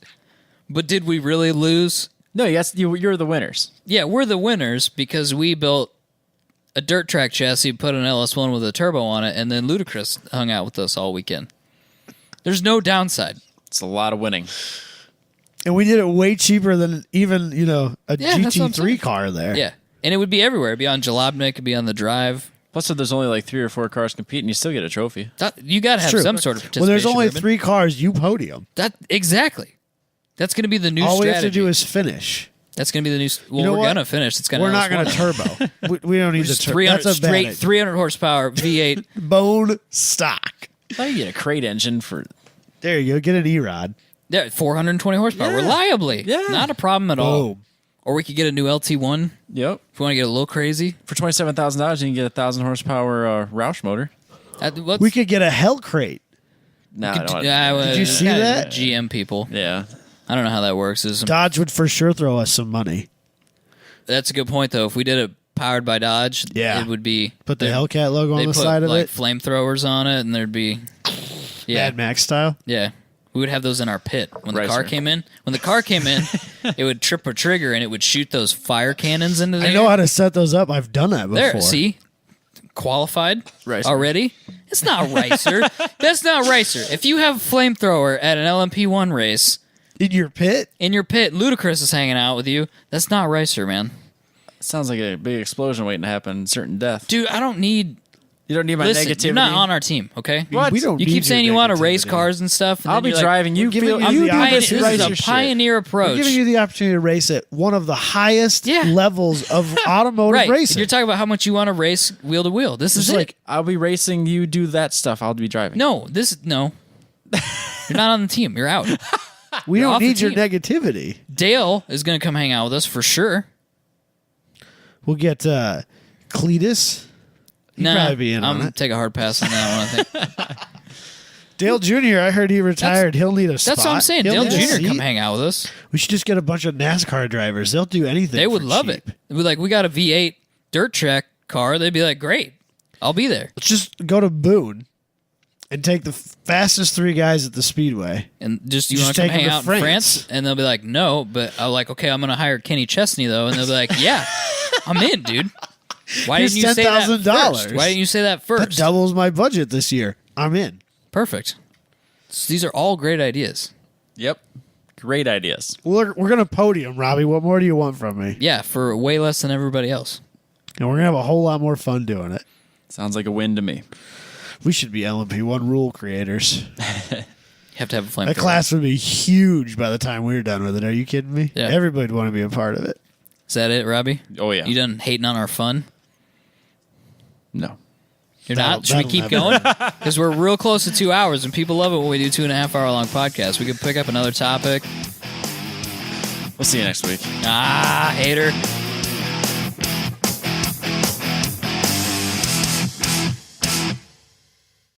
But did we really lose? No, yes, you're the winners. Yeah, we're the winners because we built a dirt track chassis, put an LS1 with a turbo on it, and then Ludacris hung out with us all weekend. There's no downside. It's a lot of winning. And we did it way cheaper than even, a Yeah, that's what I'm saying. GT3 car there. Yeah. And it would be everywhere. It'd be on Jalopnik, it'd be on the drive. Plus, if there's only like 3 or 4 cars competing, you still get a trophy. You got to have True. some sort of participation. When there's only Ruben. 3 cars, you podium. Exactly. That's going to be the new All strategy. we have to do is finish. That's going to be the new. Well, You know we're what? going to finish. It's going to. We're not going to turbo. we don't need the turbo. 300 That's a bad straight, idea. 300 horsepower V8. Bone stock. How do you get a crate engine for? There you go. Get an E-Rod. Yeah, 420 horsepower Yeah. reliably. Yeah. Not a problem at all. Boom. Or we could get a new LT1 Yep. if we want to get a little crazy. For $27,000, you can get a 1,000 horsepower Roush motor. We could get a Hell Crate. No, Did you see that? GM people. Yeah. I don't know how that works. Dodge would for sure throw us some money. That's a good point, though. If we did it powered by Dodge, Yeah. it would be... Put the Hellcat logo on They the put side of like it. flamethrowers on it, and there'd be... Yeah. Mad Max style. Yeah. We would have those in our pit. When the Right, car sir. came in, it would trip a trigger, and it would shoot those fire cannons into the I know how to set those up. I've done that before. There, see? Qualified Ricer. already? It's not Ricer. That's not Ricer. If you have a flamethrower at an LMP1 race In your pit? in your pit, Ludacris is hanging out with you, that's not Ricer, man. Sounds like a big explosion waiting to happen, certain death. Dude, I don't need... You don't need my Listen, negativity. you're not on our team, okay? What? We don't You need keep saying your you want to race negativity. cars and stuff. And I'll then be you're like, driving. You giving feel you you the do Pioneer, this opportunity this right is your a shit. pioneer We're approach. giving you the opportunity to race at one of the highest Yeah. levels of automotive Right. racing. You're talking about how much you want to race wheel to wheel. This is It's it. like- I'll be racing. You do that stuff. I'll be driving. No. You're not on the team. You're out. we you're don't off the need your team. negativity. Dale is going to come hang out with us for sure. We'll get Cletus. He'd probably be in I'm on going to it. take a hard pass on that one, I think. Dale Jr., I heard he retired. He'll need a spot. That's what I'm saying. He'll Dale need a Jr. come seat. hang out with us. We should just get a bunch of NASCAR drivers. They'll do anything. They would for love cheap. it. We got a V8 dirt track car. They'd be like, great. I'll be there. Let's just go to Boone and take the fastest three guys at the Speedway. And you Just want to come take 'em hang to out in France. France? And they'll be like, no. But I'm like, okay, I'm going to hire Kenny Chesney, though. And they'll be like, yeah, I'm in, dude. Why Here's didn't you say that $10,000. first? Why didn't you say that That first? doubles my budget this year. I'm in. Perfect. So these are all great ideas. Yep. Great ideas. We're going to podium, Robbie. What more do you want from me? Yeah, for way less than everybody else. And we're going to have a whole lot more fun doing it. Sounds like a win to me. We should be LMP1 rule creators. You have to have a flame. That class would be huge by the time we're done with it. Are you kidding me? Yeah. Everybody would want to be a part of it. Is that it, Robbie? Oh, yeah. You done hating on our fun? No. You're That'll- not? Should we keep that'll going? Because we're real close to 2 hours, and people love it when we do 2.5 hour long podcasts. We could pick up another topic. We'll see you next week. Ah, hater.